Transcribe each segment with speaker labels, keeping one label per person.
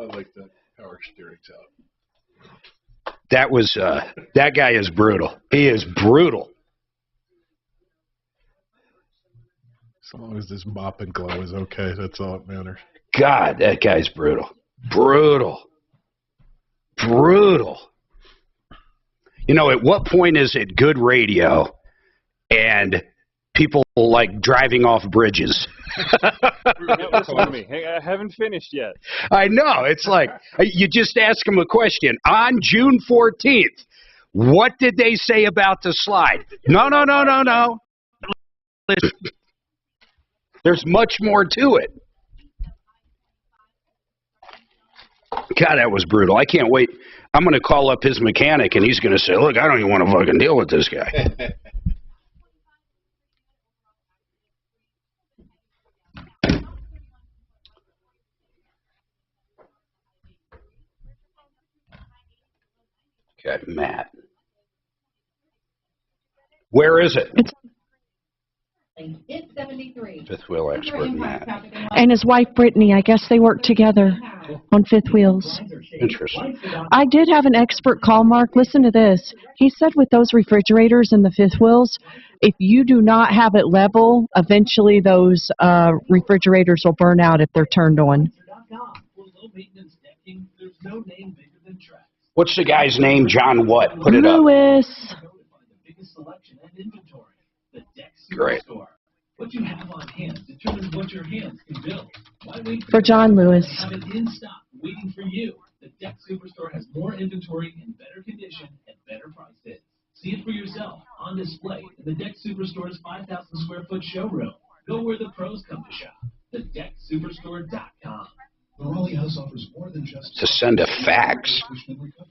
Speaker 1: I like that power steering top.
Speaker 2: That was, that guy is brutal. He is brutal.
Speaker 1: As long as this mop and glow is okay, that's all that matters.
Speaker 2: God, that guy's brutal. Brutal. Brutal. You know, at what point is it good radio and people like driving off bridges?
Speaker 3: Listen to me. Hey, I haven't finished yet.
Speaker 2: I know. It's like you just ask them a question. On June 14th, what did they say about the slide? No. Listen, there's much more to it. God, that was brutal. I can't wait. I'm going to call up his mechanic, and he's going to say, look, I don't even want to fucking deal with this guy. Okay, Matt. Where is it?
Speaker 4: It's 73.
Speaker 2: Fifth wheel expert, Matt.
Speaker 5: And his wife, Brittany, I guess they work together on fifth wheels.
Speaker 2: Interesting.
Speaker 5: I did have an expert call, Mark. Listen to this. He said with those refrigerators and the fifth wheels, if you do not have it level, eventually those refrigerators will burn out if they're turned on.
Speaker 2: What's the guy's name? John what? Put it
Speaker 5: Lewis.
Speaker 2: up. Great.
Speaker 6: What you have on hand determines what your hands can build. Why wait
Speaker 5: For John Lewis.
Speaker 6: Have it in stock, waiting for you. The Deck Superstore has more inventory in better condition at better prices. See it for yourself on display in the Deck Superstore's 5,000 square foot showroom. Go where the pros come to shop. TheDeckSuperstore.com. The Raleigh House offers more than just
Speaker 2: To send a fax.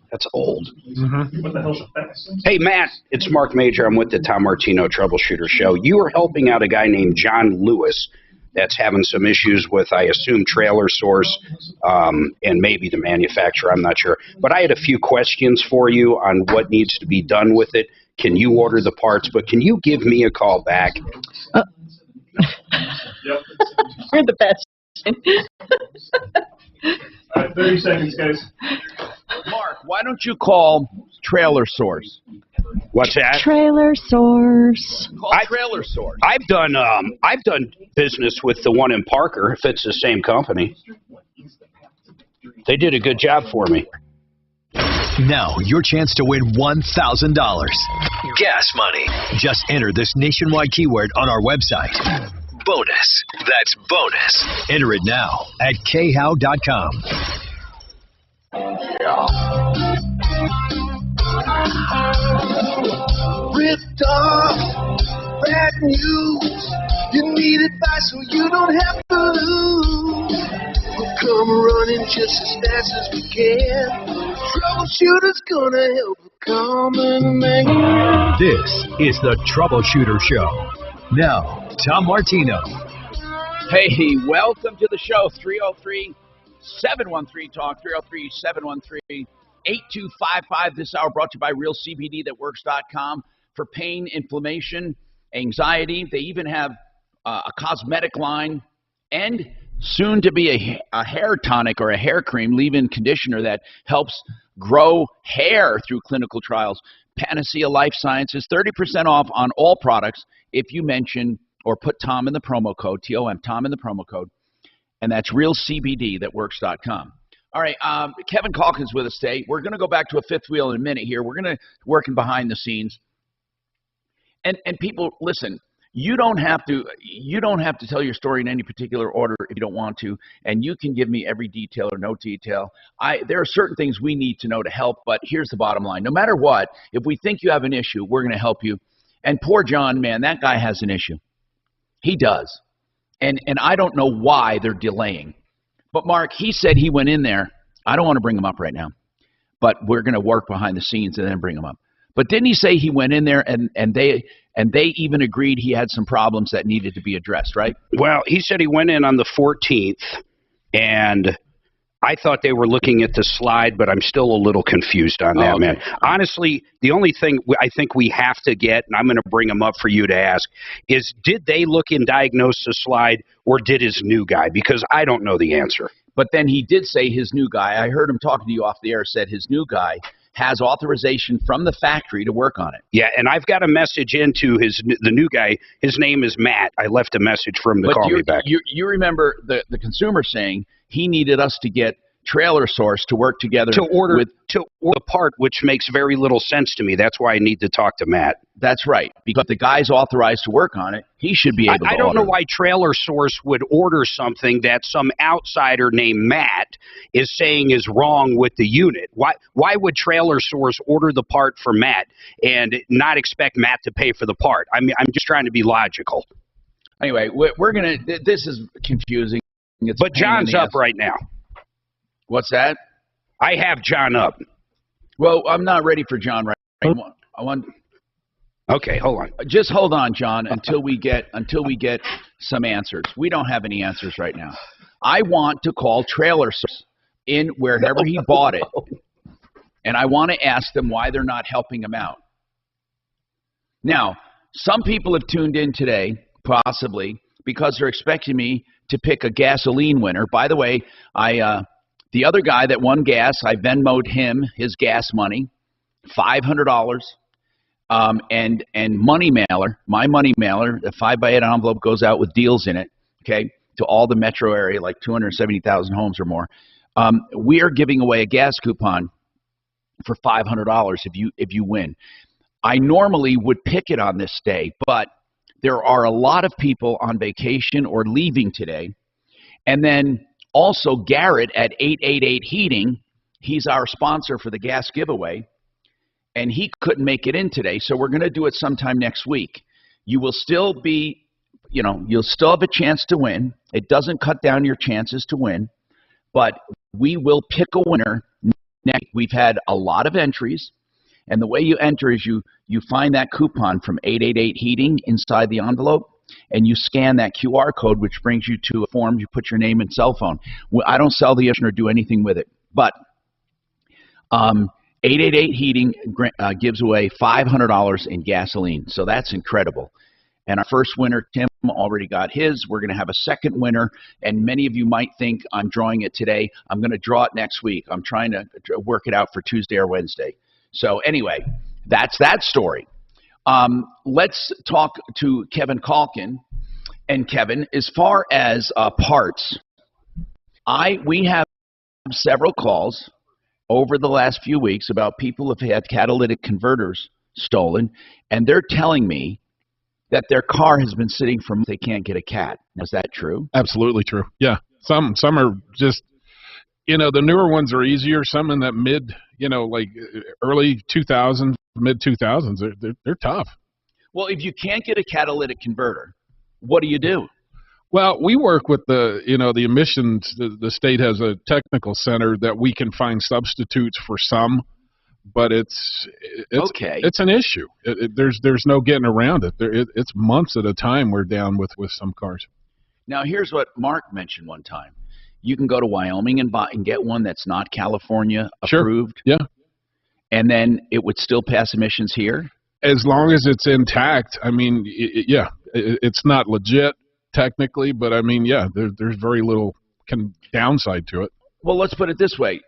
Speaker 2: That's old.
Speaker 1: Mm-hmm. What the hell's a fax?
Speaker 2: Hey, Matt, it's Mark Major. I'm with the Tom Martino Troubleshooter Show. You are helping out a guy named John Lewis that's having some issues with, I assume, trailer source and maybe the manufacturer. I'm not sure. But I had a few questions for you on what needs to be done with it. Can you order the parts? But can you give me a call back?
Speaker 5: You're the best.
Speaker 1: All right, 30 seconds, guys.
Speaker 7: Mark, why don't you call Trailer Source?
Speaker 2: What's that?
Speaker 5: Trailer Source.
Speaker 7: Call Trailer Source.
Speaker 2: I've done business with the one in Parker, if it's the same company. They did a good job for me.
Speaker 8: Now, your chance to win $1,000. Gas money. Just enter this nationwide keyword on our website. Bonus. That's bonus. Enter it now at khow.com.
Speaker 9: Ripped off, bad news. You need advice so you don't have to lose. We'll come running just as fast as we can. Troubleshooter's gonna help a common man.
Speaker 8: This is the Troubleshooter Show. Now, Tom Martino.
Speaker 7: Hey, welcome to the show. 303-713-TALK, 303-713-8255. This hour brought to you by RealCBDThatWorks.com for pain, inflammation, anxiety. They even have a cosmetic line and soon to be a hair tonic or a hair cream, leave-in conditioner that helps grow hair through clinical trials. Panacea Life Sciences, 30% off on all products if you mention or put Tom in the promo code, T-O-M, Tom in the promo code, and that's RealCBDThatWorks.com. All right, Kevin Calkins with us today. We're going to go back to a fifth wheel in a minute here. We're going to working behind the scenes. And people, listen, you don't have to tell your story in any particular order if you don't want to, and you can give me every detail or no detail. There are certain things we need to know to help, but here's the bottom line. No matter what, if we think you have an issue, we're going to help you. And poor John, man, that guy has an issue. He does. And I don't know why they're delaying. But Mark, he said he went in there. I don't want to bring him up right now, but we're going to work behind the scenes and then bring him up. But didn't he say he went in there and they even agreed he had some problems that needed to be addressed, right?
Speaker 2: Well, he said he went in on the 14th, and I thought they were looking at the slide, but I'm still a little confused on that, man. Honestly, the only thing I think we have to get, and I'm going to bring them up for you to ask, is did they look and diagnose the slide, or did his new guy? Because I don't know the answer.
Speaker 7: But then he did say his new guy, I heard him talking to you off the air, said his new guy has authorization from the factory to work on it.
Speaker 2: Yeah, and I've got a message into the new guy. His name is Matt. I left a message for him to call me back.
Speaker 7: You remember the consumer saying he needed us to get Trailer Source to work together
Speaker 2: to order the part, which makes very little sense to me. That's why I need to talk to Matt.
Speaker 7: That's right, because the guy's authorized to work on it. He should be able to
Speaker 2: I don't
Speaker 7: order
Speaker 2: know why Trailer Source would order something that some outsider named Matt is saying is wrong with the unit. Why would Trailer Source order the part for Matt and not expect Matt to pay for the part? I mean, I'm just trying to be logical.
Speaker 7: Anyway, we're going to – this is confusing.
Speaker 2: But John's up right now.
Speaker 7: What's that?
Speaker 2: I have John up.
Speaker 7: Well, I'm not ready for John right now. I want.
Speaker 2: Okay, hold on.
Speaker 7: Just hold on, John, until we get some answers. We don't have any answers right now. I want to call Trailer Source in wherever he bought it, and I want to ask them why they're not helping him out. Now, some people have tuned in today, possibly because they're expecting me to pick a gasoline winner. By the way, the other guy that won gas, I Venmo'd him his gas money, $500, and money mailer. My money mailer, the 5x8 envelope goes out with deals in it, okay, to all the metro area, like 270,000 homes or more. We are giving away a gas coupon for $500 if you win. I normally would pick it on this day, but there are a lot of people on vacation or leaving today, and then also, Garrett at 888 Heating, he's our sponsor for the gas giveaway, and he couldn't make it in today, so we're going to do it sometime next week. You will still be, you'll still have a chance to win. It doesn't cut down your chances to win, but we will pick a winner next. We've had a lot of entries, and the way you enter is you find that coupon from 888 Heating inside the envelope, and you scan that QR code, which brings you to a form. You put your name and cell phone. I don't sell the information or do anything with it. But 888 Heating gives away $500 in gasoline. So that's incredible. And our first winner, Tim, already got his. We're going to have a second winner. And many of you might think I'm drawing it today. I'm going to draw it next week. I'm trying to work it out for Tuesday or Wednesday. So anyway, that's that story. Let's talk to Kevin Calkin. And Kevin, as far as parts, we have several calls over the last few weeks about people who have had catalytic converters stolen, and they're telling me that their car has been sitting for months. They can't get a cat. Is that true?
Speaker 1: Absolutely true. Yeah, some are just, the newer ones are easier. Some in that mid, like early 2000s, mid 2000s, they're tough.
Speaker 7: Well, if you can't get a catalytic converter, what do you do?
Speaker 1: Well, we work with the emissions. The state has a technical center that we can find substitutes for some, but it's
Speaker 7: okay.
Speaker 1: It's an issue. There's no getting around it. It's months at a time we're down with some cars.
Speaker 7: Now, here's what Mark mentioned one time. You can go to Wyoming and get one that's not California approved.
Speaker 1: Sure. Yeah.
Speaker 7: And then it would still pass emissions here?
Speaker 1: As long as it's intact. I mean, yeah, it's not legit technically, but I mean, yeah, there's very little downside to it.
Speaker 7: Well, let's put it this way.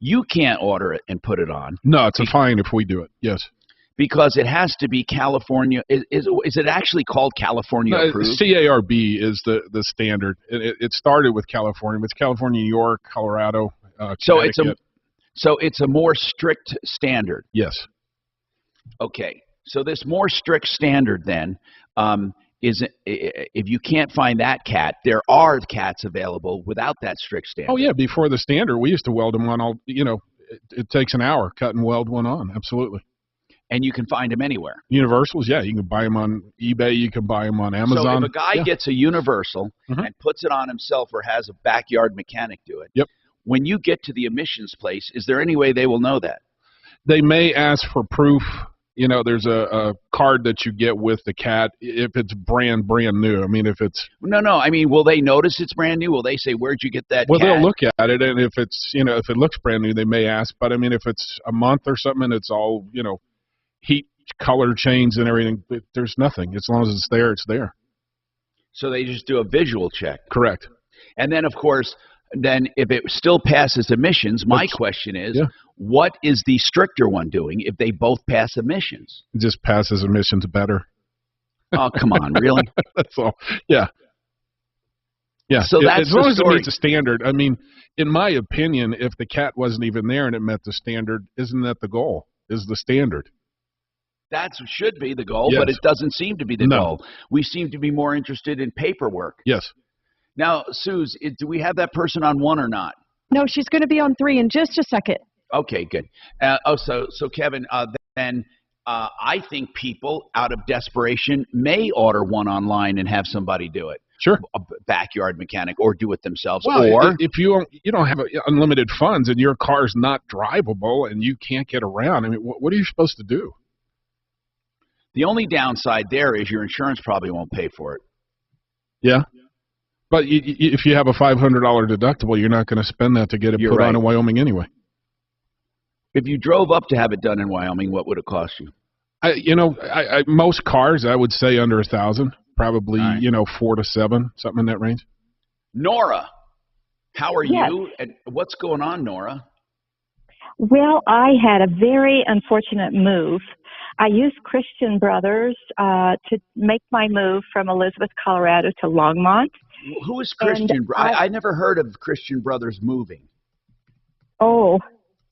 Speaker 7: You can't order it and put it on.
Speaker 1: No, it's a fine if we do it, yes.
Speaker 7: Because it has to be California. Is it actually called California approved?
Speaker 1: CARB is the standard. It started with California. It's California, New York, Colorado,
Speaker 7: So it's a more strict standard.
Speaker 1: Yes.
Speaker 7: Okay. So this more strict standard then is if you can't find that cat, there are cats available without that strict standard.
Speaker 1: Oh yeah, before the standard, we used to weld them on it takes an hour cut and weld one on. Absolutely.
Speaker 7: And you can find them anywhere.
Speaker 1: Universals, yeah, you can buy them on eBay. You can buy them on Amazon.
Speaker 7: So if a guy gets a universal and puts it on himself or has a backyard mechanic do it,
Speaker 1: yep.
Speaker 7: When you get to the emissions place, is there any way they will know that?
Speaker 1: They may ask for proof. There's a card that you get with the cat if it's brand new. I mean, if it's
Speaker 7: no. I mean, will they notice it's brand new? Will they say, "Where'd you get that?"
Speaker 1: Well,
Speaker 7: cat?
Speaker 1: they'll look at it, and if it's if it looks brand new, they may ask. But I mean, if it's a month or something, and it's all heat, color change, and everything, there's nothing. As long as it's there, it's there.
Speaker 7: So they just do a visual check.
Speaker 1: Correct.
Speaker 7: And then, of course, then if it still passes emissions, my question is, what is the stricter one doing if they both pass emissions?
Speaker 1: It just passes emissions better.
Speaker 7: Oh, come on, really?
Speaker 1: That's all. Yeah. Yeah.
Speaker 7: So that's
Speaker 1: as long
Speaker 7: the
Speaker 1: as it
Speaker 7: story.
Speaker 1: meets a standard. I mean, in my opinion, if the cat wasn't even there and it met the standard, isn't that the goal? Is the standard?
Speaker 7: That should be the goal,
Speaker 1: Yes.
Speaker 7: but it doesn't seem to be the
Speaker 1: No.
Speaker 7: goal. We seem to be more interested in paperwork.
Speaker 1: Yes.
Speaker 7: Now, Suze, do we have that person on 1 or not?
Speaker 5: No, she's going to be on 3 in just a second.
Speaker 7: Okay, good. So Kevin, then I think people, out of desperation, may order one online and have somebody do it.
Speaker 1: Sure.
Speaker 7: A backyard mechanic, or do it themselves.
Speaker 1: Well,
Speaker 7: or
Speaker 1: if you don't have unlimited funds and your car's not drivable and you can't get around, I mean, what are you supposed to do?
Speaker 7: the only downside there is your insurance probably won't pay for it.
Speaker 1: Yeah. But if you have a $500 deductible, you're not going to spend that to get it put on in Wyoming anyway.
Speaker 7: If you drove up to have it done in Wyoming, what would it cost you?
Speaker 1: Most cars, I would say under 1,000, probably, 4 to 7, something in that range.
Speaker 7: Nora, how are
Speaker 4: Yes.
Speaker 7: you? And what's going on, Nora?
Speaker 4: Well, I had a very unfortunate move. I used Christian Brothers to make my move from Elizabeth, Colorado to Longmont.
Speaker 7: Who is Christian? I never heard of Christian Brothers moving.
Speaker 4: Oh,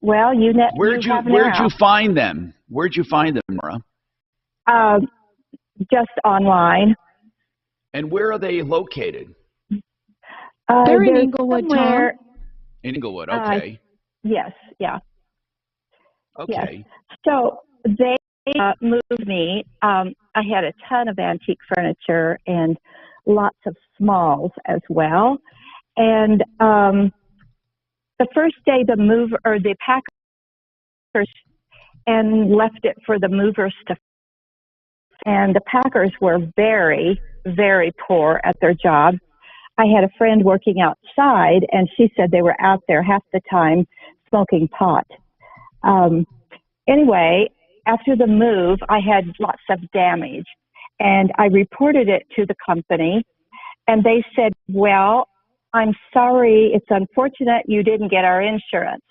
Speaker 4: well,
Speaker 7: Where'd you find them? Where'd you find them, Nora?
Speaker 4: Just online.
Speaker 7: And where are they located?
Speaker 5: They're in
Speaker 4: They're
Speaker 5: Inglewood,
Speaker 4: somewhere-
Speaker 5: Tom.
Speaker 7: In Inglewood, okay.
Speaker 4: Yes, yeah.
Speaker 7: Okay.
Speaker 4: Yes. So they moved me. I had a ton of antique furniture and lots of smalls as well. And the first day the packers and left it for the movers to, and the packers were very, very poor at their job. I had a friend working outside, and she said they were out there half the time smoking pot. Anyway, after the move, I had lots of damage, and I reported it to the company, and they said, well, I'm sorry, it's unfortunate you didn't get our insurance.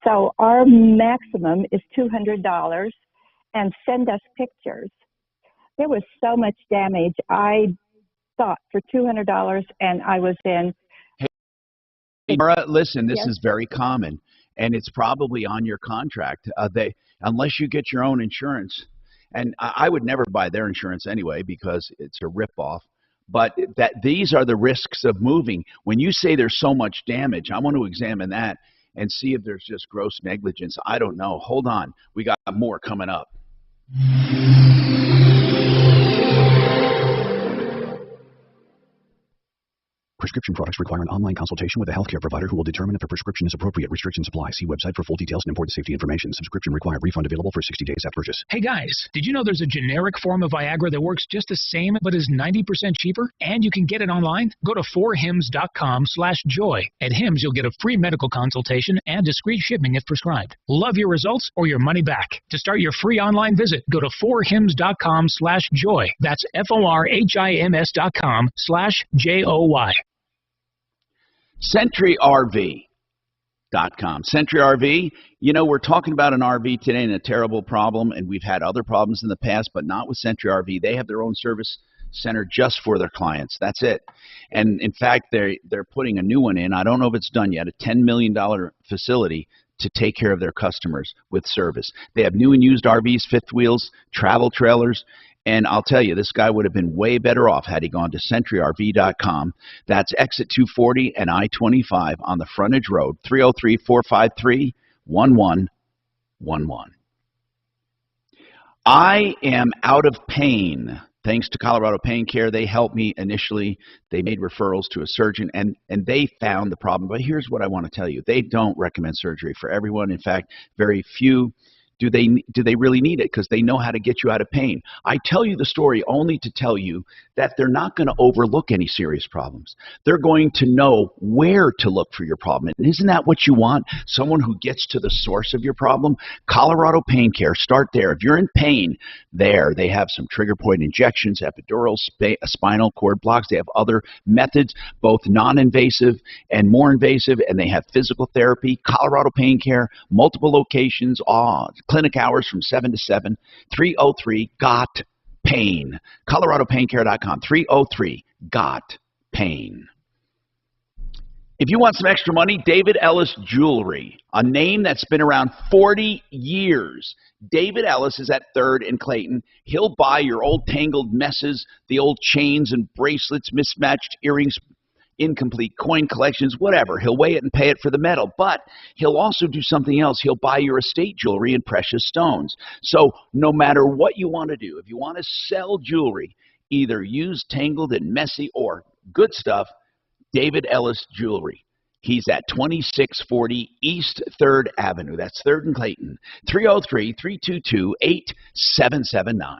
Speaker 4: So our maximum is $200, and send us pictures. There was so much damage. I thought for $200, and I was in.
Speaker 7: Hey, Nora, listen, this
Speaker 4: Yes.
Speaker 7: is very common, and it's probably on your contract. Unless you get your own insurance, and I would never buy their insurance anyway because it's a ripoff. But these are the risks of moving. When you say there's so much damage, I want to examine that and see if there's just gross negligence. I don't know. Hold on. We got more coming up.
Speaker 10: Prescription products require an online consultation with a healthcare provider who will determine if a prescription is appropriate. Restrictions apply. See website for full details and important safety information. Subscription required. Refund available for 60 days after purchase.
Speaker 11: Hey guys, did you know there's a generic form of Viagra that works just the same but is 90% cheaper? And you can get it online? Go to 4hims.com/joy. At Hims, you'll get a free medical consultation and discreet shipping if prescribed. Love your results or your money back. To start your free online visit, go to 4hims.com/joy. That's FORHIMS.com/JOY.
Speaker 7: SentryRV.com. Sentry RV, we're talking about an RV today and a terrible problem, and we've had other problems in the past, but not with Sentry RV. They have their own service center just for their clients. That's it. And in fact, they're putting a new one in. I don't know if it's done yet, a $10 million facility to take care of their customers with service. They have new and used RVs, fifth wheels, travel trailers. And I'll tell you, this guy would have been way better off had he gone to SentryRV.com. That's exit 240 and I-25 on the frontage road, 303-453-1111. I am out of pain. Thanks to Colorado Pain Care, they helped me initially. They made referrals to a surgeon, and they found the problem. But here's what I want to tell you. They don't recommend surgery for everyone. In fact, very few do they really need it because they know how to get you out of pain. I tell you the story only to tell you that they're not going to overlook any serious problems. They're going to know where to look for your problem. And isn't that what you want? Someone who gets to the source of your problem? Colorado Pain Care. Start there. If you're in pain, there. They have some trigger point injections, epidurals, spinal cord blocks. They have other methods, both non-invasive and more invasive, and they have physical therapy. Colorado Pain Care, multiple locations, clinic hours from 7 to 7, 303-GOT-PAIN. ColoradoPainCare.com, 303-GOT-PAIN. If you want some extra money, David Ellis Jewelry, a name that's been around 40 years. David Ellis is at 3rd and Clayton. He'll buy your old tangled messes, the old chains and bracelets, mismatched earrings, incomplete coin collections, whatever. He'll weigh it and pay it for the metal, but he'll also do something else. He'll buy your estate jewelry and precious stones. So no matter what you want to do, if you want to sell jewelry, either used, tangled, and messy, or good stuff, David Ellis Jewelry. He's at 2640 East 3rd Avenue. That's 3rd and Clayton. 303-322-8779.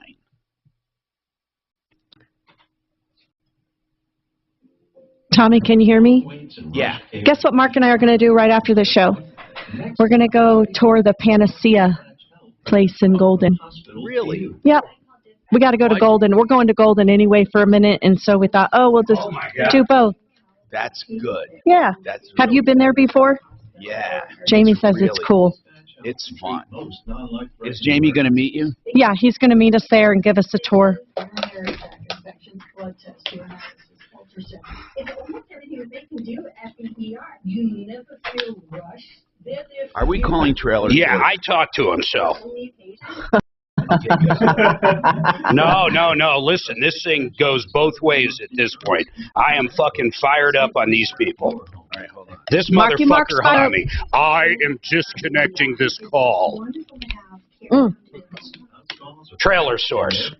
Speaker 5: Tommy, can you hear me?
Speaker 7: Yeah.
Speaker 5: Guess what Mark and I are going to do right after the show? We're going to go tour the Panacea place in Golden.
Speaker 7: Really?
Speaker 5: Yep. We got to go to Golden. We're going to Golden anyway for a minute, and so we thought, we'll just do both.
Speaker 7: That's good.
Speaker 5: Yeah.
Speaker 7: That's
Speaker 5: Have you been there before?
Speaker 7: Yeah.
Speaker 5: Jamie says it's cool.
Speaker 7: It's fun. Is Jamie going to meet you?
Speaker 5: Yeah, he's going to meet us there and give us a tour.
Speaker 7: Are we calling trailers?
Speaker 2: Yeah, I talked to him, so. No. Listen, this thing goes both ways at this point. I am fucking fired up on these people.
Speaker 7: All right, hold on.
Speaker 2: This motherfucker hung me. I am disconnecting this call. Trailer Source.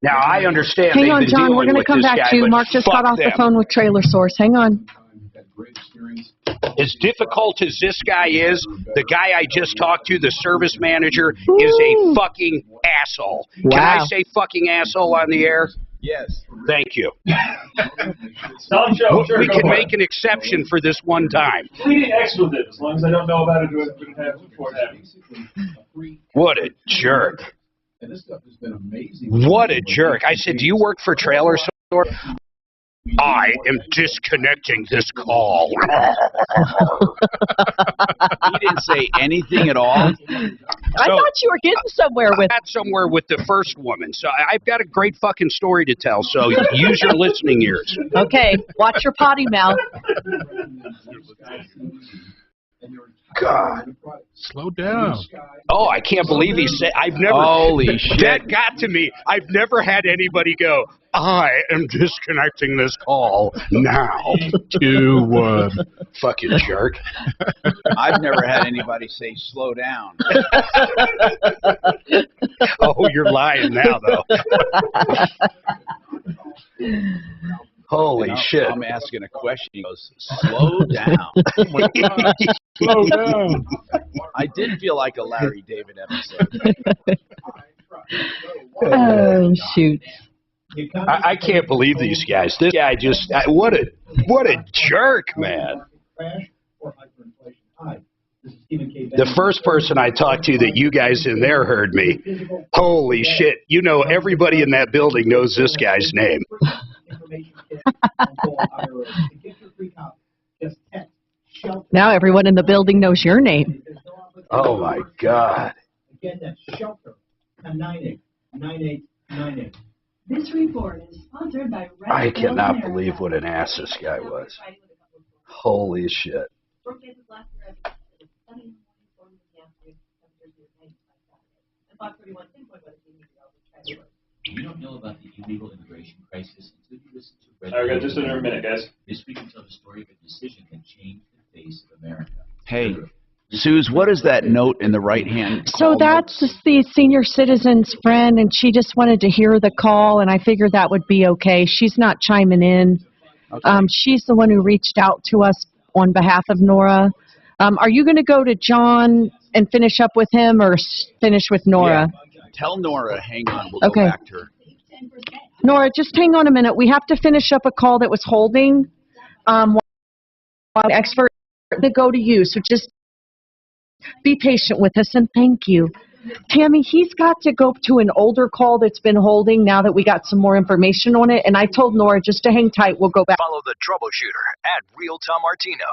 Speaker 2: Now, I understand.
Speaker 5: Hang on, John. We're going to come back to you. Mark just got off the phone with Trailer Source. Hang on.
Speaker 2: As difficult as this guy is, the guy I just talked to, the service manager, is a fucking asshole.
Speaker 5: Wow.
Speaker 2: Can I say fucking asshole on the air?
Speaker 7: Yes.
Speaker 2: Thank you.
Speaker 3: Sure,
Speaker 2: we can make an exception for this one time.
Speaker 3: Pleading expletive, as long as I don't know about it, it wouldn't happen before it happens.
Speaker 2: What a jerk. What a jerk. I said, do you work for Trailer Store? I am disconnecting this call.
Speaker 7: He didn't say anything at all.
Speaker 5: I thought you were getting somewhere with.
Speaker 2: I got somewhere with the first woman. So I've got a great fucking story to tell. So use your listening ears.
Speaker 5: Okay, watch your potty mouth.
Speaker 2: God.
Speaker 1: Slow down.
Speaker 2: Oh, I can't believe he said, I've never.
Speaker 7: Holy shit.
Speaker 2: That got to me. I've never had anybody go, I am disconnecting this call now.
Speaker 1: 2, 1.
Speaker 2: Fucking jerk.
Speaker 7: I've never had anybody say slow down.
Speaker 2: Oh, you're lying now, though. Holy shit.
Speaker 7: I'm asking a question. He goes, slow down.
Speaker 1: Oh my God. Slow down.
Speaker 7: I did feel like a Larry David episode.
Speaker 5: Oh, shoot.
Speaker 2: I can't believe these guys. This guy just, what a jerk, man. The first person I talked to that you guys in there heard me, holy shit. You know, everybody in that building knows this guy's name.
Speaker 5: Now everyone in the building knows your name.
Speaker 2: Oh, my God.
Speaker 6: Again, that's shelter at 989898. This report is sponsored by
Speaker 2: I cannot believe what an ass this guy was. Holy shit.
Speaker 6: You don't know about the illegal immigration crisis until you listen to
Speaker 3: All right, we got just another minute, guys.
Speaker 6: This week until the story of a decision can change the face of America.
Speaker 7: Hey, Suze, what is that note in the right hand?
Speaker 5: So that's the senior citizen's friend, and she just wanted to hear the call, and I figured that would be okay. She's not chiming in.
Speaker 7: Okay.
Speaker 5: She's the one who reached out to us on behalf of Nora. Are you going to go to John and finish up with him, or finish with Nora?
Speaker 7: Yeah. Tell Nora, hang on, we'll
Speaker 5: Okay.
Speaker 7: go back to her.
Speaker 5: Nora, just hang on a minute. We have to finish up a call that was holding. While the expert to go to you, so just be patient with us and thank you. Tammy, he's got to go to an older call that's been holding now that we got some more information on it, and I told Nora just to hang tight. We'll go back.
Speaker 8: Follow the Troubleshooter at Real Tom Martino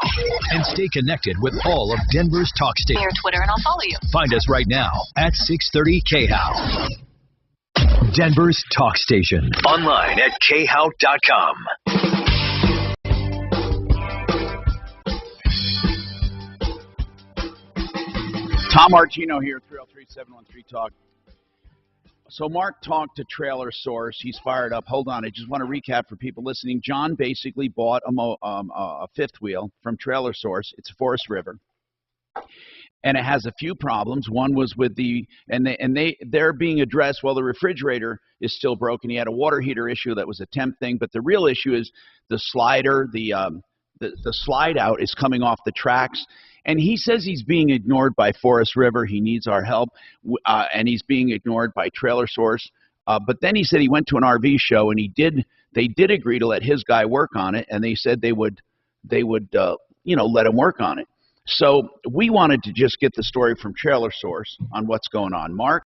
Speaker 8: and stay connected with all of Denver's talk stations.
Speaker 12: Your Twitter, and I'll follow you.
Speaker 8: Find us right now at 630 KHOW. Denver's talk station. Online at khow.com.
Speaker 7: Tom Martino here, 303-713-TALK. So Mark talked to Trailer Source. He's fired up. Hold on. I just want to recap for people listening. John basically bought a fifth wheel from Trailer Source. It's Forest River. And it has a few problems. One was with they're being addressed. Well, the refrigerator is still broken. He had a water heater issue that was a temp thing. But the real issue is the slider, the slide out is coming off the tracks. And he says he's being ignored by Forest River. He needs our help, and he's being ignored by Trailer Source. But then he said he went to an RV show, and they did agree to let his guy work on it, and they said they would let him work on it. So we wanted to just get the story from Trailer Source on what's going on. Mark?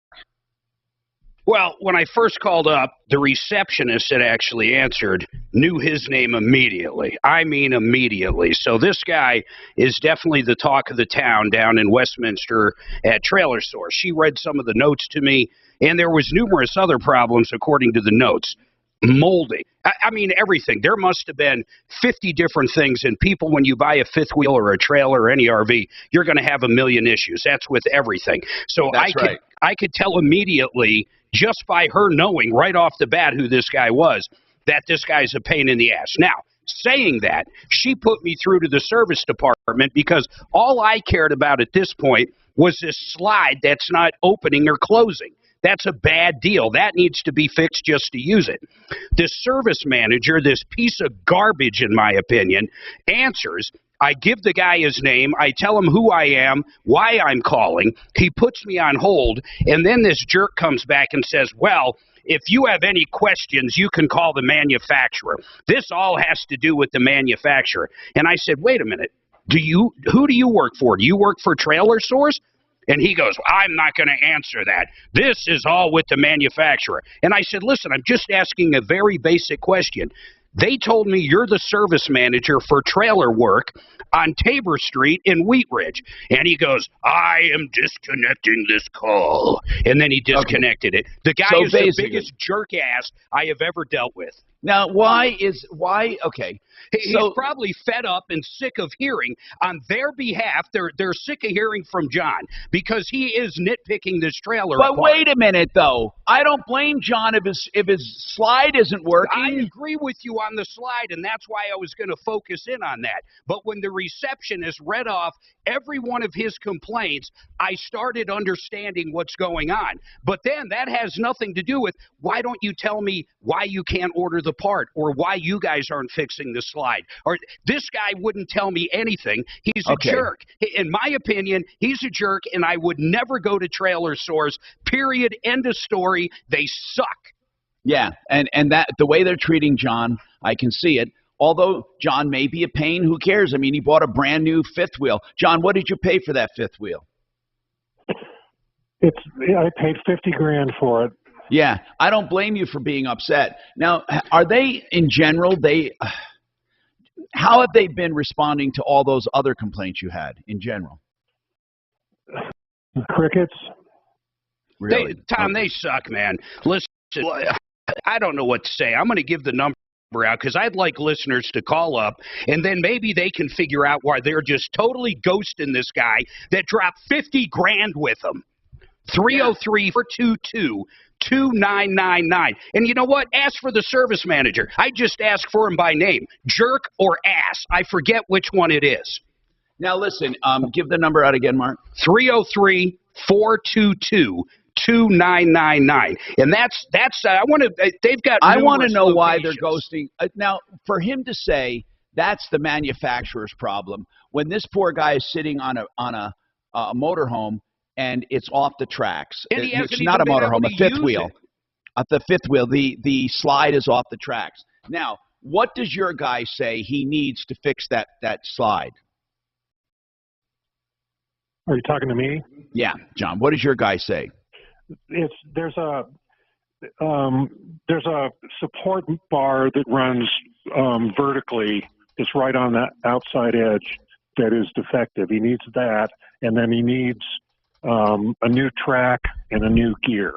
Speaker 2: Well, when I first called up, the receptionist that actually answered knew his name immediately. I mean immediately. So this guy is definitely the talk of the town down in Westminster at Trailer Source. She read some of the notes to me, and there was numerous other problems according to the notes. Molding. I mean, everything. There must have been 50 different things. And people, when you buy a fifth wheel or a trailer or any RV, you're going to have a million issues. That's with everything. So I could tell immediately, just by her knowing right off the bat who this guy was, that this guy's a pain in the ass. Now, saying that, she put me through to the service department because all I cared about at this point was this slide that's not opening or closing. That's a bad deal. That needs to be fixed just to use it. The service manager, this piece of garbage, in my opinion, answers. I give the guy his name. I tell him who I am, why I'm calling. He puts me on hold, and then this jerk comes back and says, well, if you have any questions, you can call the manufacturer. This all has to do with the manufacturer. And I said, wait a minute. Who do you work for? Do you work for Trailer Source? And he goes, I'm not going to answer that. This is all with the manufacturer. And I said, listen, I'm just asking a very basic question. They told me you're the service manager for trailer work on Tabor Street in Wheat Ridge. And he goes, I am disconnecting this call. And then he disconnected it. The guy is the biggest jerk ass I have ever dealt with.
Speaker 7: Now, okay.
Speaker 2: He's probably fed up and sick of hearing on their behalf. They're sick of hearing from John because he is nitpicking this trailer.
Speaker 7: But wait a minute, though. I don't blame John if his slide isn't working.
Speaker 2: I agree with you on the slide, and that's why I was going to focus in on that. But when the receptionist read off every one of his complaints, I started understanding what's going on. But then that has nothing to do with why don't you tell me why you can't order the part or why you guys aren't fixing the slide. Or this guy wouldn't tell me anything. He's a jerk. In my opinion, he's a jerk, and I would never go to Trailer Source, period, end of story. They suck.
Speaker 7: Yeah, and that the way they're treating John, I can see it. Although John may be a pain, who cares? I mean, he bought a brand new fifth wheel. John, what did you pay for that fifth wheel?
Speaker 13: I paid $50,000 for it.
Speaker 7: Yeah, I don't blame you for being upset. Now, are they, in general, how have they been responding to all those other complaints you had in general?
Speaker 13: Crickets.
Speaker 7: Really?
Speaker 2: Tom, they suck, man. Listen, I don't know what to say. I'm going to give the number out because I'd like listeners to call up, and then maybe they can figure out why they're just totally ghosting this guy that dropped $50,000 with him. 303-422-2999. And you know what? Ask for the service manager. I just asked for him by name. Jerk or ass. I forget which one it is.
Speaker 7: Now, listen, give the number out again, Mark.
Speaker 2: 303-422-2999. And that's I want to they've got
Speaker 7: I want to know
Speaker 2: locations.
Speaker 7: Why they're ghosting. Now, for him to say that's the manufacturer's problem when this poor guy is sitting on a motorhome and it's off the tracks.
Speaker 2: And
Speaker 7: it's not a motorhome, a fifth wheel. The fifth wheel, the slide is off the tracks. Now, what does your guy say he needs to fix that slide?
Speaker 13: Are you talking to me?
Speaker 7: Yeah, John. What does your guy say?
Speaker 13: There's a support bar that runs vertically. It's right on that outside edge that is defective. He needs that, and then he needs a new track and a new gear.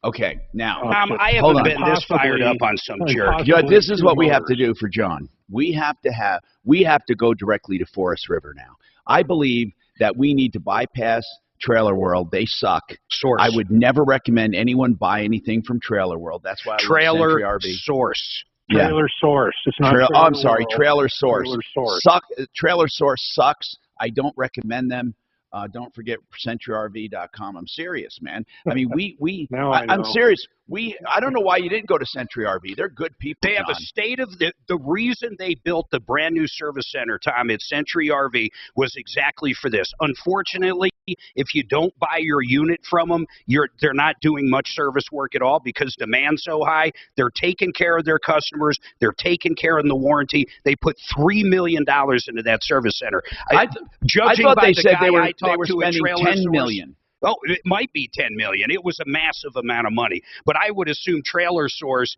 Speaker 7: Okay, now
Speaker 2: I haven't been this fired up on some jerk.
Speaker 7: This is what we have to do for John. We have to go directly to Forest River now. I believe that we need to bypass Trailer World. They suck.
Speaker 2: Source.
Speaker 7: I would never recommend anyone buy anything from Trailer World. That's why I
Speaker 2: Trailer
Speaker 7: love Century RV.
Speaker 2: Source.
Speaker 7: Yeah.
Speaker 13: Trailer Source. It's not.
Speaker 7: I'm sorry, Trailer Source.
Speaker 13: Trailer Source.
Speaker 7: Trailer Source sucks. I don't recommend them. Don't forget CenturyRV.com. I'm serious, man. I mean, I'm serious. I don't know why you didn't go to Century RV. They're good people.
Speaker 2: They have
Speaker 7: John.
Speaker 2: a state of the reason they built the brand new service center, Tom, at Century RV was exactly for this. Unfortunately, if you don't buy your unit from them, they're not doing much service work at all because demand's so high. They're taking care of their customers. They're taking care of the warranty. They put $3 million into that service center.
Speaker 7: I thought they said they were spending $10 million.
Speaker 2: Oh, it might be $10 million. It was a massive amount of money. But I would assume Trailer Source,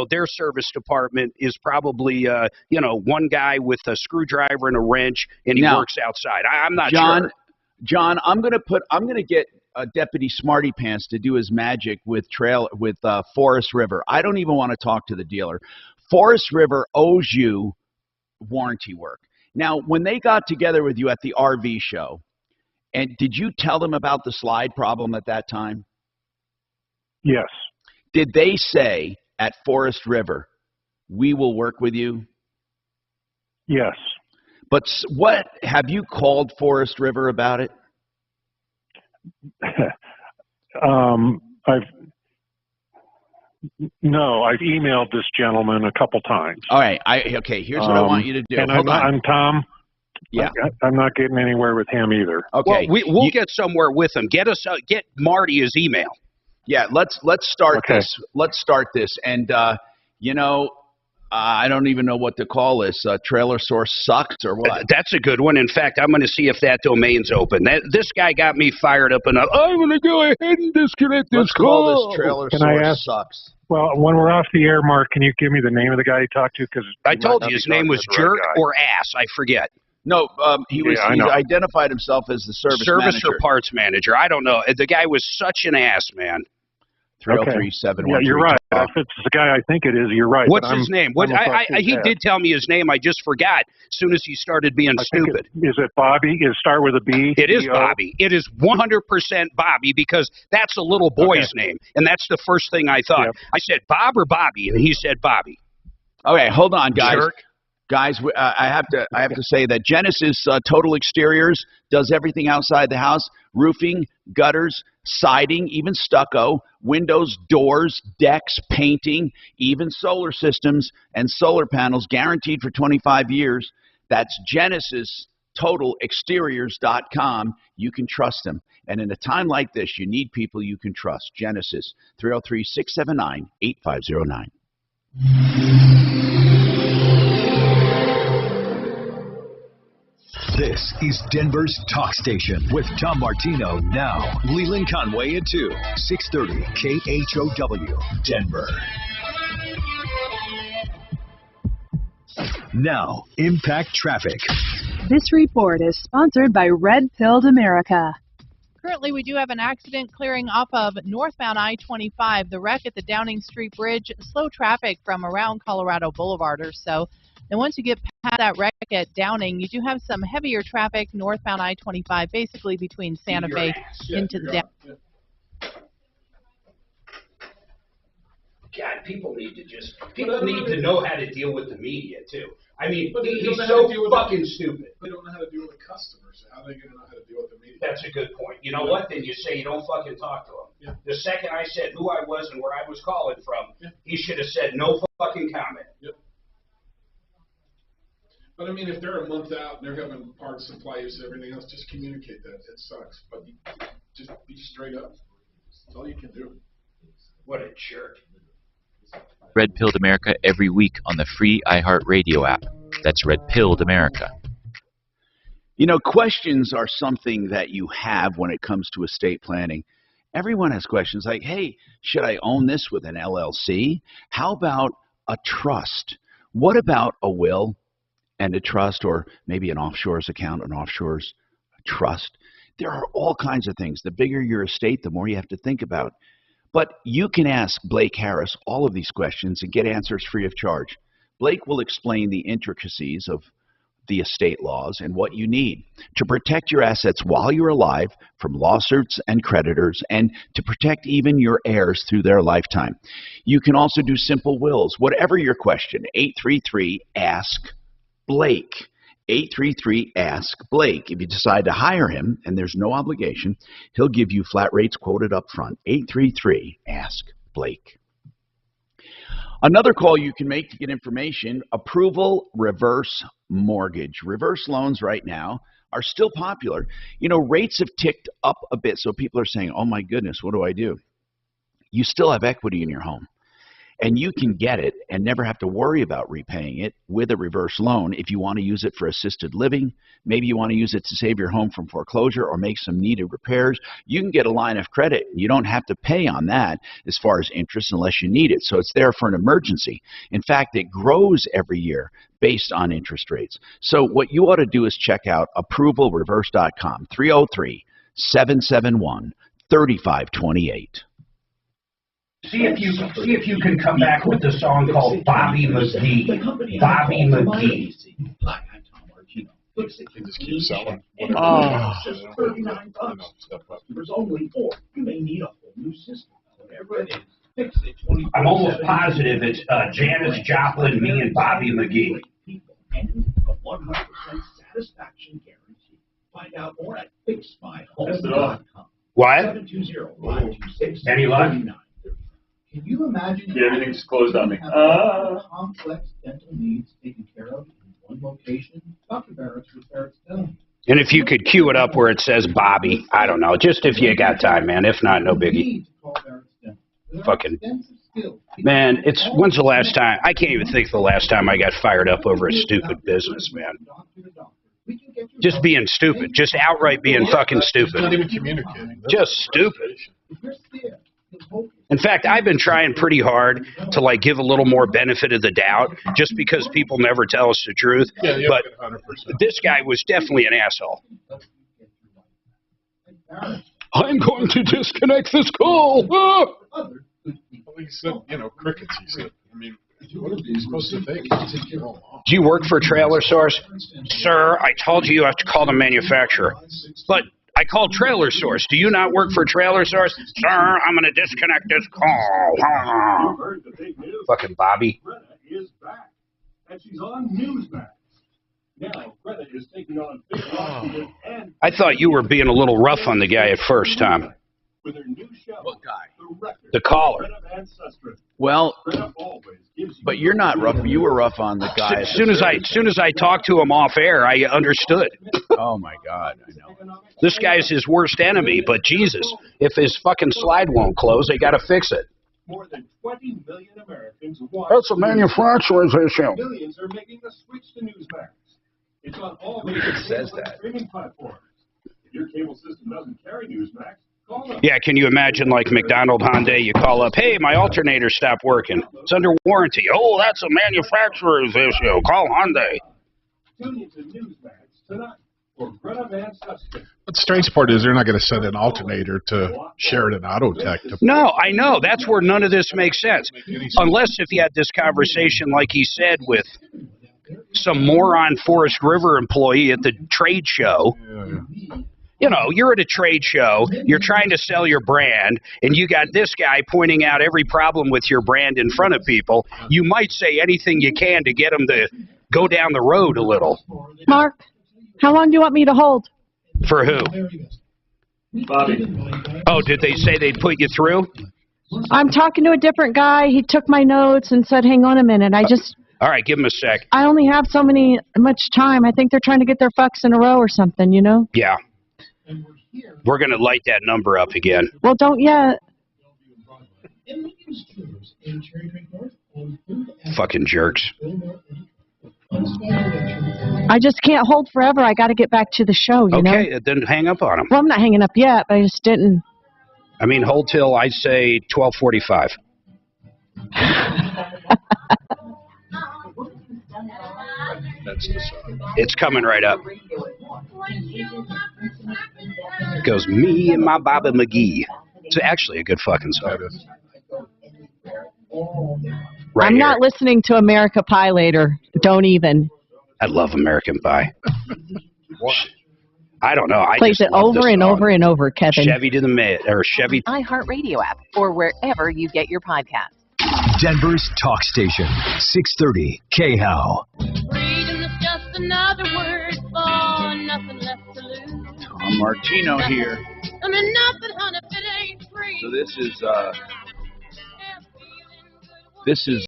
Speaker 2: their service department is probably, one guy with a screwdriver and a wrench, and he works outside. I'm not sure.
Speaker 7: John, I'm gonna get Deputy Smarty Pants to do his magic with Forest River. I don't even want to talk to the dealer. Forest River owes you warranty work. Now, when they got together with you at the RV show, and did you tell them about the slide problem at that time?
Speaker 13: Yes.
Speaker 7: Did they say at Forest River, we will work with you?
Speaker 13: Yes.
Speaker 7: But what have you called Forest River about it?
Speaker 13: I've emailed this gentleman a couple times.
Speaker 7: All right. Okay. Here's what I want you to do.
Speaker 13: And
Speaker 7: Hold on.
Speaker 13: I'm Tom.
Speaker 7: Yeah.
Speaker 13: I'm not getting anywhere with him either.
Speaker 7: Okay.
Speaker 2: Well, we'll get somewhere with him. Get Marty his email.
Speaker 7: Yeah. Let's start this. Let's start this. And I don't even know what to call this. Trailer Source sucks or what?
Speaker 2: That's a good one. In fact, I'm going to see if that domain's open. This guy got me fired up, and I'm going to go ahead and disconnect this call.
Speaker 7: Let's call this Trailer Source sucks.
Speaker 13: Well, when we're off the air, Mark, can you give me the name of the guy you talked to? Because
Speaker 2: I told you his name was Jerk or Ass. I forget.
Speaker 7: No, he identified himself as the service manager.
Speaker 2: Or parts manager. I don't know. The guy was such an ass, man.
Speaker 7: 303-713.
Speaker 13: Yeah, you're right. If it's the guy I think it is, you're right.
Speaker 2: What's his name? He did tell me his name. I just forgot as soon as he started being stupid.
Speaker 13: Is it Bobby? It start with a B?
Speaker 2: It is Bobby. It is 100% Bobby because that's a little boy's name, and that's the first thing I thought. Yep. I said Bob or Bobby, and he said Bobby.
Speaker 7: Okay, hold on, guys.
Speaker 2: Jerk.
Speaker 7: Guys, I have to say that Genesis Total Exteriors does everything outside the house: roofing, gutters, siding, even stucco, windows, doors, decks, painting, even solar systems and solar panels, guaranteed for 25 years. That's Genesis TotalExteriors.com. You can trust them. And in a time like this, you need people you can trust. Genesis, 303-679-8509.
Speaker 8: This is Denver's Talk Station with Tom Martino now. Leland Conway at 2, 630 KHOW, Denver. Now, Impact Traffic.
Speaker 12: This report is sponsored by Red Pilled America.
Speaker 14: Currently, we do have an accident clearing off of northbound I-25. The wreck at the Downing Street Bridge, slow traffic from around Colorado Boulevard or so. And once you get past that wreck at Downing, you do have some heavier traffic northbound I-25, basically between Santa Fe into the Downing.
Speaker 2: God, people need to know how to deal with the media too. I mean, he's so fucking stupid.
Speaker 1: They don't know how to deal with customers. So how are they going to know how to deal with the media?
Speaker 2: That's a good point. You know what? Then you say you don't fucking talk to him. Yeah. The second I said who I was and where I was calling from, he should have said no fucking comment.
Speaker 1: Yep. But I mean, if they're a month out and they're having parts supply issues and everything else, just communicate that. It sucks. But just be straight up. That's all you can do.
Speaker 2: What a jerk.
Speaker 15: Red Pilled America every week on the free iHeartRadio app. That's Red Pilled America.
Speaker 7: You know, questions are something that you have when it comes to estate planning. Everyone has questions like, hey, should I own this with an LLC? How about a trust? What about a will and a trust, or maybe an offshore's account, an offshore's trust? There are all kinds of things. The bigger your estate, the more you have to think about. But you can ask Blake Harris all of these questions and get answers free of charge. Blake will explain the intricacies of the estate laws and what you need to protect your assets while you're alive from lawsuits and creditors, and to protect even your heirs through their lifetime. You can also do simple wills. Whatever your question, 833-ASK-BLAKE. 833-ASK-BLAKE. If you decide to hire him, and there's no obligation, he'll give you flat rates quoted up front. 833-ASK-BLAKE. Another call you can make to get information, approval reverse mortgage. Reverse loans right now are still popular. You know, rates have ticked up a bit, so people are saying, oh my goodness, what do I do? You still have equity in your home, and you can get it and never have to worry about repaying it with a reverse loan if you want to use it for assisted living. Maybe you want to use it to save your home from foreclosure or make some needed repairs. You can get a line of credit. You don't have to pay on that as far as interest unless you need it. So it's there for an emergency. In fact, it grows every year based on interest rates. So what you ought to do is check out approvalreverse.com, 303-771-3528.
Speaker 2: See if you can come back with the song called Bobby McGee. Bobby McGee.
Speaker 1: Just keep selling.
Speaker 6: Just 39 bucks. Customers only, or you may need a whole new system. Whatever it is, fix it.
Speaker 2: I'm almost positive it's Janis Joplin, me, and Bobby McGee.
Speaker 6: And a 100% satisfaction guarantee. Find out more at fixmyhome.com.
Speaker 2: What?
Speaker 6: 720-526-39.
Speaker 2: Any luck?
Speaker 6: Can you imagine?
Speaker 3: Yeah, everything's closed on me.
Speaker 6: Complex dental needs taken care of in one location? Dr. Barrett's with Barrett's Dental.
Speaker 2: And if you could cue it up where it says Bobby, I don't know, just if you got time, man. If not, no biggie. Fucking man, when's the last time? I can't even think of the last time I got fired up over a stupid business, man. Just being stupid, just outright being fucking stupid.
Speaker 1: Not even communicating.
Speaker 2: Just stupid. In fact, I've been trying pretty hard to like give a little more benefit of the doubt, just because people never tell us the truth.
Speaker 1: Yeah,
Speaker 2: but
Speaker 1: 100%.
Speaker 2: this guy was definitely an asshole. I'm going to disconnect this call.
Speaker 1: Well, he said, crickets, he said. I mean, what are you supposed to think?
Speaker 2: Do you work for Trailer Source? Sir, I told you have to call the manufacturer. But I called Trailer Source. Do you not work for Trailer Source? Sir, I'm going to disconnect this call. Fucking Bobby.
Speaker 16: Greta is back, and she's on Newsmax. Now, Greta is taking on Finalizing and
Speaker 2: I thought you were being a little rough on the guy at first, Tom.
Speaker 16: with her new show. What guy? The Record.
Speaker 2: The caller.
Speaker 16: Greta Van Susteren.
Speaker 7: Well,
Speaker 16: Greta always gives you
Speaker 7: but you're not rough. You were rough on the guy.
Speaker 2: As soon as I talked to him off air, I understood.
Speaker 7: Oh my God, I know.
Speaker 2: This guy's his worst enemy, but Jesus, if his fucking slide won't close, they got to fix it.
Speaker 16: more than 20 million Americans watch.
Speaker 2: That's a manufacturer's issue.
Speaker 16: Millions are making the switch to Newsmax. It's on all
Speaker 7: Who
Speaker 16: major
Speaker 7: says
Speaker 16: cable and
Speaker 7: that?
Speaker 16: streaming platforms. If your cable system doesn't carry Newsmax, call them.
Speaker 2: Yeah, can you imagine, like McDonald Hyundai, you call up, hey, my alternator stopped working. It's under warranty. Oh, that's a manufacturer's issue. Call Hyundai.
Speaker 16: Tune into Newsmax tonight for Greta Van Susteren.
Speaker 1: But the strange part is they're not going to send an alternator to Sheridan Auto Tech.
Speaker 2: No, I know. That's where none of this makes sense. Unless if you had this conversation, like he said, with some moron Forest River employee at the trade show. You know, you're at a trade show, you're trying to sell your brand, and you got this guy pointing out every problem with your brand in front of people. You might say anything you can to get them to go down the road a little.
Speaker 5: Mark, how long do you want me to hold?
Speaker 2: For who?
Speaker 16: Bobby.
Speaker 2: Oh, did they say they'd put you through?
Speaker 5: I'm talking to a different guy. He took my notes and said, hang on a minute.
Speaker 2: All right, give him a sec.
Speaker 5: I only have much time. I think they're trying to get their fucks in a row or something, you know?
Speaker 2: Yeah. We're going to light that number up again.
Speaker 5: Well, don't yet.
Speaker 2: Fucking jerks.
Speaker 5: I just can't hold forever. I got to get back to the show, you know?
Speaker 2: Okay, then hang up on them.
Speaker 5: Well, I'm not hanging up yet, but I just didn't.
Speaker 2: I mean, hold till I say 12:45. It's coming right up. It goes, me and my Bobby McGee. It's actually a good fucking song. Right
Speaker 5: I'm
Speaker 2: here.
Speaker 5: not listening to America Pie later. Don't even.
Speaker 2: I love American Pie. I don't know. I
Speaker 5: Plays
Speaker 2: just
Speaker 5: it
Speaker 2: love
Speaker 5: over
Speaker 2: this
Speaker 5: and
Speaker 2: song.
Speaker 5: over and over, Kevin.
Speaker 2: Chevy to the or Chevy.
Speaker 17: iHeartRadio app or wherever you get your podcasts.
Speaker 8: Denver's talk station, 630 KHOW.
Speaker 18: Freedom is just another word for nothing left to lose.
Speaker 7: Tom Martino here.
Speaker 18: I mean, nothing, honey, if it ain't free.
Speaker 7: So this is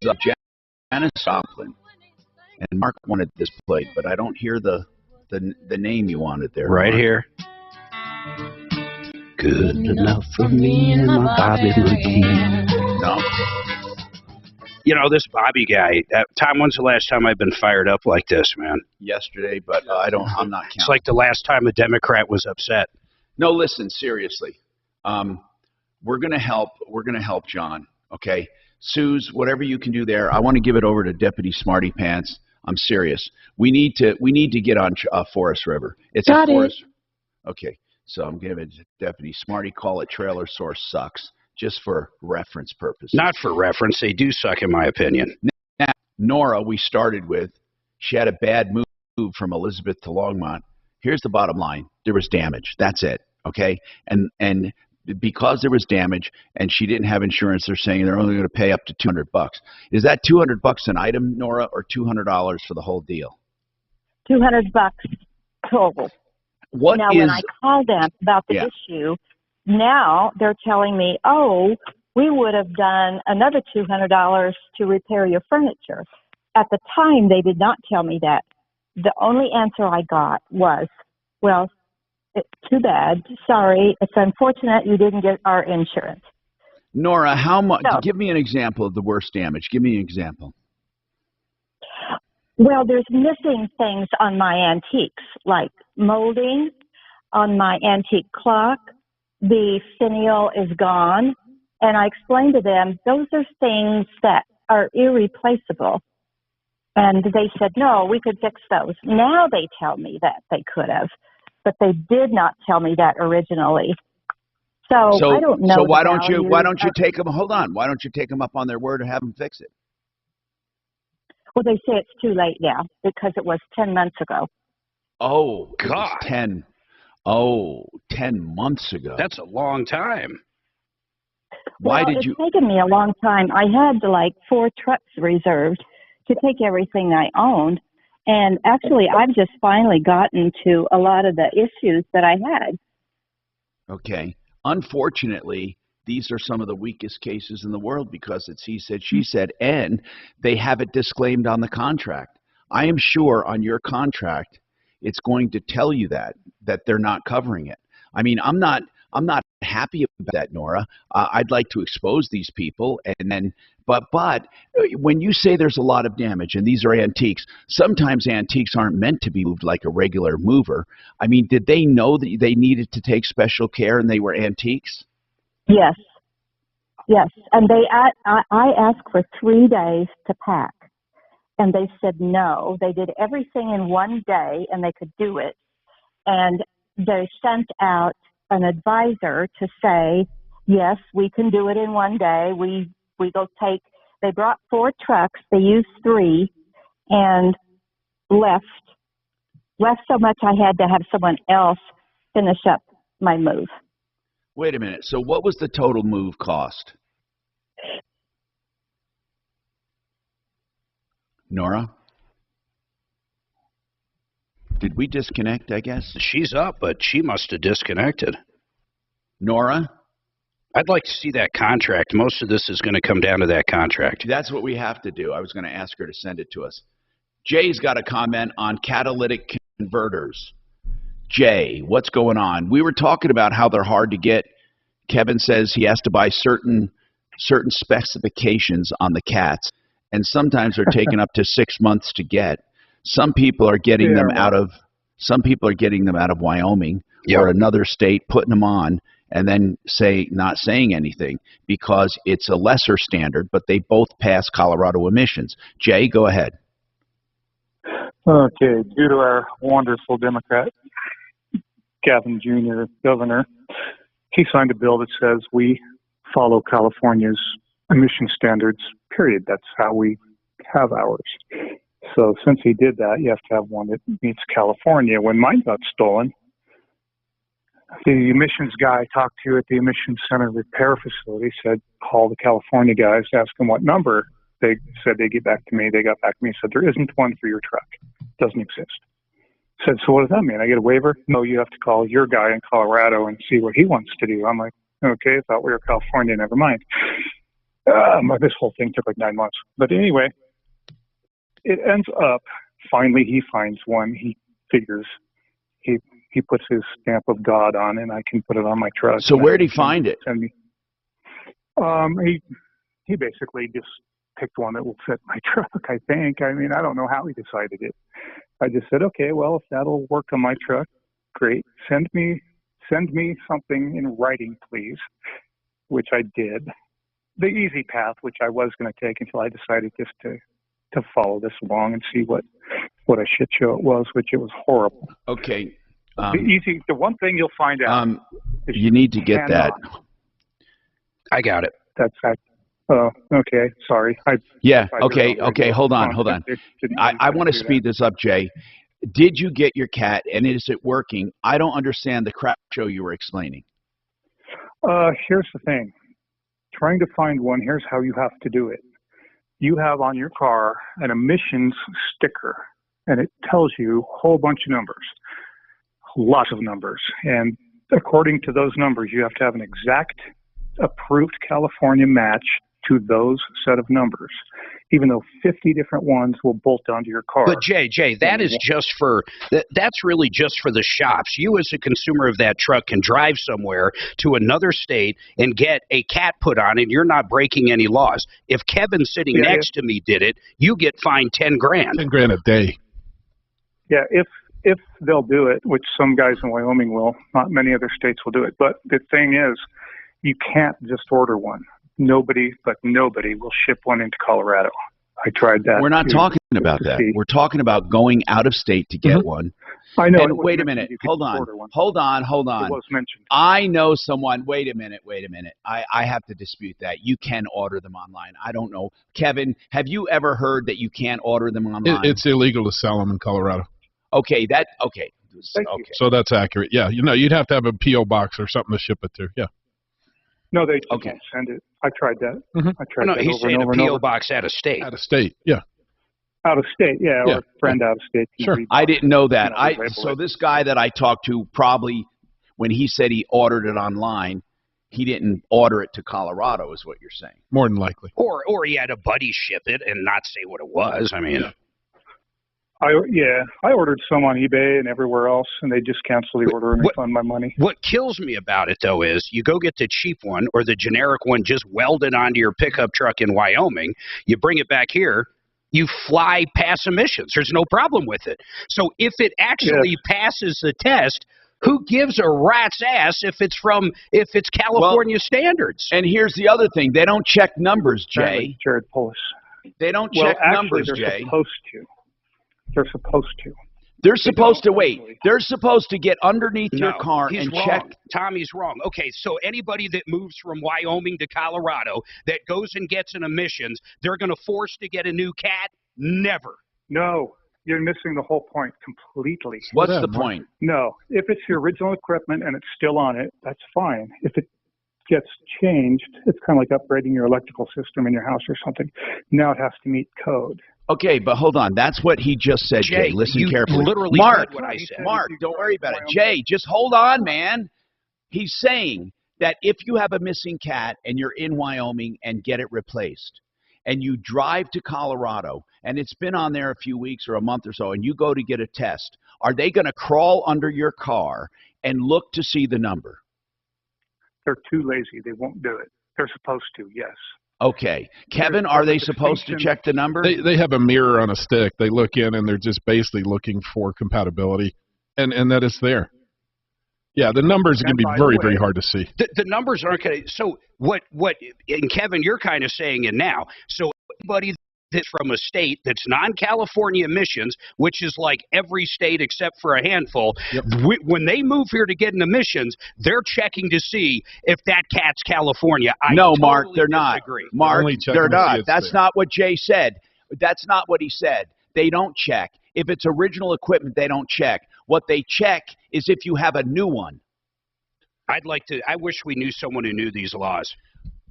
Speaker 7: Janice Joplin, and Mark wanted this played, but I don't hear the name you wanted there.
Speaker 2: Right
Speaker 7: Mark.
Speaker 2: here. Good enough for me and my Bobby McGee.
Speaker 7: No.
Speaker 2: You know, this Bobby guy, Tom, when's the last time I've been fired up like this, man?
Speaker 7: Yesterday, but I'm not counting.
Speaker 2: It's like the last time a Democrat was upset.
Speaker 7: No, listen, seriously. We're gonna help John, okay? Suze, whatever you can do there, I want to give it over to Deputy Smarty Pants. I'm serious. We need to get on Forest River. It's
Speaker 5: Got
Speaker 7: a Forest.
Speaker 5: it.
Speaker 7: Okay, so I'm giving it to Deputy Smarty. Call it Trailer Source Sucks, just for reference purposes.
Speaker 2: Not for reference. They do suck, in my opinion.
Speaker 7: Now, Nora, we started with, she had a bad move from Elizabeth to Longmont. Here's the bottom line: there was damage. That's it. Okay, and because there was damage and she didn't have insurance, they're saying they're only going to pay up to $200. Is that $200 an item, Nora, or $200 for the whole deal?
Speaker 4: $200 total.
Speaker 7: What
Speaker 4: now,
Speaker 7: is,
Speaker 4: when I called them about the issue, now they're telling me, oh, we would have done another $200 to repair your furniture. At the time, they did not tell me that. The only answer I got was, well, it's too bad. Sorry. It's unfortunate you didn't get our insurance.
Speaker 7: Nora, how much?
Speaker 4: So,
Speaker 7: give me an example of the worst damage. Give me an example.
Speaker 4: Well, there's missing things on my antiques, like molding on my antique clock. The finial is gone. And I explained to them, those are things that are irreplaceable. And they said, no, we could fix those. Now they tell me that they could have, but they did not tell me that originally. So I don't know.
Speaker 7: So why don't you take them? Hold on. Why don't you take them up on their word and have them fix it?
Speaker 4: Well, they say it's too late now because it was 10 months ago.
Speaker 7: Oh, God. 10 months ago.
Speaker 2: That's a long time.
Speaker 7: Why
Speaker 4: well,
Speaker 7: did you?
Speaker 4: It's taken me a long time. I had like 4 trucks reserved to take everything I owned. And actually, I've just finally gotten to a lot of the issues that I had.
Speaker 7: Okay. Unfortunately, these are some of the weakest cases in the world because it's he said, she said, and they have it disclaimed on the contract. I am sure on your contract, it's going to tell you that they're not covering it. I mean, I'm not happy about that, Nora. I'd like to expose these people, and then, but when you say there's a lot of damage and these are antiques, sometimes antiques aren't meant to be moved like a regular mover. I mean, did they know that they needed to take special care and they were antiques?
Speaker 4: Yes, and I asked for 3 days to pack, and they said no. They did everything in 1 day, and they could do it, and they sent out an advisor to say, yes, we can do it in 1 day. They brought 4 trucks, they used 3, and left so much I had to have someone else finish up my move.
Speaker 7: Wait a minute. So what was the total move cost? Nora? Did we disconnect, I guess?
Speaker 2: She's up, but she must have disconnected.
Speaker 7: Nora?
Speaker 2: I'd like to see that contract. Most of this is going to come down to that contract.
Speaker 7: That's what we have to do. I was going to ask her to send it to us. Jay's got a comment on catalytic converters. Jay, what's going on? We were talking about how they're hard to get. Kevin says he has to buy certain certain specifications on the cats, and sometimes they're taking up to 6 months to get. Some people are getting them out of Wyoming or another state, putting them on, and then not saying anything because it's a lesser standard, but they both pass Colorado emissions. Jay, go ahead.
Speaker 19: Okay, due to our wonderful Democrat, Gavin Jr., governor, he signed a bill that says we follow California's emission standards, period. That's how we have ours. So since he did that, you have to have one that meets California. When mine got stolen, the emissions guy I talked to at the emissions center repair facility said, call the California guys, ask them what number. They said they'd get back to me. They got back to me and said, there isn't one for your truck. It doesn't exist. Said, so what does that mean? I get a waiver? No, you have to call your guy in Colorado and see what he wants to do. I'm like, okay, I thought we were California, never mind. This whole thing took like 9 months. But anyway, it ends up, finally he finds one. He figures, he puts his stamp of God on, and I can put it on my truck.
Speaker 7: So where did he find it?
Speaker 19: He basically just picked one that will fit my truck, I think. I mean, I don't know how he decided it. I just said, okay, well, if that'll work on my truck, great. Send me something in writing, please, which I did. The easy path, which I was going to take until I decided just to follow this along and see what a shit show it was, which it was horrible.
Speaker 7: Okay.
Speaker 19: The one thing you'll find out.
Speaker 7: You need to get that.
Speaker 2: I got it.
Speaker 19: That's fact. Oh, okay. Sorry.
Speaker 7: Okay. Hold on. I want to speed this up, Jay. Did you get your cat, and is it working? I don't understand the crap show you were explaining.
Speaker 19: Here's the thing. Trying to find one, here's how you have to do it. You have on your car an emissions sticker, and it tells you a whole bunch of numbers, lots of numbers. And according to those numbers, you have to have an exact approved California match to those set of numbers, even though 50 different ones will bolt onto your car.
Speaker 2: But Jay, that is that's really just for the shops. You as a consumer of that truck can drive somewhere to another state and get a cat put on, and you're not breaking any laws. If Kevin sitting next to me did it, you get fined $10,000.
Speaker 1: $10,000 a day.
Speaker 19: Yeah, if they'll do it, which some guys in Wyoming will, not many other states will do it. But the thing is, you can't just order one. Nobody will ship one into Colorado. I tried that.
Speaker 7: We're not talking about that. We're talking about going out of state to get one.
Speaker 19: I know.
Speaker 7: And wait a minute. Hold on.
Speaker 19: It was mentioned.
Speaker 7: I know someone. Wait a minute. I have to dispute that. You can order them online. I don't know. Kevin, have you ever heard that you can't order them online?
Speaker 1: It's illegal to sell them in Colorado.
Speaker 7: Okay.
Speaker 1: So that's accurate. Yeah. You'd have to have a P.O. box or something to ship it to. Yeah.
Speaker 19: No, they can't send it. I tried that. I tried that
Speaker 2: he's saying a P.O. box out of state.
Speaker 1: Out of state, yeah.
Speaker 19: Out of state, yeah, or a friend out of state.
Speaker 7: Sure. I didn't know that. So this guy that I talked to probably, when he said he ordered it online, he didn't order it to Colorado, is what you're saying.
Speaker 1: More than likely.
Speaker 2: Or he had a buddy ship it and not say what it was. I mean.
Speaker 19: I ordered some on eBay and everywhere else, and they just cancel the order and refund my money.
Speaker 2: What kills me about it, though, is you go get the cheap one or the generic one just welded onto your pickup truck in Wyoming, you bring it back here, you fly past emissions. There's no problem with it. So if it actually passes the test, who gives a rat's ass if it's California standards?
Speaker 7: And here's the other thing. They don't check numbers, Jay.
Speaker 19: Jared Polis.
Speaker 7: They don't check numbers, Jay.
Speaker 19: They're supposed to.
Speaker 7: They're supposed to wait. They're supposed to get underneath your car and check.
Speaker 2: Tommy's wrong. Okay, so anybody that moves from Wyoming to Colorado that goes and gets an emissions, they're going to force to get a new cat? Never.
Speaker 19: No, you're missing the whole point completely.
Speaker 7: What's the point?
Speaker 19: No, if it's your original equipment and it's still on it, that's fine. If it gets changed, it's kind of like upgrading your electrical system in your house or something. Now it has to meet code.
Speaker 7: Okay, but hold on. That's what he just said, Jay. Listen carefully.
Speaker 2: Literally
Speaker 7: Mark,
Speaker 2: said what I said.
Speaker 7: Mark, don't worry about it. Jay, just hold on, man. He's saying that if you have a missing cat and you're in Wyoming and get it replaced, and you drive to Colorado, and it's been on there a few weeks or a month or so, and you go to get a test, are they going to crawl under your car and look to see the number?
Speaker 19: They're too lazy. They won't do it. They're supposed to, yes.
Speaker 7: Okay. Kevin, are they supposed to check the number?
Speaker 1: They have a mirror on a stick. They look in, and they're just basically looking for compatibility, and that it's there. Yeah, the numbers are going to be very, very hard to see.
Speaker 2: The numbers aren't going to. So what? And Kevin, you're kind of saying it now. So anybody that's from a state that's non-California emissions, which is like every state except for a handful, when they move here to get an emissions, they're checking to see if that cat's California.
Speaker 7: No,
Speaker 2: totally
Speaker 7: Mark, they're not.
Speaker 2: disagree.
Speaker 7: Mark, they're not. That's not what Jay said. That's not what he said. They don't check. If it's original equipment, they don't check. What they check is if you have a new one.
Speaker 2: I wish we knew someone who knew these laws.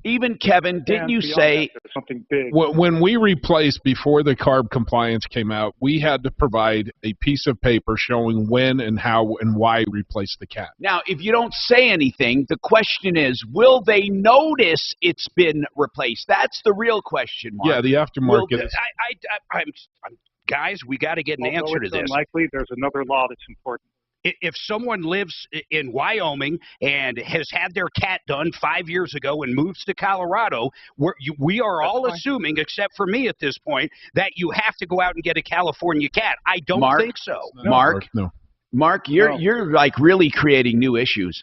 Speaker 7: Even Kevin, didn't you say
Speaker 19: something big?
Speaker 1: When we replaced, before the CARB compliance came out, we had to provide a piece of paper showing when and how and why we replaced the cat.
Speaker 7: Now, if you don't say anything, the question is, will they notice it's been replaced? That's the real question, Mark.
Speaker 1: Yeah, the aftermarket.
Speaker 2: Guys, we got to get an answer to this.
Speaker 19: Unlikely. There's another law that's important.
Speaker 2: If someone lives in Wyoming and has had their cat done 5 years ago and moves to Colorado, we are all assuming, except for me at this point, that you have to go out and get a California cat. I don't think so.
Speaker 7: Mark, you're like really creating new issues.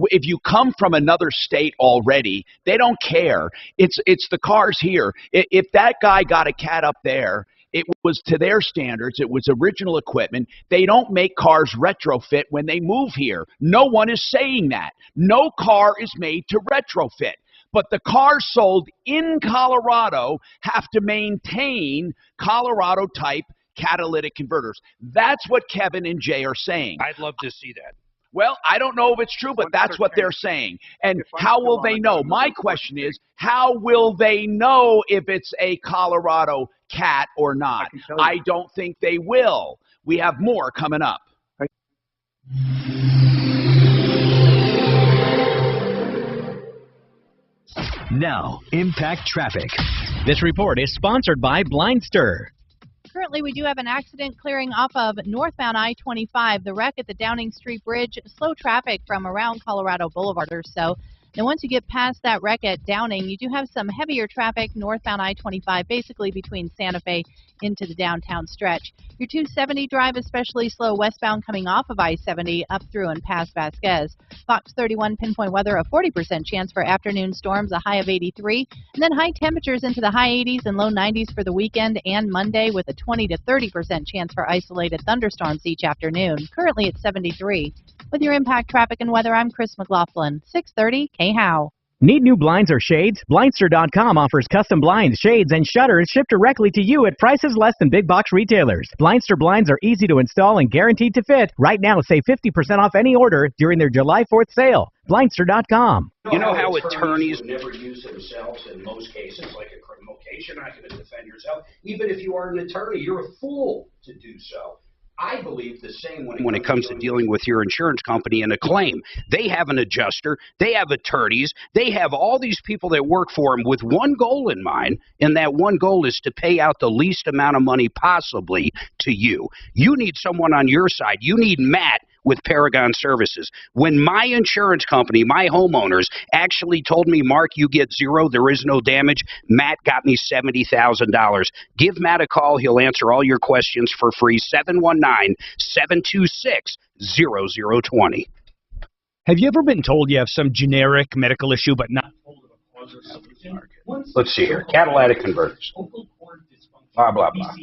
Speaker 7: If you come from another state already, they don't care. It's the cars here. If that guy got a cat up there, it was to their standards. It was original equipment. They don't make cars retrofit when they move here. No one is saying that. No car is made to retrofit. But the cars sold in Colorado have to maintain Colorado-type catalytic converters. That's what Kevin and Jay are saying.
Speaker 2: I'd love to see that.
Speaker 7: Well, I don't know if it's true, but that's what they're saying. And how will they know? My question is, how will they know if it's a Colorado cat or not? I don't think they will. We have more coming up.
Speaker 8: Now, impact traffic.
Speaker 20: This report is sponsored by Blindster.
Speaker 14: Currently, we do have an accident clearing off of northbound I-25. The wreck at the Downing Street Bridge, slow traffic from around Colorado Boulevard or so. And once you get past that wreck at Downing, you do have some heavier traffic northbound I-25, basically between Santa Fe into the downtown stretch. Your 270 drive especially slow westbound coming off of I-70 up through and past Vasquez. Fox 31 pinpoint weather, a 40% chance for afternoon storms, a high of 83. And then high temperatures into the high 80s and low 90s for the weekend and Monday with a 20 to 30% chance for isolated thunderstorms each afternoon. Currently at 73. With your impact traffic and weather, I'm Chris McLaughlin, 630 K-How.
Speaker 20: Need new blinds or shades? Blindster.com offers custom blinds, shades, and shutters shipped directly to you at prices less than big box retailers. Blindster blinds are easy to install and guaranteed to fit. Right now, save 50% off any order during their July 4th sale. Blindster.com.
Speaker 2: You know how attorneys never use themselves in most cases, like a criminal case. You're not going to defend yourself. Even if you are an attorney, you're a fool to do so. I believe the same when it comes to dealing with your insurance company and a claim. They have an adjuster. They have attorneys. They have all these people that work for them with one goal in mind, and that one goal is to pay out the least amount of money possibly to you. You need someone on your side. You need Matt with Paragon Services. When my insurance company, my homeowners, actually told me, Mark, you get zero, there is no damage, Matt got me $70,000. Give Matt a call. He'll answer all your questions for free. 719-726-0020.
Speaker 20: Have you ever been told you have some generic medical issue but not told of a cause or solution?
Speaker 2: Let's see here. Catalytic converters. Blah, blah, blah.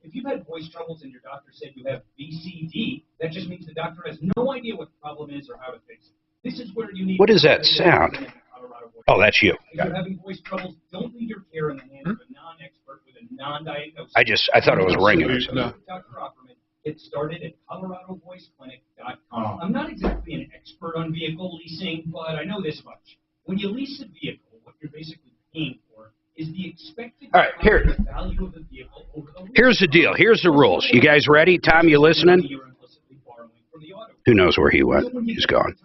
Speaker 21: If you've had voice troubles and your doctor said you have VCD, that just means the doctor has no idea what the problem is or how to fix it. This is where you need.
Speaker 2: What does that sound? Oh, that's you.
Speaker 21: If you're having voice troubles, don't leave your care in the hands of a non-expert with a non-diagnosis.
Speaker 2: I thought it was ringing.
Speaker 21: Dr. Opperman, get started at ColoradoVoiceClinic.com. I'm not exactly an expert on vehicle leasing, but I know this much. When you lease a vehicle, what you're basically paying for is the expected value of the vehicle over the lease.
Speaker 2: Here's the deal. Here's the rules. You guys ready? Tom, you listening? Who knows where he went? He's gone.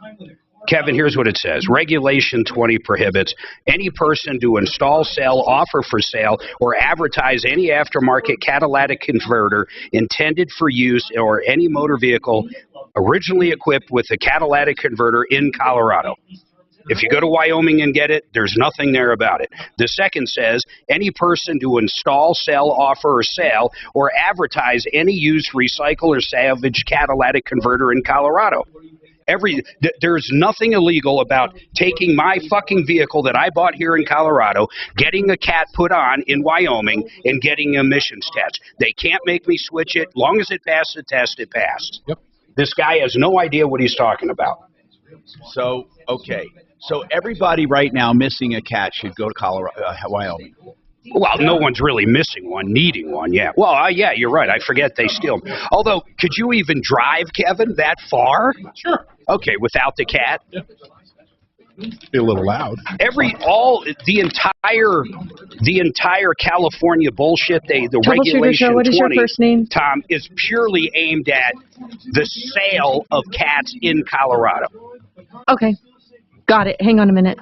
Speaker 2: Kevin, here's what it says. Regulation 20 prohibits any person to install, sell, offer for sale, or advertise any aftermarket catalytic converter intended for use or any motor vehicle originally equipped with a catalytic converter in Colorado. If you go to Wyoming and get it, there's nothing there about it. The second says, any person to install, sell, offer, or sell, or advertise any used, recycle, or salvage catalytic converter in Colorado. There's nothing illegal about taking my fucking vehicle that I bought here in Colorado, getting a cat put on in Wyoming, and getting emissions test. They can't make me switch it. Long as it passed the test, it passed.
Speaker 1: Yep.
Speaker 2: This guy has no idea what he's talking about.
Speaker 7: So, okay. So everybody right now missing a cat should go to Wyoming.
Speaker 2: Well, no one's really missing one, needing one, yeah. Well, yeah, you're right. I forget they steal them. Although, could you even drive, Kevin, that far?
Speaker 1: Sure.
Speaker 2: Okay, without the cat?
Speaker 1: Yeah. Be a little loud.
Speaker 2: The entire California bullshit, the
Speaker 5: Troubleshooter
Speaker 2: regulation
Speaker 5: Show, what is
Speaker 2: 20,
Speaker 5: your first name?
Speaker 2: Tom, is purely aimed at the sale of cats in Colorado.
Speaker 5: Okay. Got it. Hang on a minute.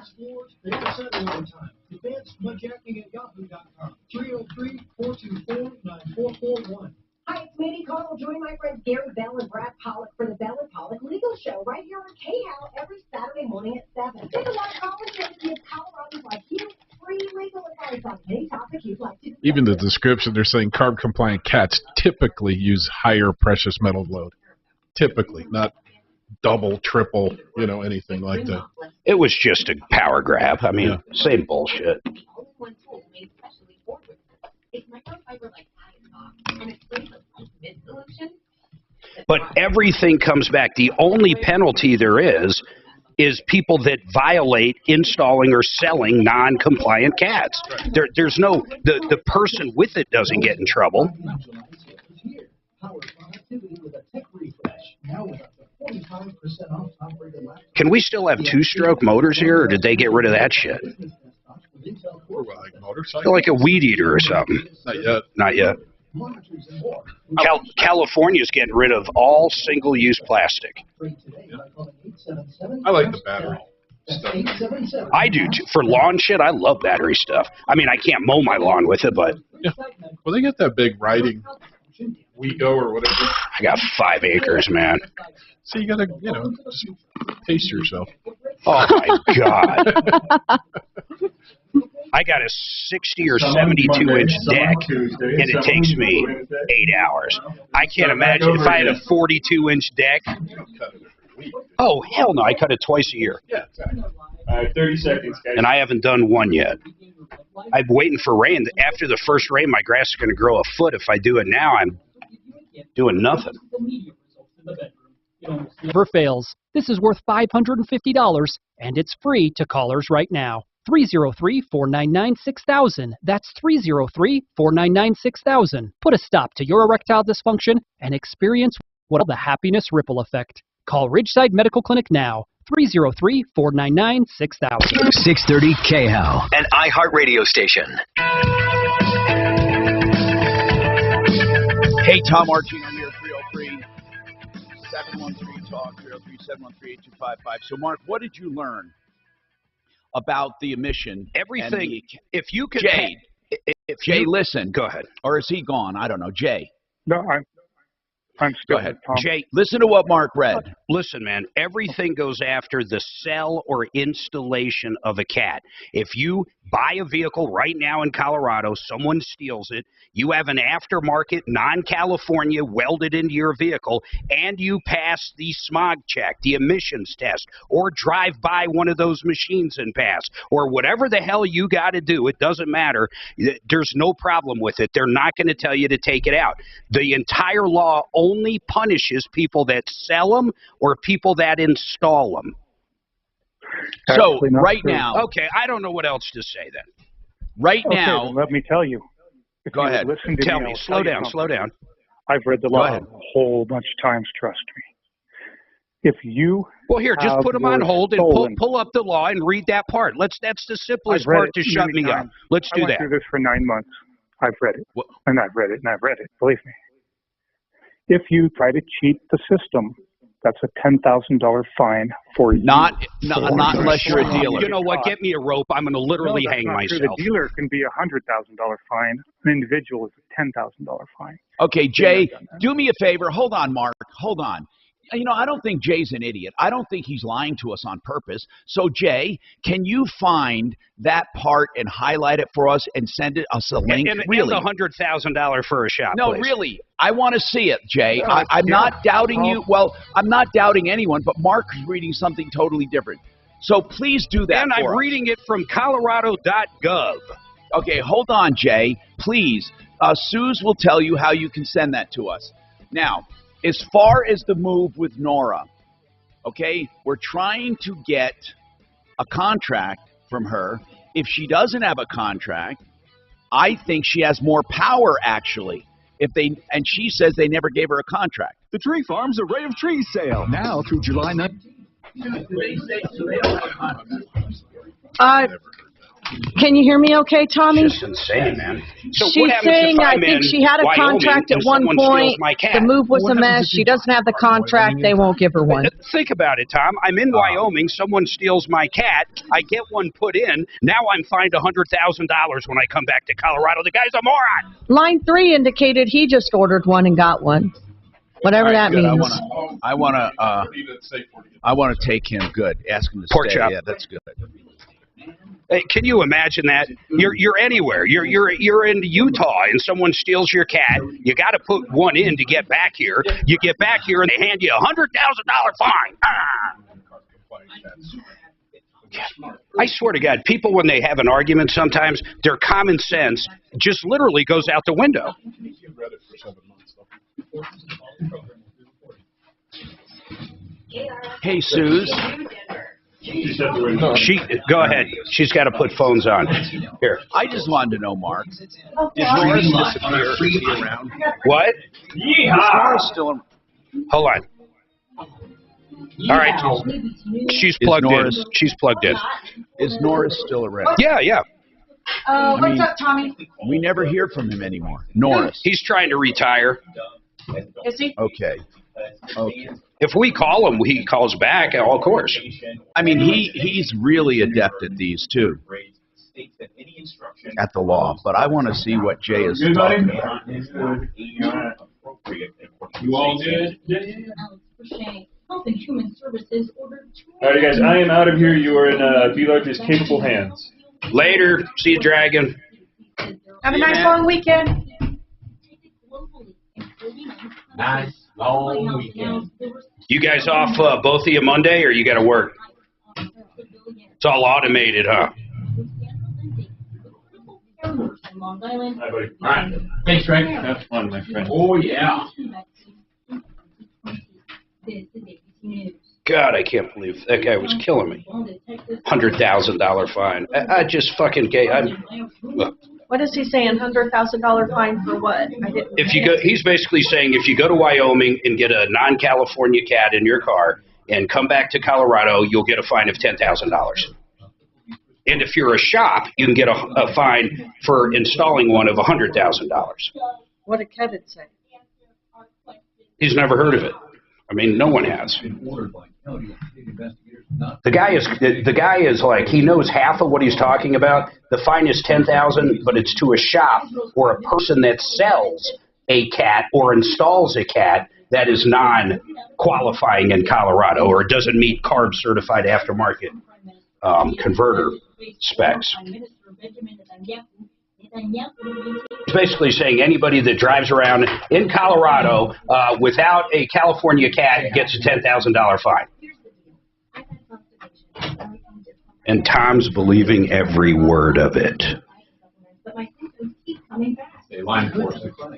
Speaker 9: Hi, it's Mandy Connell. Join my friends Gary Bell and Brad Pollock for the Bell and Pollock Legal Show right here on KHAL every Saturday morning at 7. Take a lot of calls and give Coloradans like you free legal advice on any topic you'd like to.
Speaker 1: Even the description, they're saying carb-compliant cats typically use higher precious metal load. Typically, not double, triple, anything like that.
Speaker 2: It was just a power grab. I mean, same bullshit. But everything comes back. The only penalty there is people that violate installing or selling non-compliant cats. There's no, the person with it doesn't get in trouble. Can we still have two-stroke motors here, or did they get rid of that shit? They're like a weed eater or something.
Speaker 1: Not yet.
Speaker 2: Not yet. California's getting rid of all single-use plastic.
Speaker 1: I like the battery stuff.
Speaker 2: I do, too. For lawn shit, I love battery stuff. I mean, I can't mow my lawn with it, but...
Speaker 1: Yeah. Well, they got that big riding WeGo or whatever.
Speaker 2: I got 5 acres, man.
Speaker 1: So you got to, just pace yourself.
Speaker 2: Oh, my God. I got a 60 or 72-inch deck, and it takes me 8 hours. I can't imagine if I had a 42-inch deck. Oh, hell no. I cut it twice a year.
Speaker 1: Yeah, exactly.
Speaker 16: All right, 30 seconds, guys.
Speaker 2: And I haven't done one yet. I'm waiting for rain. After the first rain, my grass is going to grow a foot. If I do it now, I'm doing nothing.
Speaker 22: Never fails. This is worth $550, and it's free to callers right now. 303-499-6000. That's 303-499-6000. Put a stop to your erectile dysfunction and experience the happiness ripple effect. Call Ridgeside Medical Clinic now. 303-499-6000.
Speaker 8: 630 KHAL, an iHeart radio station.
Speaker 7: Hey, Tom Martino here, 303-713-TALK, 303-713-8255. So, Mark, what did you learn about the emission?
Speaker 2: Everything. If you could...
Speaker 7: Jay, listen.
Speaker 2: Go ahead.
Speaker 7: Or is he gone? I don't know. Jay.
Speaker 19: No, I'm still
Speaker 7: Go ahead.
Speaker 19: Tom.
Speaker 7: Jay, listen to what Mark read.
Speaker 2: Listen, man, everything goes after the sell or installation of a cat. If you buy a vehicle right now in Colorado, someone steals it, you have an aftermarket, non-California welded into your vehicle, and you pass the smog check, the emissions test, or drive by one of those machines and pass, or whatever the hell you got to do, it doesn't matter. There's no problem with it. They're not going to tell you to take it out. The entire law only punishes people that sell them or people that install them.
Speaker 7: So, right now...
Speaker 2: Okay, I don't know what else to say then.
Speaker 7: Right
Speaker 19: Okay,
Speaker 7: now...
Speaker 19: then let me tell you. If
Speaker 7: Go
Speaker 19: you
Speaker 7: ahead.
Speaker 19: Listen to
Speaker 2: Tell
Speaker 19: me.
Speaker 2: me.
Speaker 19: I'll
Speaker 2: Slow
Speaker 19: tell you
Speaker 2: down.
Speaker 19: something.
Speaker 2: Slow down.
Speaker 19: I've read the
Speaker 2: Go
Speaker 19: law
Speaker 2: ahead.
Speaker 19: a whole bunch of times, trust me. If you
Speaker 2: Well, here, just
Speaker 19: have
Speaker 2: put them on
Speaker 19: yours
Speaker 2: hold and
Speaker 19: stolen-
Speaker 2: pull up the law and read that part. That's the simplest
Speaker 19: I've read
Speaker 2: part
Speaker 19: it
Speaker 2: to shut
Speaker 19: many
Speaker 2: me up.
Speaker 19: times.
Speaker 2: Let's do
Speaker 19: I went
Speaker 2: that.
Speaker 19: through this for 9 months. I've read it. And I've read it, and I've read it. Believe me. If you try to cheat the system, that's a $10,000 fine for you.
Speaker 7: Not unless you're a dealer.
Speaker 2: You know what? Get me a rope. I'm going to literally
Speaker 19: No, that's
Speaker 2: hang
Speaker 19: not true.
Speaker 2: myself.
Speaker 19: The dealer can be a $100,000 fine. An individual is a $10,000 fine.
Speaker 7: Okay, Jay, do me a favor. Hold on, Mark. Hold on. You know, I don't think Jay's an idiot. I don't think he's lying to us on purpose. So, Jay, can you find that part and highlight it for us and send us a link?
Speaker 2: And
Speaker 7: really?
Speaker 2: the $100,000 for a shop.
Speaker 7: No,
Speaker 2: please.
Speaker 7: really. I want to see it, Jay. I'm not doubting you. Well, I'm not doubting anyone, but Mark's reading something totally different. So please do that
Speaker 2: And I'm reading it from Colorado.gov.
Speaker 7: Okay, hold on, Jay. Please. Suze will tell you how you can send that to us. Now, as far as the move with Nora, okay, we're trying to get a contract from her. If she doesn't have a contract, I think she has more power, actually. And she says they never gave her a contract.
Speaker 10: The Tree Farm's Array of Trees sale, now through July 9th.
Speaker 5: Can you hear me okay, Tommy?
Speaker 2: It's just insane, man. So
Speaker 5: She's
Speaker 2: what happens
Speaker 5: saying
Speaker 2: if
Speaker 5: I
Speaker 2: I'm
Speaker 5: think
Speaker 2: in
Speaker 5: she had a
Speaker 2: Wyoming
Speaker 5: contract at
Speaker 2: and
Speaker 5: one
Speaker 2: someone
Speaker 5: point.
Speaker 2: steals my cat?
Speaker 5: The move was a mess. She doesn't have the contract. They won't give her one.
Speaker 2: Think about it, Tom. I'm in Wyoming. Someone steals my cat. I get one put in. Now I'm fined $100,000 when I come back to Colorado. The guy's a moron.
Speaker 5: Line 3 indicated he just ordered one and got one. Whatever that
Speaker 7: Good.
Speaker 5: means.
Speaker 7: I want to take him. Good. Ask him to
Speaker 2: Pork
Speaker 7: stay.
Speaker 2: chop.
Speaker 7: Yeah, that's good.
Speaker 2: Hey, can you imagine that? You're anywhere. You're in Utah and someone steals your cat. You got to put one in to get back here. You get back here and they hand you a $100,000 fine. I swear to God, people when they have an argument sometimes, their common sense just literally goes out the window.
Speaker 7: Hey, Suze.
Speaker 2: Go ahead. She's got to put phones on. Here.
Speaker 7: I just wanted to know, Mark. Is Nora disappear? Is he around?
Speaker 2: What?
Speaker 7: Is Nora still around?
Speaker 2: Hold on. All right. She's plugged in. She's plugged in.
Speaker 7: Is Nora still around?
Speaker 2: Yeah.
Speaker 5: What's up, Tommy?
Speaker 7: We never hear from him anymore. Norris.
Speaker 2: He's trying to retire.
Speaker 5: Is he?
Speaker 7: Okay.
Speaker 2: If we call him, he calls back, of course.
Speaker 7: I mean, he's really adept at these, too, at the law. But I want to see what Jay is talking about.
Speaker 3: You all good?
Speaker 18: Health and Human Services ordered
Speaker 3: All right, guys, I am out of here. You are in V-Large's capable hands.
Speaker 2: Later. See you, Dragon.
Speaker 5: Have a nice long weekend.
Speaker 18: nice long weekend.
Speaker 2: You guys off both of you Monday, or you got to work? It's all automated, huh?
Speaker 3: All right. Thanks, Frank. Have fun, my friend.
Speaker 18: Oh, yeah.
Speaker 2: God, I can't believe that guy was killing me. $100,000 fine. I just fucking gay. Look.
Speaker 5: What is he saying? $100,000 fine for what?
Speaker 2: If you go, he's basically saying if you go to Wyoming and get a non-California cat in your car and come back to Colorado, you'll get a fine of $10,000. And if you're a shop, you can get a fine for installing one of $100,000.
Speaker 5: What did Kevin say?
Speaker 2: He's never heard of it. I mean, no one has. The guy is like, he knows half of what he's talking about. The fine is $10,000, but it's to a shop or a person that sells a cat or installs a cat that is non-qualifying in Colorado or doesn't meet CARB certified aftermarket converter specs. It's basically saying anybody that drives around in Colorado without a California cat gets a $10,000 fine. And Tom's believing every word of it.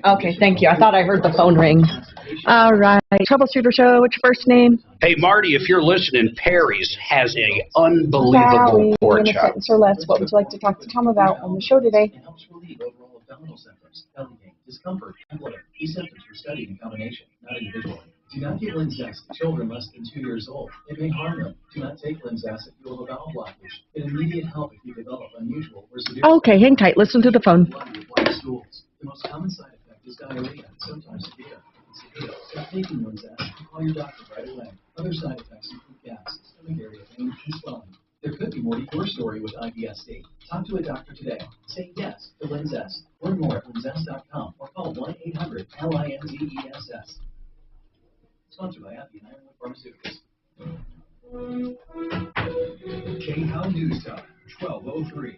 Speaker 5: Okay, thank you. I thought I heard the phone ring. All right. Troubleshooter show. What's your first name?
Speaker 2: Hey, Marty, if you're listening, Perry's has a unbelievable pork
Speaker 5: In a
Speaker 2: chop.
Speaker 5: sentence or less, what would you like to talk to Tom about on the show today?
Speaker 6: Discomfort and blood. These symptoms were studied in combination, not individually. Do not give Linzess to children less than 2 years old. It may harm them. Do not take Linzess if you have a bowel blockage. Get immediate help if you develop unusual or severe.
Speaker 5: Okay, hang tight. Listen to the phone.
Speaker 6: Stools. The most common side effect is diarrhea, and sometimes severe. Stop taking Linzess and call your doctor right away. Other side effects include gas, stomach area pain, and swelling. There could be more to your story with IBS-D. Talk to a doctor today. Say yes to Linzess. Learn more at linzess.com or call 1-800-LINZESS. Sponsored by Abbey and Ironwood Pharmaceuticals. K-How News Time, 12:03.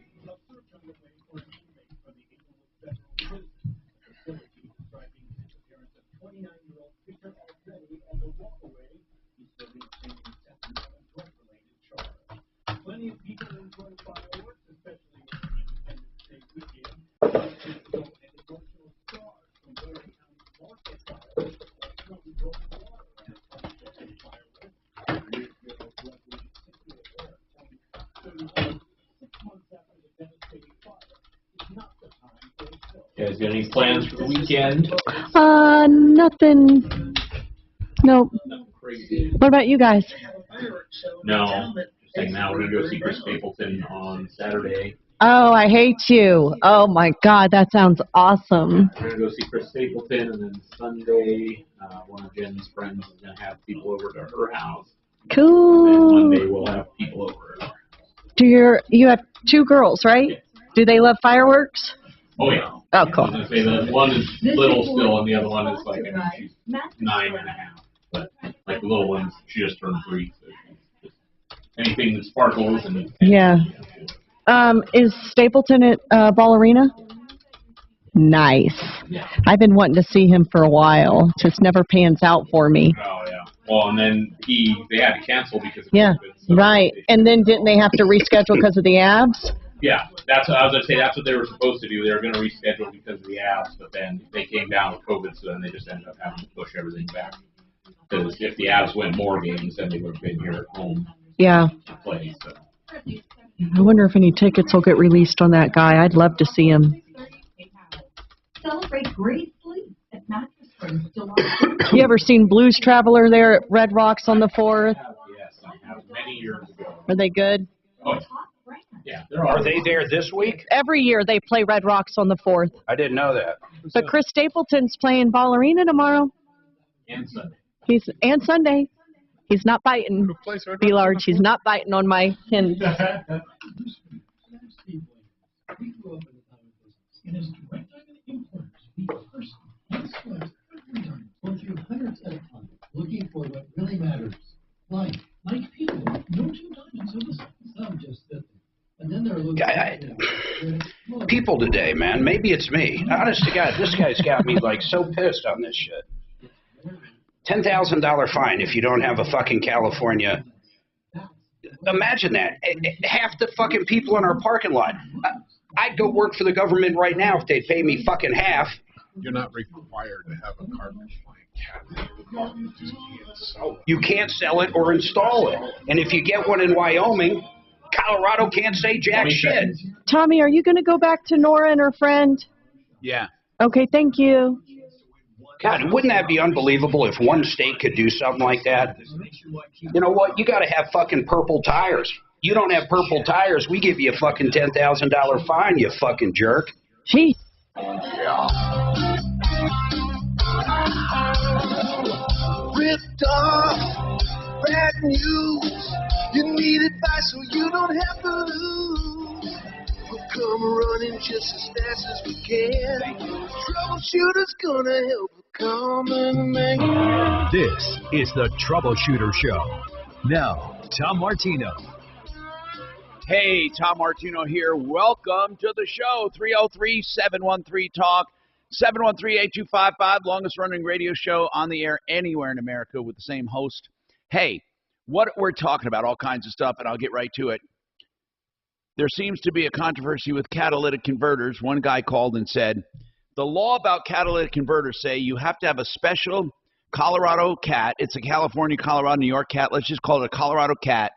Speaker 6: Plenty of people enjoy fireworks, especially on Independence Day weekend. Emotional stars from Boulder County market fireworks come from water and unscheduled fireworks. Luckily, 6 months after the devastating fire, it's not the time for a show.
Speaker 3: You guys got any plans for the weekend?
Speaker 5: Nothing. Nope.
Speaker 3: Nothing crazy.
Speaker 5: What about you guys?
Speaker 3: No. Just hanging out. We're gonna go see Chris Stapleton on Saturday.
Speaker 5: Oh, I hate you. Oh my God, that sounds awesome.
Speaker 3: We're gonna go see Chris Stapleton, and then Sunday, one of Jen's friends is gonna have people over to her house.
Speaker 5: Cool.
Speaker 3: And then Monday we'll have people over at our house.
Speaker 5: You have 2 girls, right? Do they love fireworks?
Speaker 3: Oh yeah.
Speaker 5: Oh, cool.
Speaker 3: I was gonna say that one is little still, and the other one is like, I mean, she's 9.5. But like the little ones, she just turned 3. So she's just anything that sparkles and
Speaker 5: Yeah. Is Stapleton at Ball Arena? Nice. I've been wanting to see him for a while. Just never pans out for me.
Speaker 3: Oh yeah. Well, and then they had to cancel because of
Speaker 5: Yeah.
Speaker 3: COVID, so
Speaker 5: Right. And then didn't they have to reschedule because of the abs?
Speaker 3: yeah, that's what I was gonna say. That's what they were supposed to do. They were gonna reschedule because of the abs, but then they came down with COVID, so then they just ended up having to push everything back. Because if the Avs win more games, then they would have been here at home
Speaker 5: Yeah.
Speaker 3: to play. So.
Speaker 5: I wonder if any tickets will get released on that guy. I'd love to see him.
Speaker 9: Celebrate great sleep at Mattress Springs July.
Speaker 5: You ever seen Blues Traveler there at Red Rocks on the 4th?
Speaker 3: Yes, I have many years ago.
Speaker 5: Are they good?
Speaker 3: Oh, yeah.
Speaker 2: Are they there this week?
Speaker 5: Every year they play Red Rocks on the 4th.
Speaker 2: I didn't know that.
Speaker 5: But Chris Stapleton's playing Ball Arena tomorrow.
Speaker 3: And Sunday.
Speaker 5: And Sunday. He's not biting. Be large. He's not biting on my pin.
Speaker 6: Looking for what really matters. Like people, no 2 times of the some just sit there. And then they're looking
Speaker 2: People today, man. Maybe it's me. Honest to God, this guy's got me like so pissed on this shit. $10,000 fine if you don't have a fucking California. Imagine that. Half the fucking people in our parking lot. I'd go work for the government right now if they'd pay me fucking half.
Speaker 1: You're not required to have a cartridge flying cat. You just can't sell it.
Speaker 2: You can't sell it or install it. And if you get one in Wyoming, Colorado can't say jack shit.
Speaker 5: Tommy, are you going to go back to Nora and her friend?
Speaker 7: Yeah.
Speaker 5: Okay, thank you.
Speaker 2: God, wouldn't that be unbelievable if one state could do something like that? You know what? You got to have fucking purple tires. You don't have purple tires, we give you a fucking $10,000 fine, you fucking jerk.
Speaker 5: Gee.
Speaker 11: Ripped off, bad news. You need advice so you don't have to lose. We'll come running just as fast as we can. Troubleshooter's gonna help a common man.
Speaker 8: This is the Troubleshooter Show. Now, Tom Martino.
Speaker 7: Hey, Tom Martino here. Welcome to the show. 303-713-TALK. 713-8255, longest running radio show on the air anywhere in America with the same host. Hey, what we're talking about, all kinds of stuff, and I'll get right to it. There seems to be a controversy with catalytic converters. One guy called and said, the law about catalytic converters say you have to have a special Colorado cat. It's a California, Colorado, New York cat. Let's just call it a Colorado cat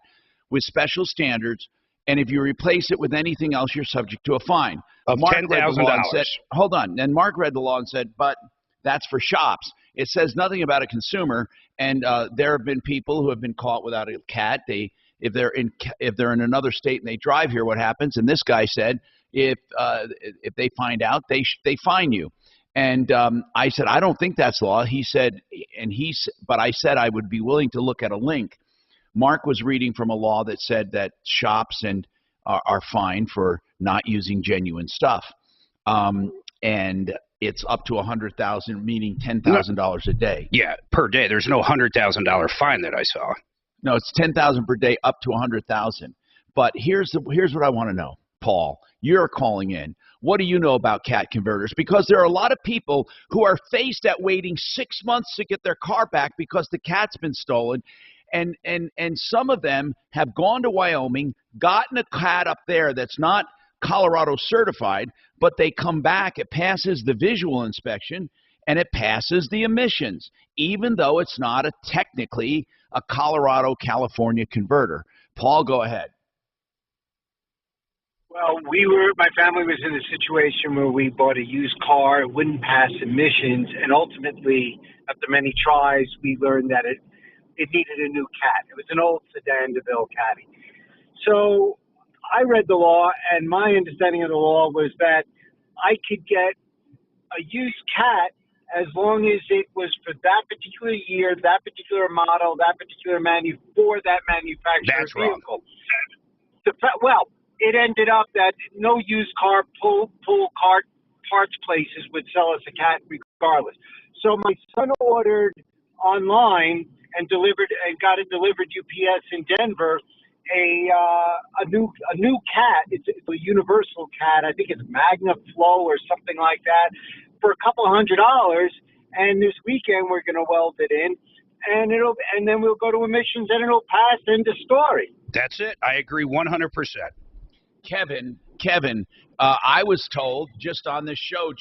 Speaker 7: with special standards. And if you replace it with anything else, you're subject to a fine.
Speaker 2: Of $10,000.
Speaker 7: Hold on. And Mark read the law and said, but that's for shops. It says nothing about a consumer. And there have been people who have been caught without a cat. If they're in another state and they drive here, what happens? And this guy said, if they find out, they fine you. And I said, I don't think that's law. He said, but I said I would be willing to look at a link. Mark was reading from a law that said that shops are fined for not using genuine stuff. And and it's up to $100,000, meaning $10,000 a day.
Speaker 2: Yeah, per day. There's no $100,000 fine that I saw.
Speaker 7: No, it's $10,000 per day, up to $100,000. But here's what I want to know, Paul. You're calling in. What do you know about cat converters? Because there are a lot of people who are faced at waiting 6 months to get their car back because the cat's been stolen. And some of them have gone to Wyoming, gotten a cat up there that's not Colorado certified, but they come back, it passes the visual inspection, and it passes the emissions, even though it's not technically a Colorado-California converter. Paul, go ahead.
Speaker 12: Well, my family was in a situation where we bought a used car, it wouldn't pass emissions, and ultimately, after many tries, we learned that it needed a new cat. It was an old sedan DeVille Caddy. So I read the law, and my understanding of the law was that I could get a used cat as long as it was for that particular year, that particular model, that particular for that manufacturer's vehicle. Well, it ended up that no used car pull cart parts places would sell us a cat regardless. So my son ordered online and got it delivered UPS in Denver a new cat. It's a universal cat. I think it's Magna Flow or something like that for a couple $100. And this weekend we're going to weld it in, and then we'll go to emissions and it'll pass. End of story.
Speaker 2: That's it. I agree 100%.
Speaker 7: Kevin, I was told just on this show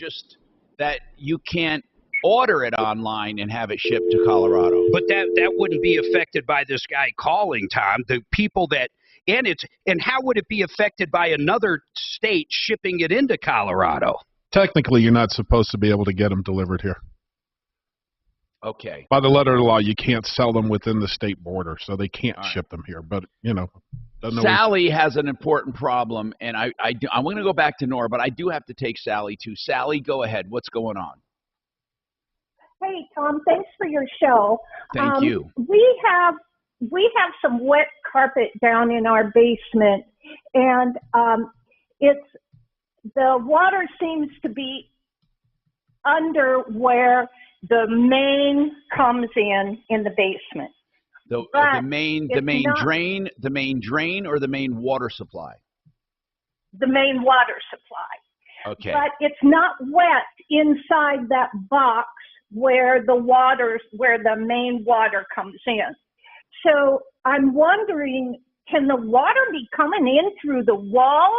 Speaker 7: that you can't order it online and have it shipped to Colorado.
Speaker 2: But that wouldn't be affected by this guy calling, Tom. The people that and how would it be affected by another state shipping it into Colorado?
Speaker 1: Technically, you're not supposed to be able to get them delivered here.
Speaker 7: Okay.
Speaker 1: By the letter of the law, you can't sell them within the state border, so they can't ship them here. But
Speaker 7: Sally has an important problem, and I'm going to go back to Nora, but I do have to take Sally too. Sally, go ahead. What's going on?
Speaker 4: Hey, Tom, thanks for your show.
Speaker 7: Thank you.
Speaker 4: We have some wet carpet down in our basement, and the water seems to be under where the main comes in the basement.
Speaker 7: The main drain, or the main water supply?
Speaker 4: The main water supply.
Speaker 7: Okay.
Speaker 4: But it's not wet inside that box where the main water comes in. So I'm wondering, can the water be coming in through the wall?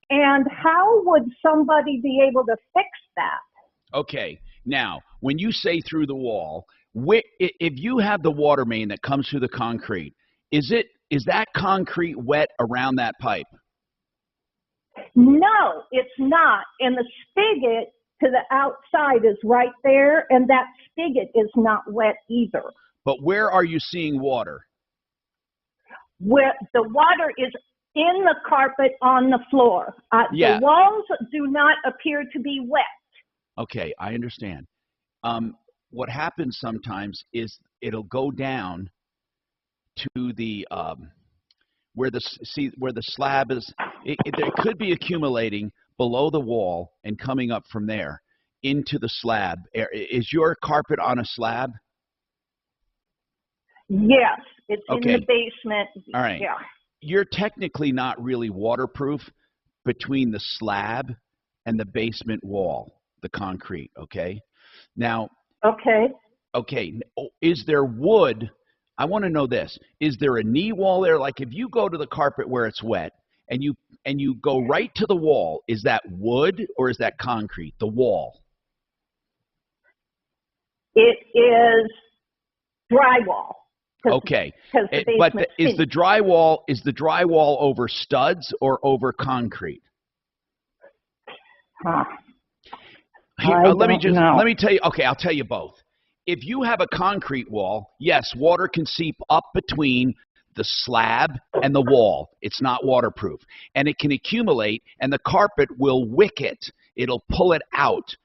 Speaker 4: And how would somebody be able to fix that?
Speaker 7: Okay. Now, when you say through the wall, if you have the water main that comes through the concrete, is that concrete wet around that pipe?
Speaker 4: No, it's not. And the spigot to the outside is right there, and that spigot is not wet either.
Speaker 7: But where are you seeing water?
Speaker 4: Where the water is in the carpet on the floor.
Speaker 7: Yeah.
Speaker 4: The walls do not appear to be wet.
Speaker 7: Okay, I understand. What happens sometimes is it'll go down to the where the slab is. It could be accumulating below the wall and coming up from there into the slab. Is your carpet on a slab?
Speaker 4: Yes, it's
Speaker 7: okay.
Speaker 4: In the basement.
Speaker 7: All right.
Speaker 4: Yeah.
Speaker 7: You're technically not really waterproof between the slab and the basement wall, the concrete, okay? Now,
Speaker 4: okay.
Speaker 7: Is there wood? I want to know this. Is there a knee wall there? Like if you go to the carpet where it's wet and you go right to the wall, is that wood or is that concrete, the wall?
Speaker 4: It is drywall.
Speaker 7: Okay. But is the drywall over studs or over concrete? Let me tell you. Okay, I'll tell you both. If you have a concrete wall, yes, water can seep up between the slab and the wall. It's not waterproof, and it can accumulate, and the carpet will wick it. It'll pull it out.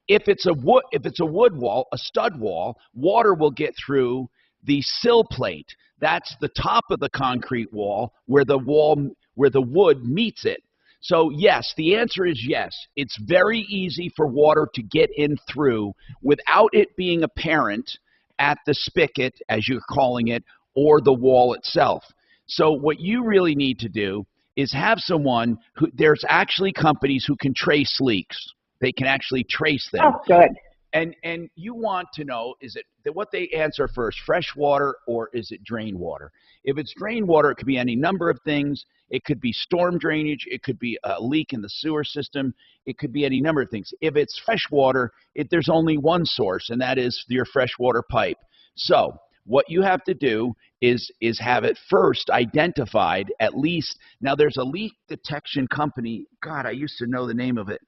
Speaker 7: If it's a wood wall, a stud wall, water will get through the sill plate. That's the top of the concrete wall where the wood meets it. So yes, the answer is yes. It's very easy for water to get in through without it being apparent at the spigot, as you're calling it, or the wall itself. So what you really need to do is have someone who, there's actually companies who can trace leaks. They can actually trace them.
Speaker 4: Oh, good.
Speaker 7: And you want to know, is it what they answer first, fresh water or is it drain water? If it's drain water, it could be any number of things. It could be storm drainage. It could be a leak in the sewer system. It could be any number of things. If it's fresh water, there's only one source, and that is your freshwater pipe. So what you have to do is have it first identified at least. Now, there's a leak detection company. God, I used to know the name of it.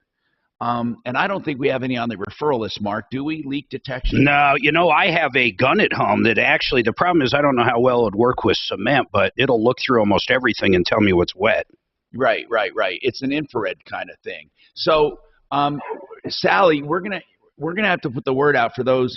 Speaker 7: And I don't think we have any on the referral list, Mark. Do we? Leak detection?
Speaker 2: No, I have a gun at home that actually, the problem is I don't know how well it would work with cement, but it'll look through almost everything and tell me what's wet.
Speaker 7: Right. It's an infrared kind of thing. So, Sally, we're gonna have to put the word out for those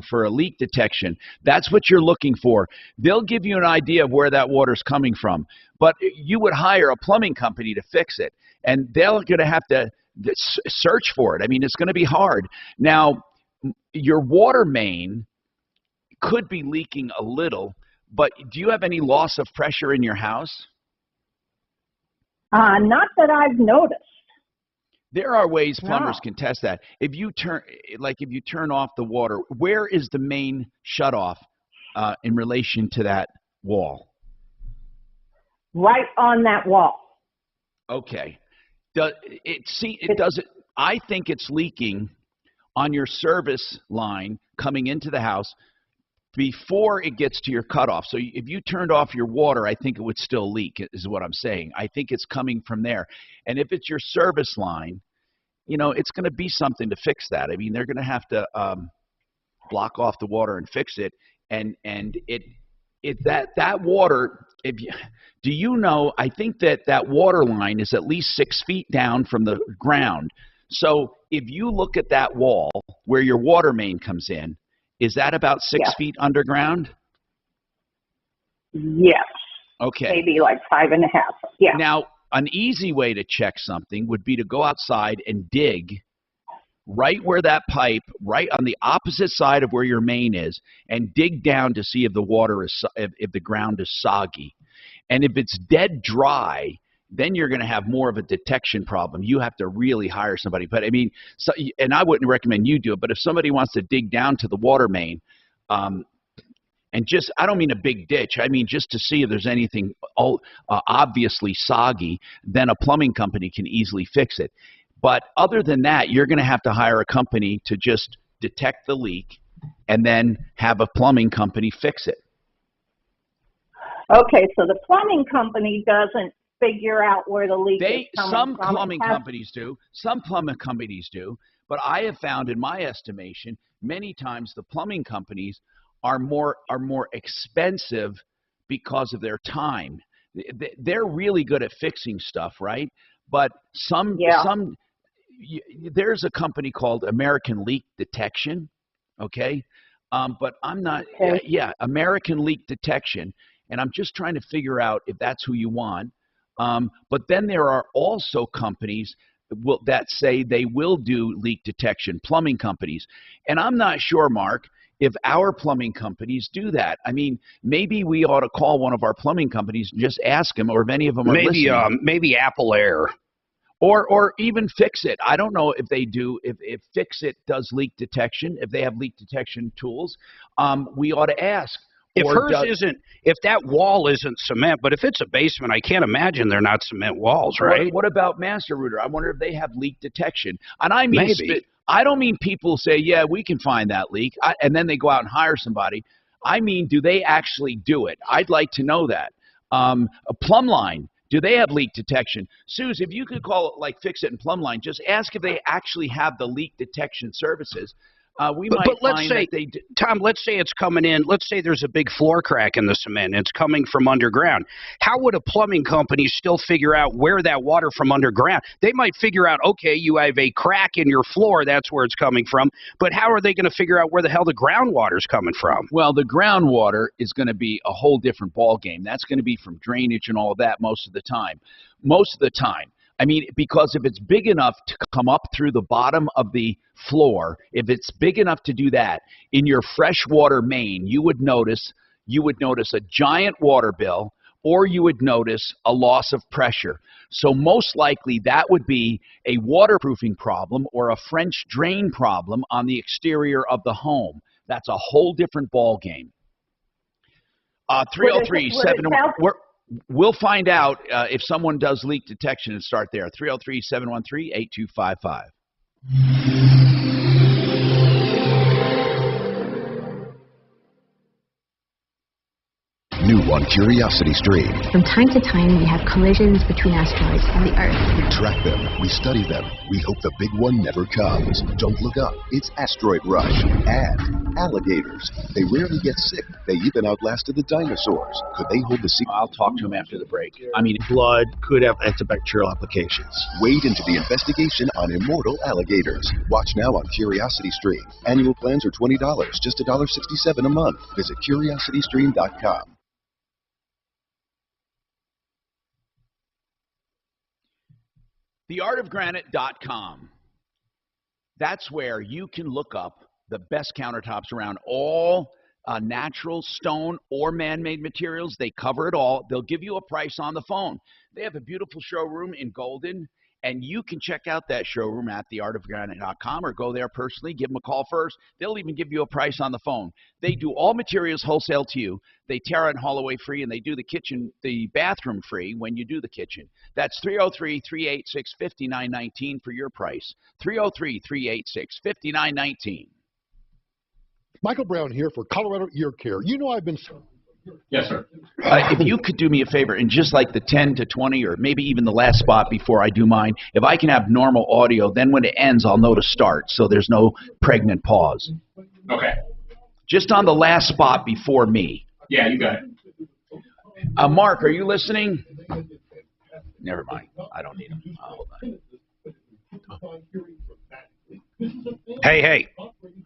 Speaker 7: for a leak detection. That's what you're looking for. They'll give you an idea of where that water's coming from, but you would hire a plumbing company to fix it, and they're going to have to search for it. I mean, it's going to be hard. Now, your water main could be leaking a little, but do you have any loss of pressure in your house?
Speaker 4: Not that I've noticed.
Speaker 7: There are ways plumbers can test that. If you turn off the water, where is the main shutoff in relation to that wall?
Speaker 4: Right on that wall.
Speaker 7: Okay. I think it's leaking on your service line coming into the house before it gets to your cutoff. So if you turned off your water, I think it would still leak, is what I'm saying. I think it's coming from there. And if it's your service line, it's going to be something to fix that. I mean, they're going to have to block off the water and fix it. And that water, do you know, I think that water line is at least 6 feet down from the ground. So if you look at that wall where your water main comes in, is that about 6 feet underground?
Speaker 4: Yes.
Speaker 7: Okay.
Speaker 4: Maybe like 5.5. Yeah.
Speaker 7: Now, an easy way to check something would be to go outside and dig right where that pipe, right on the opposite side of where your main is, and dig down to see if the water is, if the ground is soggy. And if it's dead dry, then you're going to have more of a detection problem. You have to really hire somebody. But I mean, and I wouldn't recommend you do it, but if somebody wants to dig down to the water main, and just, I don't mean a big ditch, I mean just to see if there's anything obviously soggy, then a plumbing company can easily fix it. But other than that, you're going to have to hire a company to just detect the leak and then have a plumbing company fix it.
Speaker 4: Okay, so the plumbing company doesn't figure out where the leak is coming
Speaker 7: Some
Speaker 4: from.
Speaker 7: plumbing companies do. Some plumbing companies do. But I have found, in my estimation, many times the plumbing companies are more expensive because of their time. They're really good at fixing stuff, right? But there's a company called American Leak Detection, okay? But I'm not, American Leak Detection, and I'm just trying to figure out if that's who you want. But then there are also companies that say they will do leak detection, plumbing companies. And I'm not sure, Mark, if our plumbing companies do that. I mean, maybe we ought to call one of our plumbing companies and just ask them, or if any of them are listening.
Speaker 2: Maybe Apple Air.
Speaker 7: Or even Fix It. I don't know if they do, if Fix It does leak detection, if they have leak detection tools. We ought to ask.
Speaker 2: If that wall isn't cement, but if it's a basement, I can't imagine they're not cement walls, right?
Speaker 7: What about Master Router? I wonder if they have leak detection. And I mean, I don't mean people say, yeah, we can find that leak, and then they go out and hire somebody. I mean, do they actually do it? I'd like to know that. A plumb line. Do they have leak detection? Suze, if you could call it like Fix It and Plumbline, just ask if they actually have the leak detection services. But
Speaker 2: let's say, Tom, let's say it's coming in. Let's say there's a big floor crack in the cement. And it's coming from underground. How would a plumbing company still figure out where that water from underground? They might figure out, okay, you have a crack in your floor. That's where it's coming from. But how are they going to figure out where the hell the groundwater is coming from?
Speaker 7: Well, the groundwater is going to be a whole different ball game. That's going to be from drainage and all of that most of the time. Most of the time. I mean, because if it's big enough to come up through the bottom of the floor, if it's big enough to do that, in your freshwater main, you would notice a giant water bill, or you would notice a loss of pressure. So most likely that would be a waterproofing problem or a French drain problem on the exterior of the home. That's a whole different ball game. 303-713. We'll find out if someone does leak detection and start there. 303-713-8255.
Speaker 13: New on Curiosity Stream.
Speaker 15: From time to time, we have collisions between asteroids and the Earth.
Speaker 13: We track them, we study them, we hope the big one never comes. Don't look up, it's asteroid rush. And alligators. They rarely get sick. They even outlasted the dinosaurs. Could they hold the secret?
Speaker 7: I'll talk to him after the break.
Speaker 13: I mean, blood could have antibacterial applications. Wade into the investigation on immortal alligators. Watch now on Curiosity Stream. Annual plans are $20, just $1.67 a month. Visit curiositystream.com.
Speaker 7: theartofgranite.com. That's where you can look up the best countertops around, all natural stone or man-made materials. They cover it all. They'll give you a price on the phone. They have a beautiful showroom in Golden, and you can check out that showroom at theartofgranite.com or go there personally. Give them a call first. They'll even give you a price on the phone. They do all materials wholesale to you. They tear out and haul away free, and they do the bathroom free when you do the kitchen. That's 303-386-5919 for your price. 303-386-5919.
Speaker 23: Michael Brown here for Colorado Ear Care. You know I've been...
Speaker 3: Yes, sir.
Speaker 7: If you could do me a favor, and just like the 10 to 20 or maybe even the last spot before I do mine, if I can have normal audio, then when it ends, I'll know to start, so there's no pregnant pause.
Speaker 3: Okay.
Speaker 7: Just on the last spot before me.
Speaker 3: Yeah, you got it.
Speaker 7: Mark, are you listening? Never mind. I don't need him. Hold on.
Speaker 2: Hey.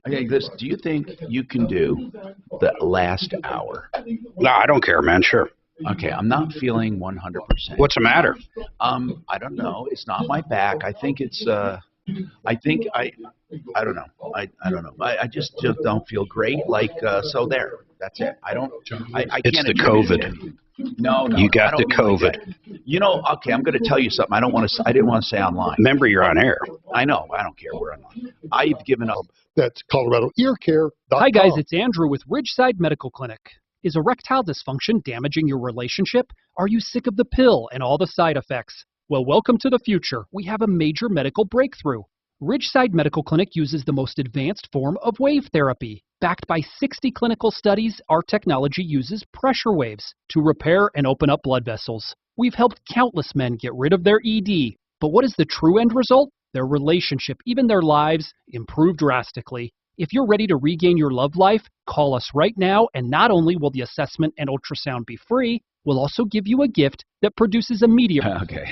Speaker 7: Okay, listen, do you think you can do the last hour?
Speaker 2: No, I don't care, man. Sure.
Speaker 7: Okay, I'm not feeling 100%.
Speaker 2: What's the matter?
Speaker 7: I don't know. It's not my back. I think it's I don't know. I don't know. I just don't feel great. So there. That's it. I
Speaker 2: It's
Speaker 7: can't.
Speaker 2: the COVID.
Speaker 7: No,
Speaker 2: you got the COVID.
Speaker 7: Okay, I'm going to tell you something. I didn't want to say online.
Speaker 2: Remember, you're on air.
Speaker 7: I know. I don't care. We're online. I've given up.
Speaker 23: That's ColoradoEarCare.com.
Speaker 22: Hi, guys. It's Andrew with Ridgeside Medical Clinic. Is erectile dysfunction damaging your relationship? Are you sick of the pill and all the side effects? Well, welcome to the future. We have a major medical breakthrough. Ridgeside Medical Clinic uses the most advanced form of wave therapy. Backed by 60 clinical studies, our technology uses pressure waves to repair and open up blood vessels. We've helped countless men get rid of their ED. But what is the true end result? Their relationship, even their lives, improve drastically. If you're ready to regain your love life, call us right now, and not only will the assessment and ultrasound be free, we'll also give you a gift that produces immediate...
Speaker 7: Okay.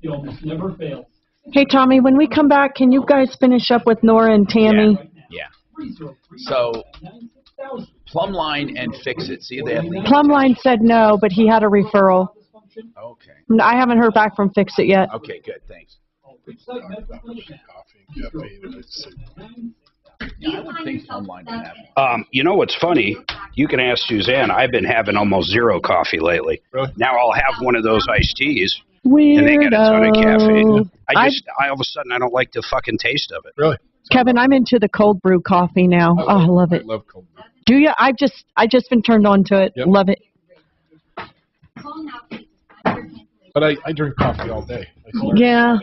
Speaker 21: It almost never fails.
Speaker 5: Hey, Tommy, when we come back, can you guys finish up with Nora and Tammy?
Speaker 7: Yeah. So, Plumline and Fix It. See, they have the...
Speaker 5: Plumline said no, but he had a referral.
Speaker 7: Okay.
Speaker 5: I haven't heard back from Fix It yet.
Speaker 7: Okay, good. Thanks. Yeah, I would think Plumline would have.
Speaker 2: You know what's funny? You can ask Suzanne. I've been having almost zero coffee lately. Really? Now I'll have one of those iced teas.
Speaker 5: Weirdo.
Speaker 2: And they get a ton of caffeine. I all of a sudden, I don't like the fucking taste of it.
Speaker 1: Really?
Speaker 5: Kevin, I'm into the cold brew coffee now. Oh, I love it.
Speaker 1: I love cold brew.
Speaker 5: Do you? I just been turned on to it.
Speaker 1: Yep.
Speaker 5: Love it.
Speaker 1: But I drink coffee all day.
Speaker 5: Yeah.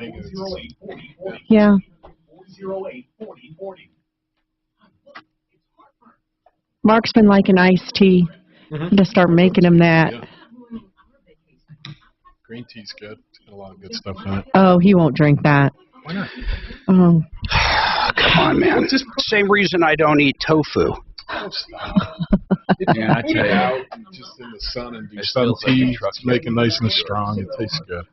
Speaker 5: Yeah. Mark's been liking iced tea. I'm going to start making him that.
Speaker 1: Yeah. Green tea's good. It's got a lot of good stuff in it.
Speaker 5: Oh, he won't drink that.
Speaker 1: Why not?
Speaker 5: Oh.
Speaker 2: Come on, man. It's the same reason I don't eat tofu.
Speaker 1: Oh, stop.
Speaker 7: Yeah, I tell you.
Speaker 1: Out just in the sun and do sun tea. It's making nice and strong. It tastes good.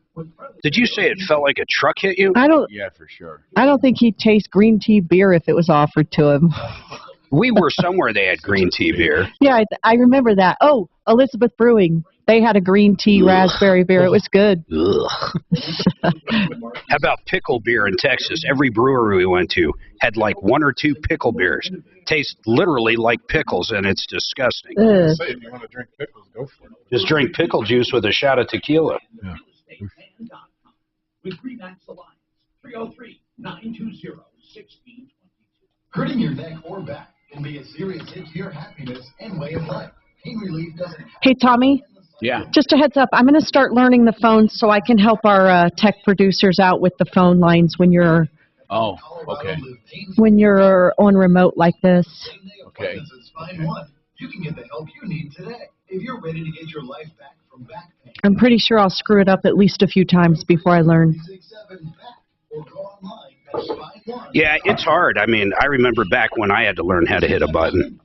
Speaker 2: Did you say it felt like a truck hit you?
Speaker 5: I don't.
Speaker 7: Yeah, for sure.
Speaker 5: I don't think he'd taste green tea beer if it was offered to him.
Speaker 2: We were somewhere they had green tea beer.
Speaker 5: Yeah, I remember that. Oh, Elizabeth Brewing. They had a green tea raspberry beer. It was good.
Speaker 2: How about pickle beer in Texas? Every brewery we went to had like 1 or 2 pickle beers. Tastes literally like pickles, and it's disgusting.
Speaker 1: Say, if you want to drink pickles, go for it.
Speaker 2: Just drink pickle juice with a shot of tequila.
Speaker 1: Yeah.
Speaker 6: With Remax Alliance, 303-920-1622. Hurting your neck or back can be a serious hit to your happiness and way of life. Pain relief doesn't.
Speaker 5: Hey, Tommy.
Speaker 7: Yeah.
Speaker 5: Just a heads up, I'm going to start learning the phones so I can help our tech producers out with the phone lines when you're
Speaker 7: Oh, okay.
Speaker 5: on remote like this.
Speaker 7: Okay.
Speaker 6: You can get the help you need today if you're ready to get your life back from back pain.
Speaker 5: I'm pretty sure I'll screw it up at least a few times before I learn.
Speaker 2: Yeah, it's hard. I mean, I remember back when I had to learn how to hit a button.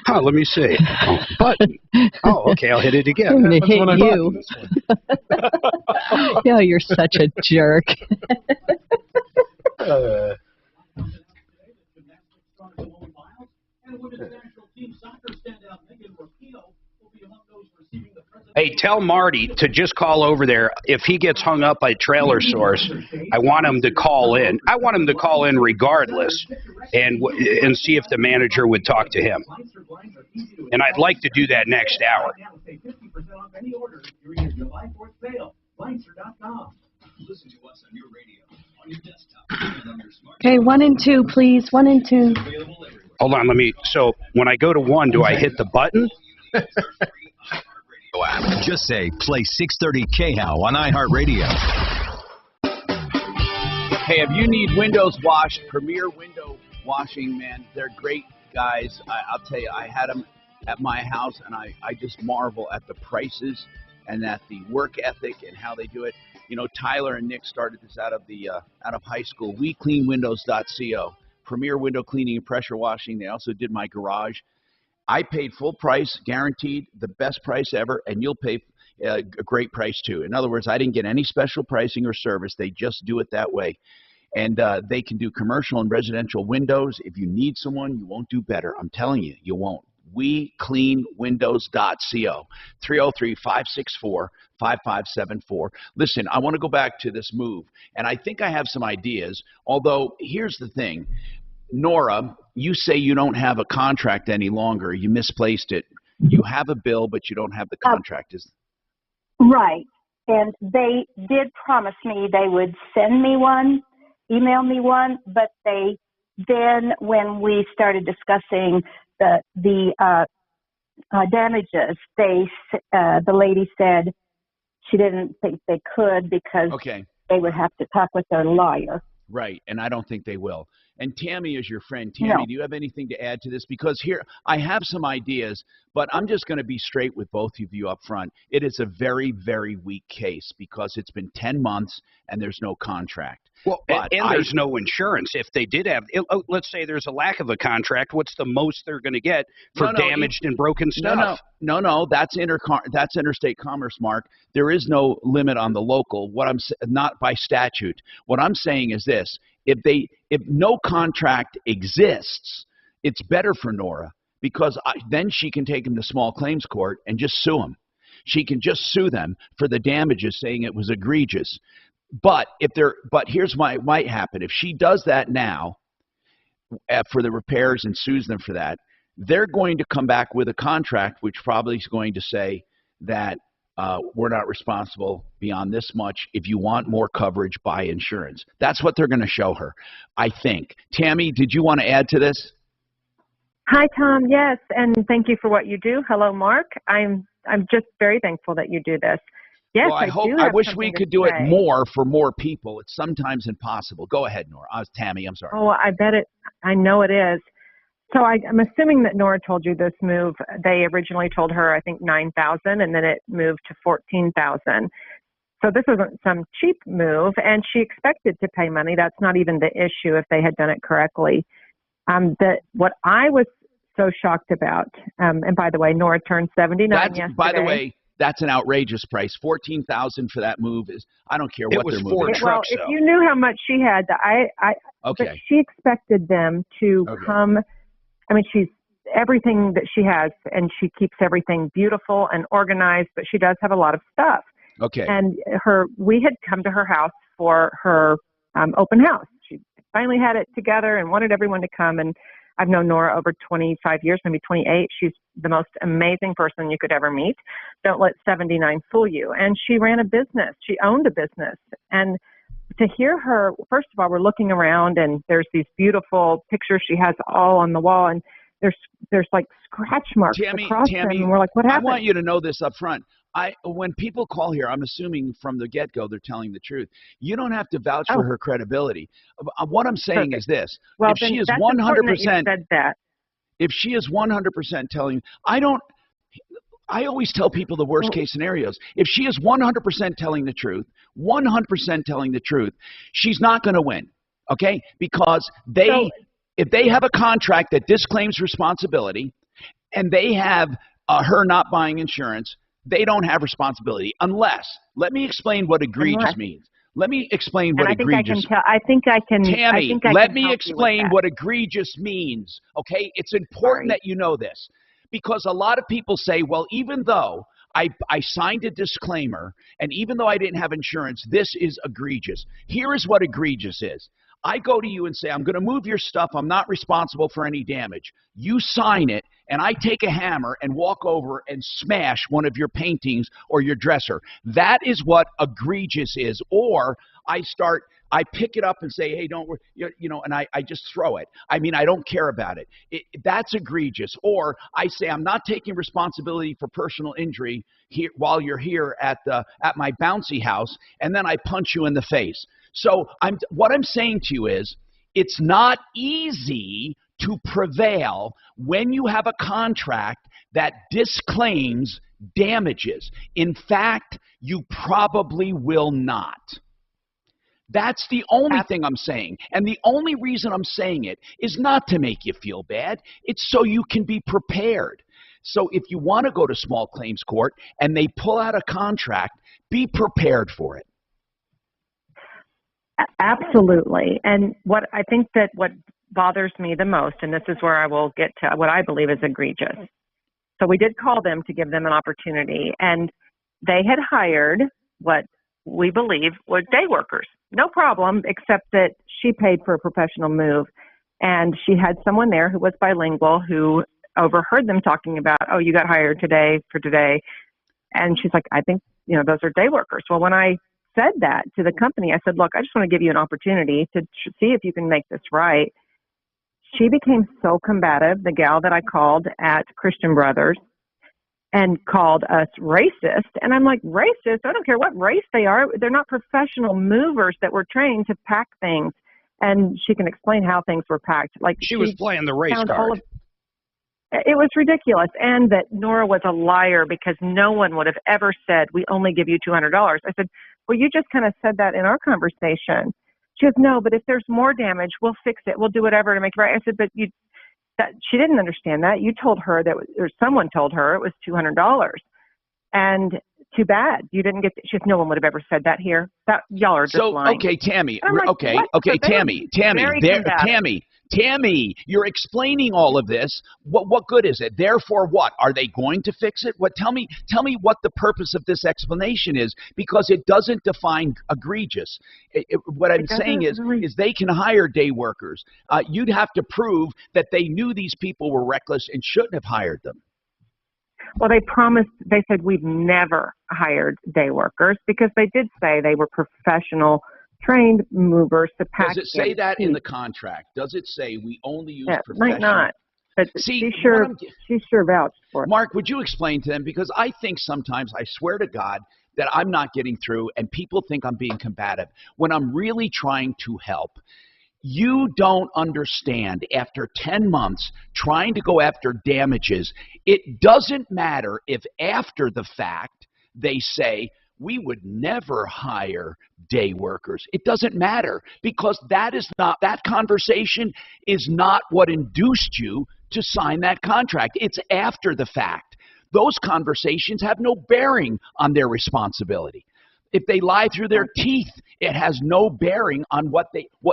Speaker 2: Huh, let me see. Oh, button. Oh, okay, I'll hit it again.
Speaker 5: I'm going to hit you. Yeah, you're such a jerk.
Speaker 2: Hey, tell Marty to just call over there. If he gets hung up by Trailer Source, I want him to call in. I want him to call in regardless and see if the manager would talk to him. And I'd like to do that next hour.
Speaker 5: Okay, 1 and 2, please. 1 and 2.
Speaker 2: Hold on, so when I go to 1, do I hit the button?
Speaker 8: Just say play 630 KHOW on iHeartRadio.
Speaker 7: Hey, if you need windows washed, Premier Window Washing, man, they're great guys. I'll tell you, I had them at my house, and I just marvel at the prices and at the work ethic and how they do it. You know, Tyler and Nick started this out of high school. WeCleanWindows.co. Premier Window Cleaning and Pressure Washing. They also did my garage. I paid full price, guaranteed, the best price ever, and you'll pay a great price too. In other words, I didn't get any special pricing or service. They just do it that way. And they can do commercial and residential windows. If you need someone, you won't do better. I'm telling you, you won't. WeCleanWindows.co. 303-564-5574. Listen, I want to go back to this move, and I think I have some ideas, although here's the thing. Nora, you say you don't have a contract any longer. You misplaced it. You have a bill, but you don't have the contract.
Speaker 4: Right. And they did promise me they would send me one, email me one, but then when we started discussing the damages, the lady said she didn't think they could because they would have to talk with their lawyer.
Speaker 7: Right, and I don't think they will. And Tammy is your friend. Tammy, do you have anything to add to this? Because here, I have some ideas, but I'm just going to be straight with both of you up front. It is a very, very weak case because it's been 10 months and there's no contract.
Speaker 2: Well, and there's no insurance. If they did have, let's say there's a lack of a contract, what's the most they're going to get for damaged and broken stuff?
Speaker 7: No, that's interstate commerce, Mark. There is no limit on the local. Not by statute. What I'm saying is this: if no contract exists, it's better for Nora because then she can take him to small claims court and just sue him. She can just sue them for the damages, saying it was egregious. But here's what might happen. If she does that now for the repairs and sues them for that, they're going to come back with a contract which probably is going to say that we're not responsible beyond this much. If you want more coverage, buy insurance. That's what they're going to show her, I think. Tammy, did you want to add to this?
Speaker 14: Hi, Tom. Yes, and thank you for what you do. Hello, Mark. I'm just very thankful that you do this. Yes,
Speaker 7: well, I wish we could do it more for more people. It's sometimes impossible. Go ahead, Nora. Tammy, I'm sorry.
Speaker 14: Oh, I bet it. I know it is. So I'm assuming that Nora told you this move. They originally told her, I think, $9,000, and then it moved to $14,000. So this wasn't some cheap move, and she expected to pay money. That's not even the issue if they had done it correctly. What I was so shocked about, and by the way, Nora turned 79 yesterday.
Speaker 7: By the way, That's an outrageous price. $14,000 for that move is, I don't care what they're moving.
Speaker 14: Well, if you knew how much she had, but she expected them to come. I mean, she's everything that she has, and she keeps everything beautiful and organized, but she does have a lot of stuff.
Speaker 7: Okay.
Speaker 14: And we had come to her house for her open house. She finally had it together and wanted everyone to come. And I've known Nora over 25 years, maybe 28. She's the most amazing person you could ever meet. Don't let 79 fool you. And she ran a business. She owned a business. And to hear her, first of all, we're looking around and there's these beautiful pictures she has all on the wall. And there's like scratch marks across them. And we're like, what happened?
Speaker 7: I want you to know this up front. When people call here, I'm assuming from the get-go they're telling the truth. You don't have to vouch for her credibility. What I'm saying is this:
Speaker 14: well,
Speaker 7: if she is
Speaker 14: 100%,
Speaker 7: if she is 100% telling, I always tell people the worst-case scenarios. If she is 100% telling the truth, 100% telling the truth, she's not going to win. Okay, because if they have a contract that disclaims responsibility, and they have her not buying insurance, they don't have responsibility unless. Let me explain what egregious means. Let me explain what egregious.
Speaker 14: I think I can.
Speaker 7: Tammy, let me explain what egregious means. Okay, it's important that you know this, because a lot of people say, well, even though I signed a disclaimer and even though I didn't have insurance, this is egregious. Here is what egregious is. I go to you and say, I'm going to move your stuff. I'm not responsible for any damage. You sign it, and I take a hammer and walk over and smash one of your paintings or your dresser. That is what egregious is. Or I pick it up and say, hey, don't worry, and I just throw it. I mean, I don't care about it. That's egregious. Or I say, I'm not taking responsibility for personal injury here while you're here at my bouncy house, and then I punch you in the face. So what I'm saying to you is, it's not easy to prevail when you have a contract that disclaims damages. In fact, you probably will not. That's the only thing I'm saying. And the only reason I'm saying it is not to make you feel bad. It's so you can be prepared. So if you want to go to small claims court and they pull out a contract, be prepared for it.
Speaker 14: Absolutely. And what bothers me the most, and this is where I will get to what I believe is egregious. So we did call them to give them an opportunity, and they had hired what we believe were day workers. No problem, except that she paid for a professional move, and she had someone there who was bilingual who overheard them talking about, oh, you got hired for today. And she's like, I think, those are day workers. Well, when I said that to the company, I said, look, I just want to give you an opportunity to see if you can make this right. She became so combative, the gal that I called at Christian Brothers, and called us racist. And I'm like, racist? I don't care what race they are. They're not professional movers that were trained to pack things. And she can explain how things were packed. Like
Speaker 16: she was playing the race card.
Speaker 14: It was ridiculous. And that Nora was a liar because no one would have ever said, we only give you $200. I said, well, you just kind of said that in our conversation. She goes, no, but if there's more damage, we'll fix it. We'll do whatever to make it right. I said, but she didn't understand that. You told her that, or someone told her it was $200. And too bad you didn't get. She says, no one would have ever said that here. That y'all are just lying.
Speaker 7: Okay, Tammy.
Speaker 14: Like,
Speaker 7: okay, Tammy, you're explaining all of this. What good is it? Therefore, what? Are they going to fix it? Tell me what the purpose of this explanation is, because it doesn't define egregious. What I'm saying is they can hire day workers. You'd have to prove that they knew these people were reckless and shouldn't have hired them.
Speaker 14: Well, they said we've never hired day workers because they did say they were professional trained movers to pack.
Speaker 7: Does it say that in the contract? Does it say we only use professional?
Speaker 14: Might not. But she sure vouched for it.
Speaker 7: Mark, would you explain to them? Because I think sometimes, I swear to God, that I'm not getting through and people think I'm being combative when I'm really trying to help. You don't understand, after 10 months trying to go after damages, it doesn't matter if after the fact they say, we would never hire day workers. It doesn't matter, because that conversation is not what induced you to sign that contract. It's after the fact. those conversations have no bearing on their responsibility. If they lie through their teeth, it has no bearing on what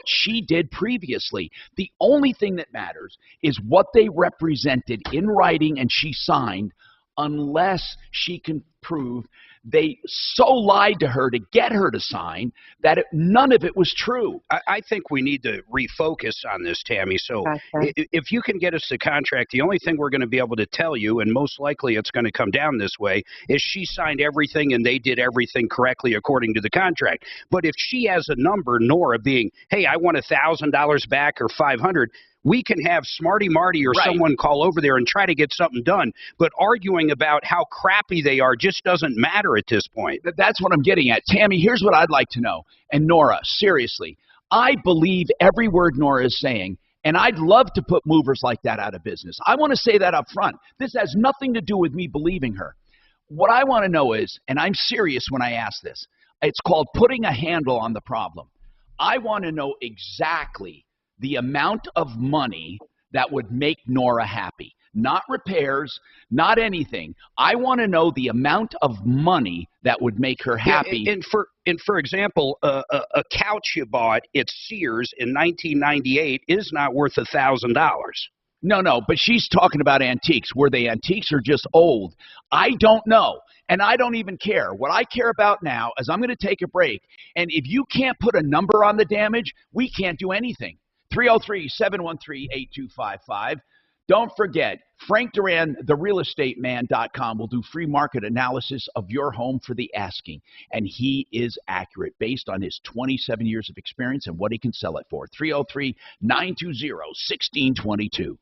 Speaker 7: she did previously. The only thing that matters is what they represented in writing and she signed, unless she can prove they so lied to her to get her to sign that none of it was true.
Speaker 2: I think we need to refocus on this, Tammy. So if you can get us the contract, the only thing we're going to be able to tell you, and most likely it's going to come down this way, is she signed everything and they did everything correctly according to the contract. But if she has a number, Nora, being, hey, I want $1,000 back or $500, we can have Smarty Marty or someone call over there and try to get something done. But arguing about how crappy they are just doesn't matter at this point.
Speaker 7: That's what I'm getting at. Tammy, here's what I'd like to know. And Nora, seriously, I believe every word Nora is saying, and I'd love to put movers like that out of business. I want to say that up front. This has nothing to do with me believing her. What I want to know is, and I'm serious when I ask this, it's called putting a handle on the problem. I want to know exactly the amount of money that would make Nora happy. Not repairs, not anything. I want to know the amount of money that would make her happy.
Speaker 2: Yeah, and for example, a couch you bought at Sears in 1998 is not worth $1,000.
Speaker 7: No, but she's talking about antiques. Were they antiques or just old? I don't know, and I don't even care. What I care about now is I'm going to take a break, and if you can't put a number on the damage, we can't do anything. 303-713-8255. Don't forget, Frank Duran, therealestateman.com, will do free market analysis of your home for the asking. And he is accurate based on his 27 years of experience and what he can sell it for. 303-920-1622.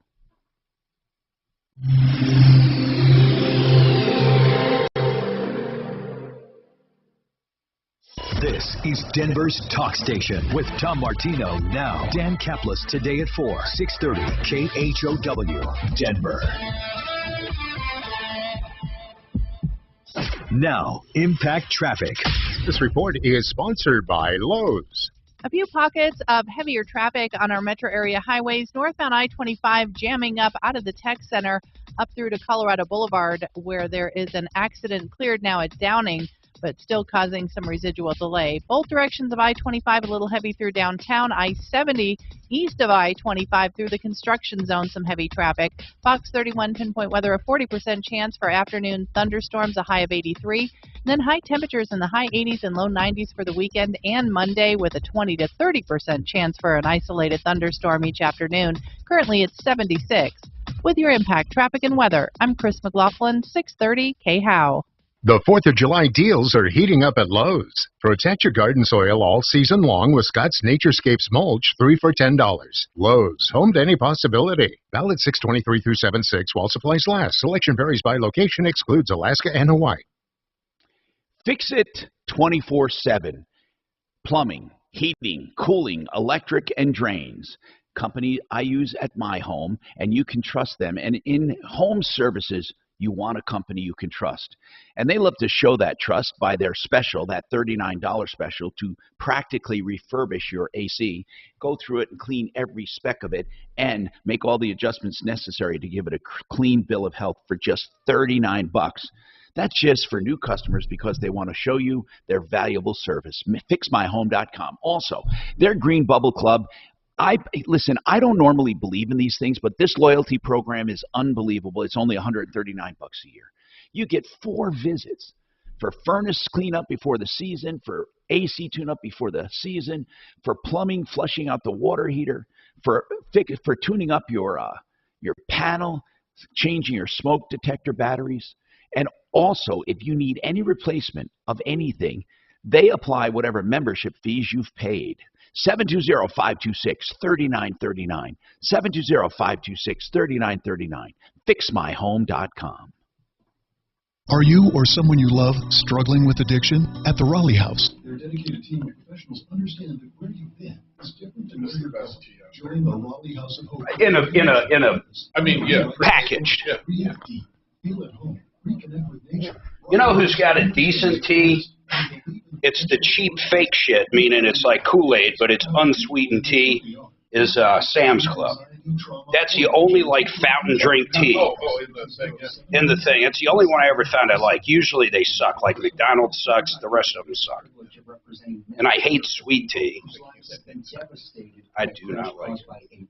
Speaker 8: This is Denver's Talk Station with Tom Martino now. Dan Kaplis today at 4, 630 KHOW, Denver. Now, Impact Traffic.
Speaker 17: This report is sponsored by Lowe's.
Speaker 19: A few pockets of heavier traffic on our metro area highways. Northbound I-25 jamming up out of the Tech Center up through to Colorado Boulevard, where there is an accident cleared now at Downing, but still causing some residual delay. Both directions of I-25 a little heavy through downtown. I-70 east of I-25 through the construction zone, some heavy traffic. Fox 31 pinpoint weather, a 40% chance for afternoon thunderstorms, a high of 83. And then high temperatures in the high 80s and low 90s for the weekend and Monday, with a 20 to 30% chance for an isolated thunderstorm each afternoon. Currently it's 76. With your Impact Traffic and Weather, I'm Chris McLaughlin, 630 KHOW.
Speaker 17: The 4th of July deals are heating up at Lowe's. Protect your garden soil all season long with Scott's Naturescapes Mulch, 3 for $10. Lowe's, home to any possibility. Valid 6/23 through 7/6 while supplies last. Selection varies by location, excludes Alaska and Hawaii.
Speaker 7: Fix It 24/7. Plumbing, heating, cooling, electric, and drains. Company I use at my home, and you can trust them. And in home services, you want a company you can trust. And they love to show that trust by their special, that $39 special, to practically refurbish your AC, go through it and clean every speck of it, and make all the adjustments necessary to give it a clean bill of health for just $39. That's just for new customers because they want to show you their valuable service. FixMyHome.com. Also, their Green Bubble Club. Listen, I don't normally believe in these things, but this loyalty program is unbelievable. It's only $139 a year. You get 4 visits for furnace cleanup before the season, for AC tune-up before the season, for plumbing, flushing out the water heater, for tuning up your panel, changing your smoke detector batteries. And also, if you need any replacement of anything, they apply whatever membership fees you've paid. 720-526-3939. 720-526-3939. FixMyHome.com.
Speaker 20: Are you or someone you love struggling with addiction? At the Raleigh House,
Speaker 24: their dedicated team of professionals understand that where you've been is different than where you're going. Join the Raleigh House of Hope.
Speaker 2: Packaged.
Speaker 24: Breathe deep. Feel at home. Reconnect with nature.
Speaker 2: You know who's got a decent tea? It's the cheap fake shit, meaning it's like Kool-Aid, but it's unsweetened tea. is Sam's Club. That's the only like fountain drink tea in the thing. It's the only one I ever found I like. Usually they suck. Like McDonald's sucks. The rest of them suck. And I hate sweet tea. I do not like it.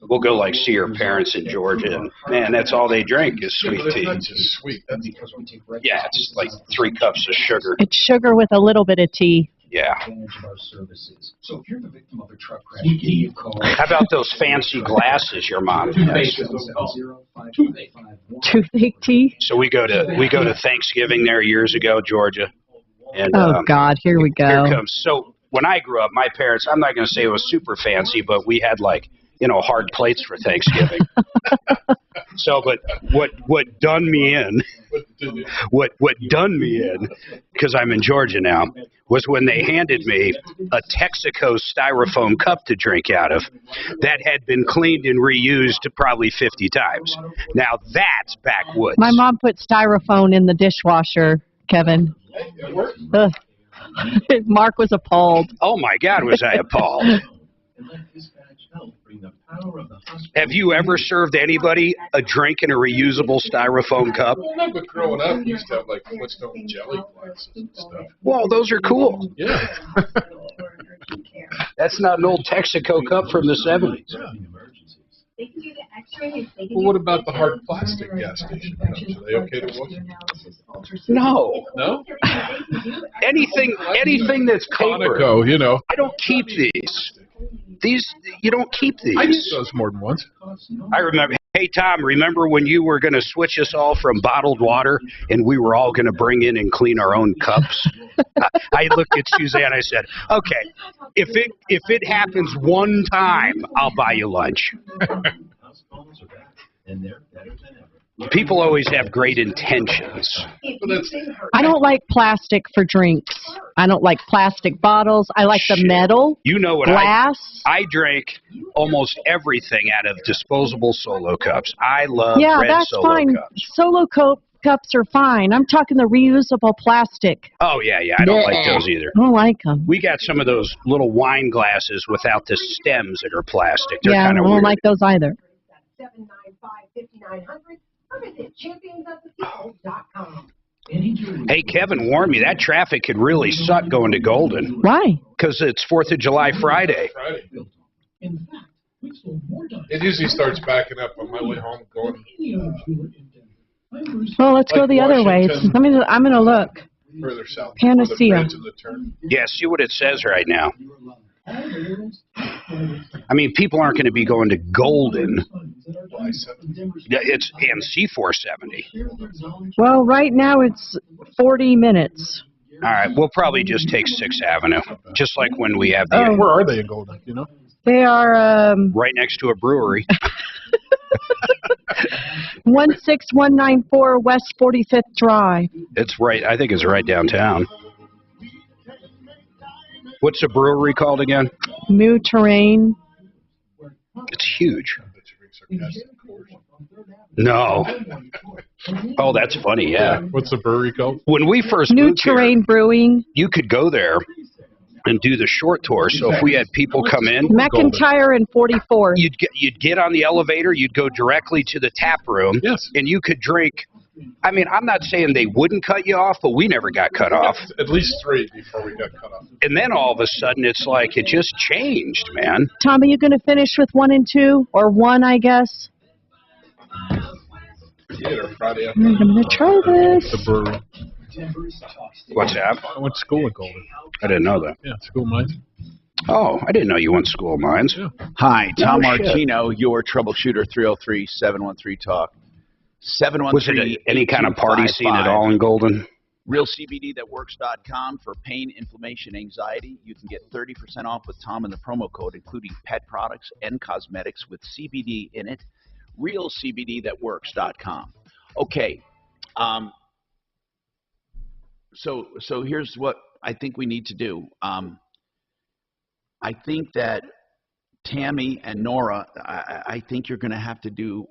Speaker 2: We'll go like see your parents in Georgia, and man, that's all they drink is sweet tea.
Speaker 23: Sweet.
Speaker 2: Yeah, it's like 3 cups of sugar.
Speaker 5: It's sugar with a little bit of tea.
Speaker 2: Yeah.
Speaker 24: So if you're the victim of a truck crash,
Speaker 2: How about those fancy glasses your mom has?
Speaker 5: Toothache tea?
Speaker 2: So we go to Thanksgiving there years ago, Georgia. And,
Speaker 5: oh, God, here we go.
Speaker 2: Here comes. So when I grew up, my parents, I'm not going to say it was super fancy, but we had like, hard plates for Thanksgiving. So, but what done me in, because I'm in Georgia now, was when they handed me a Texaco styrofoam cup to drink out of that had been cleaned and reused probably 50 times. Now that's backwoods.
Speaker 5: My mom put styrofoam in the dishwasher, Kevin. Ugh. Mark was appalled.
Speaker 2: Oh, my God, was I appalled. Have you ever served anybody a drink in a reusable styrofoam cup?
Speaker 23: Well, but growing up, we used to have like Flintstone jelly glasses and stuff.
Speaker 2: Well, those are cool.
Speaker 23: Yeah.
Speaker 2: That's not an old Texaco cup from the 70s.
Speaker 23: Yeah. Well, what about the hard plastic gas station cups? Are they okay to wash?
Speaker 2: No.
Speaker 23: No?
Speaker 2: Anything that's paper.
Speaker 23: Conoco,
Speaker 2: I don't keep these. You don't keep these.
Speaker 23: I use those more than once.
Speaker 2: I remember. Hey, Tom, remember when you were going to switch us all from bottled water and we were all going to bring in and clean our own cups? I looked at Suzanne and I said, okay, if it happens one time, I'll buy you lunch. People always have great intentions.
Speaker 5: I don't like plastic for drinks. I don't like plastic bottles. I like the metal.
Speaker 2: You know what?
Speaker 5: Glass.
Speaker 2: I drank almost everything out of disposable Solo cups. I love red
Speaker 5: that's
Speaker 2: Solo
Speaker 5: fine.
Speaker 2: cups.
Speaker 5: Solo cups are fine. I'm talking the reusable plastic.
Speaker 2: Oh, yeah. I don't like those either.
Speaker 5: I don't like them.
Speaker 2: We got some of those little wine glasses without the stems that are plastic. They're
Speaker 5: I
Speaker 2: kind of
Speaker 5: don't
Speaker 2: weird.
Speaker 5: like those either.
Speaker 9: 795-5900 or visit championsofthepeople.com.
Speaker 2: Hey, Kevin warned me that traffic could really suck going to Golden.
Speaker 5: Why?
Speaker 2: Because it's 4th of July Friday.
Speaker 23: It usually starts backing up on my way home going.
Speaker 5: Well, let's go the other way. I'm going to look.
Speaker 23: Further south.
Speaker 5: Panacea.
Speaker 2: Yeah, see what it says right now. I mean, people aren't going to be going to Golden. It's and C470.
Speaker 5: Well, right now it's 40 minutes.
Speaker 2: All right, we'll probably just take 6th Avenue, just like when we have the.
Speaker 23: Where are they in Golden?
Speaker 5: They are
Speaker 2: right next to a brewery.
Speaker 5: 16194 West 45th Drive.
Speaker 2: It's right. I think it's right downtown. What's the brewery called again?
Speaker 5: New Terrain.
Speaker 2: It's huge. No. Oh, that's funny, yeah.
Speaker 23: What's the brewery called?
Speaker 2: When we first
Speaker 5: New
Speaker 2: moved
Speaker 5: Terrain
Speaker 2: here,
Speaker 5: Brewing.
Speaker 2: you could go there and do the short tour. So if we had people come in,
Speaker 5: McIntyre and 44th.
Speaker 2: you'd get on the elevator, you'd go directly to the tap room, and you could drink. I mean, I'm not saying they wouldn't cut you off, but we never got cut off.
Speaker 23: At least 3 before we got cut off.
Speaker 2: And then all of a sudden, it's like it just changed, man.
Speaker 5: Tom, are you going to finish with 1 and 2? Or 1, I guess?
Speaker 23: Theater Friday
Speaker 5: I'm going to try this.
Speaker 23: The brewery.
Speaker 2: What's that?
Speaker 23: I went to school at Golden.
Speaker 2: I didn't know that.
Speaker 23: Yeah, school of mines.
Speaker 2: Oh, I didn't know you went to school of mines.
Speaker 23: Yeah.
Speaker 7: Hi, Tom
Speaker 2: No shit.
Speaker 7: Martino, your troubleshooter, 303-713-TALK. 713.
Speaker 2: Was it any kind of party scene at all in Golden?
Speaker 7: RealCBDthatworks.com for pain, inflammation, anxiety. You can get 30% off with Tom and the promo code, including pet products and cosmetics with CBD in it. RealCBDthatworks.com. Okay. So here's what I think we need to do. I think that Tammy and Nora, I think you're going to have to do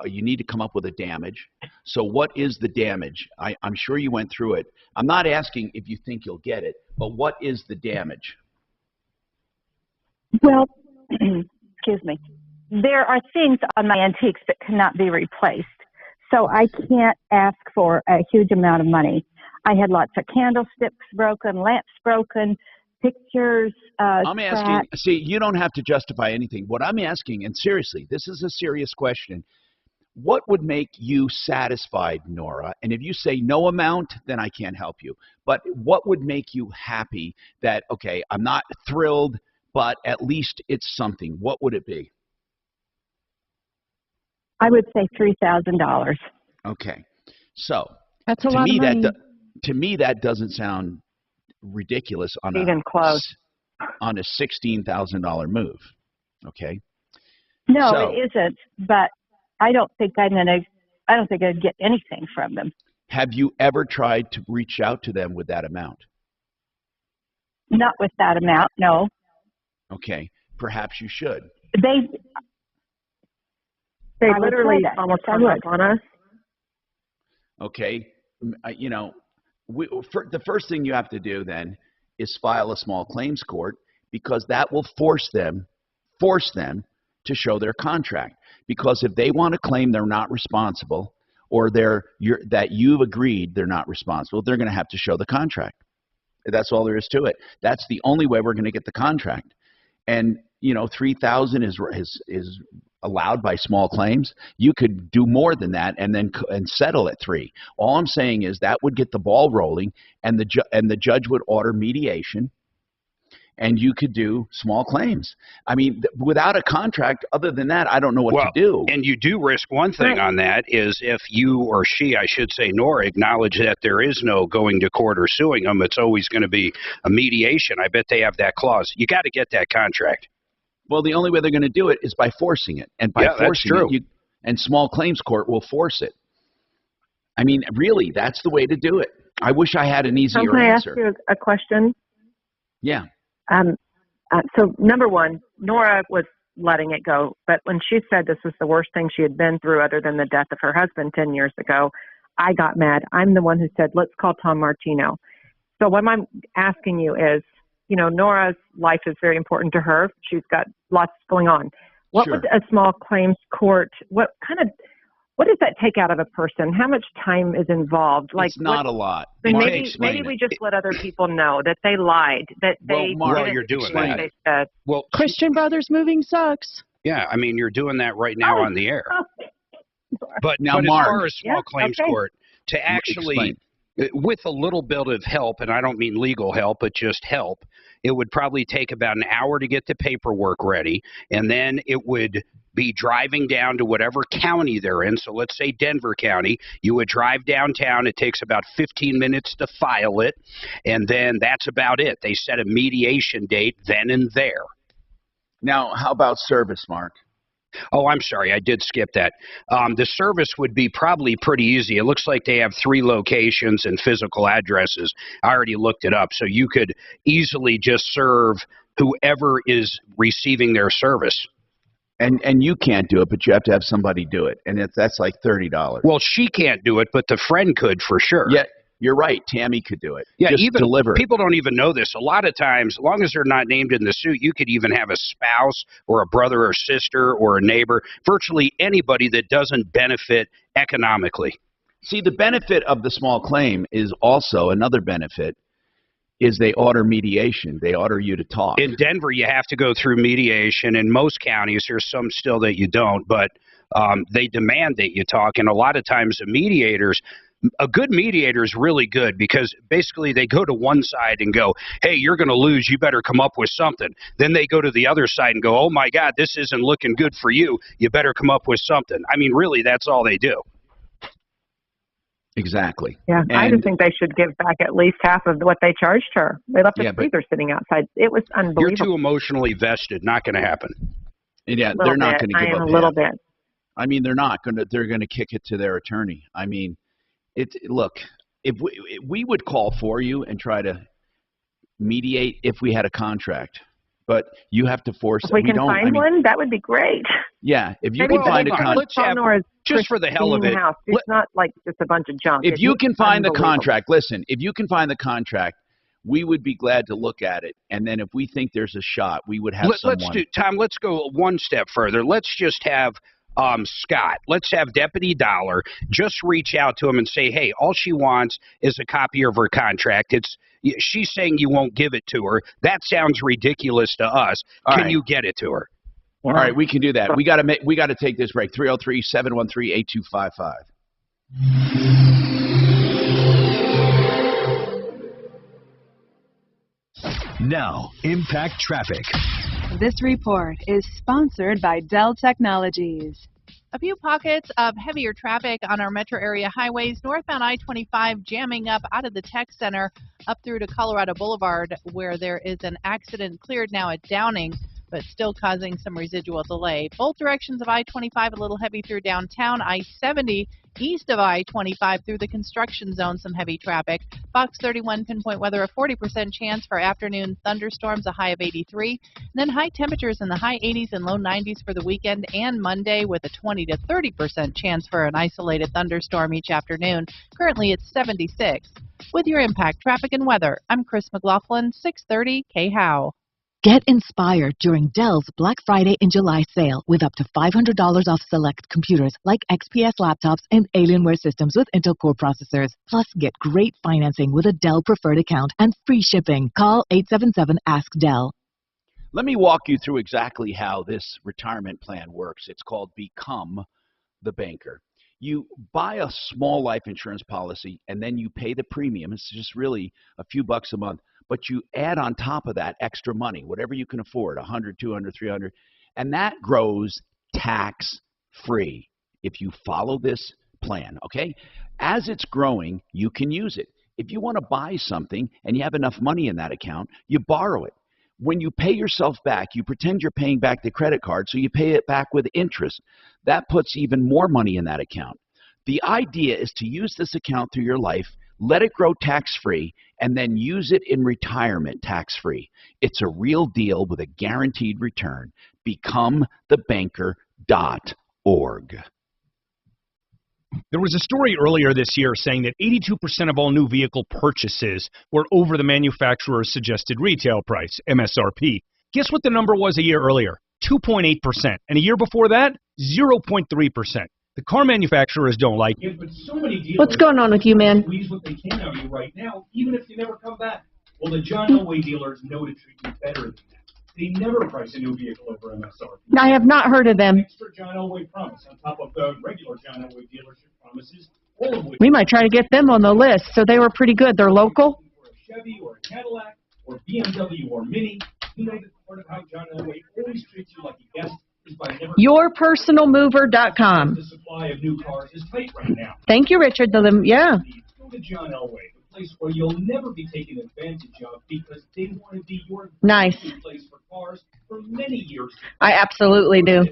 Speaker 7: you need to come up with a damage. So what is the damage? I'm sure you went through it. I'm not asking if you think you'll get it, but what is the damage?
Speaker 4: Well, excuse me. There are things on my antiques that cannot be replaced. So I can't ask for a huge amount of money. I had lots of candlesticks broken, lamps broken, pictures,
Speaker 7: I'm asking, see, you don't have to justify anything. What I'm asking, and seriously, this is a serious question. What would make you satisfied, Nora? And if you say no amount, then I can't help you. But what would make you happy that, okay, I'm not thrilled, but at least it's something? What would it be?
Speaker 4: I would say $3,000.
Speaker 7: Okay. So
Speaker 5: that's a lot of money.
Speaker 7: To me, that doesn't sound ridiculous on
Speaker 14: even close
Speaker 7: on a $16,000 move. Okay.
Speaker 4: No,
Speaker 7: so,
Speaker 4: it isn't. But I don't think I'd get anything from them.
Speaker 7: Have you ever tried to reach out to them with that amount?
Speaker 4: Not with that amount, no.
Speaker 7: Okay. Perhaps you should.
Speaker 14: They literally almost hung up on us.
Speaker 7: Okay. You know, the first thing you have to do then is file a small claims court, because that will force them to show their contract. Because if they want to claim they're not responsible, or that you've agreed they're not responsible, they're going to have to show the contract. That's all there is to it. That's the only way we're going to get the contract. And you know, $3,000 is allowed by small claims. You could do more than that and settle at $3,000. All I'm saying is that would get the ball rolling, and the judge would order mediation, and you could do small claims. I mean, without a contract, other than that, I don't know what to do.
Speaker 2: And you do risk one thing on that is if you, or she, I should say, Nora, acknowledge that there is no going to court or suing them. It's always going to be a mediation. I bet they have that clause. You got to get that contract.
Speaker 7: Well, the only way they're going to do it is by forcing it. And by forcing
Speaker 2: that's true.
Speaker 7: it, and small claims court will force it. I mean, really, that's the way to do it. I wish I had an easier answer.
Speaker 14: Can I ask you a question?
Speaker 7: Yeah.
Speaker 14: So number one, Nora was letting it go, but when she said this was the worst thing she had been through other than the death of her husband 10 years ago, I got mad. I'm the one who said, let's call Tom Martino. So what I'm asking you is, you know, Nora's life is very important to her. She's got lots going on. What would a small claims court, what does that take out of a person? How much time is involved? Like,
Speaker 7: it's not a lot.
Speaker 14: Maybe we just let other people know that they lied, that they
Speaker 2: you're doing that.
Speaker 14: They said.
Speaker 2: Well,
Speaker 5: Christian Brothers moving sucks.
Speaker 2: Yeah, I mean, you're doing that right now on the air. But
Speaker 7: now,
Speaker 2: as
Speaker 7: Mark,
Speaker 2: far as small claims court, to actually, with a little bit of help, and I don't mean legal help, but just help, it would probably take about an hour to get the paperwork ready, and then it would be driving down to whatever county they're in. So let's say Denver County. You would drive downtown. It takes about 15 minutes to file it, and then that's about it. They set a mediation date then and there.
Speaker 7: Now, how about service, Mark?
Speaker 2: Oh, I'm sorry. I did skip that. The service would be probably pretty easy. It looks like they have 3 locations and physical addresses. I already looked it up. So you could easily just serve whoever is receiving their service.
Speaker 7: And you can't do it, but you have to have somebody do it. And that's like $30.
Speaker 2: Well, she can't do it, but the friend could for sure.
Speaker 7: Yeah, you're right. Tammy could do it.
Speaker 2: Yeah,
Speaker 7: just
Speaker 2: even
Speaker 7: deliver.
Speaker 2: People don't even know this. A lot of times, as long as they're not named in the suit, you could even have a spouse or a brother or sister or a neighbor, virtually anybody that doesn't benefit economically.
Speaker 7: See, the benefit of the small claim is also another benefit is they order mediation. They order you to talk.
Speaker 2: In Denver, you have to go through mediation. In most counties, there's some still that you don't, but they demand that you talk. And a lot of times a good mediator is really good because basically they go to one side and go, hey, you're going to lose. You better come up with something. Then they go to the other side and go, oh, my God, this isn't looking good for you. You better come up with something. I mean, really, that's all they do.
Speaker 7: Exactly.
Speaker 14: Yeah, I just think they should give back at least half of what they charged her. They left the freezer sitting outside. It was unbelievable.
Speaker 2: You're too emotionally vested. Not going to happen.
Speaker 7: Yeah, they're not going to give up
Speaker 14: a little bit.
Speaker 7: I mean, they're not going to. They're going to kick it to their attorney. I mean, look, if we would call for you and try to mediate if we had a contract. But you have to force.
Speaker 14: If we can find one, that would be great.
Speaker 7: Yeah, if you can find a contract,
Speaker 2: just for the hell of it.
Speaker 14: It's not like just a bunch of junk.
Speaker 7: If you can find the contract, listen. If you can find the contract, we would be glad to look at it. And then if we think there's a shot, we would have someone.
Speaker 2: Tom, let's go one step further. Let's just have Scott. Let's have Deputy Dollar just reach out to him and say, hey, all she wants is a copy of her contract. She's saying you won't give it to her. That sounds ridiculous to us. Can you get it to her?
Speaker 7: All right, we can do that. We got to take this break. 303-713-8255.
Speaker 8: Now, Impact Traffic.
Speaker 10: This report is sponsored by Dell Technologies.
Speaker 19: A few pockets of heavier traffic on our metro area highways. Northbound I-25 jamming up out of the Tech Center up through to Colorado Boulevard, where there is an accident cleared now at Downing, but still causing some residual delay. Both directions of I-25 a little heavy through downtown. I-70 east of I-25 through the construction zone, some heavy traffic. Fox 31 pinpoint weather, a 40% chance for afternoon thunderstorms, a high of 83. And then high temperatures in the high 80s and low 90s for the weekend and Monday, with a 20 to 30% chance for an isolated thunderstorm each afternoon. Currently it's 76. With your Impact Traffic and Weather, I'm Chris McLaughlin, 630 KHOW.
Speaker 11: Get inspired during Dell's Black Friday and July sale with up to $500 off select computers like XPS laptops and Alienware systems with Intel Core processors. Plus, get great financing with a Dell Preferred account and free shipping. Call 877-ASK-DELL.
Speaker 7: Let me walk you through exactly how this retirement plan works. It's called Become the Banker. You buy a small life insurance policy, and then you pay the premium. It's just really a few bucks a month. But you add on top of that extra money, whatever you can afford, 100, 200, 300, and that grows tax-free if you follow this plan, okay? As it's growing, you can use it. If you want to buy something and you have enough money in that account, you borrow it. When you pay yourself back, you pretend you're paying back the credit card, so you pay it back with interest. That puts even more money in that account. The idea is to use this account through your life, let it grow tax-free, and then use it in retirement tax-free. It's a real deal with a guaranteed return. BecomeTheBanker.org.
Speaker 16: There was a story earlier this year saying that 82% of all new vehicle purchases were over the manufacturer's suggested retail price, MSRP. Guess what the number was a year earlier? 2.8%. And a year before that, 0.3%. The car manufacturers don't like it.
Speaker 21: But so many dealers
Speaker 5: What's going on with you, man?
Speaker 21: squeeze what they can out of you right now, even if you never come back. Well, the John Elway dealers know to treat you better than that. They never price a new vehicle over MSRP.
Speaker 5: I have not heard of them.
Speaker 21: Extra John Elway promise on top of the regular John Elway dealership promises, all of which
Speaker 5: We might try to get them on the list. So they were pretty good. They're local.
Speaker 21: for a Chevy or a Cadillac or BMW or Mini. You know that part of how John Elway always treats you like a guest is by never.
Speaker 5: YourPersonalMover.com.
Speaker 21: The supply of new cars is tight right now.
Speaker 5: Thank you, Richard. Yeah.
Speaker 21: Go to John Elway, the place where you'll never be taken advantage of because they want to be your
Speaker 5: Nice.
Speaker 21: place for cars for many years.
Speaker 5: I absolutely do.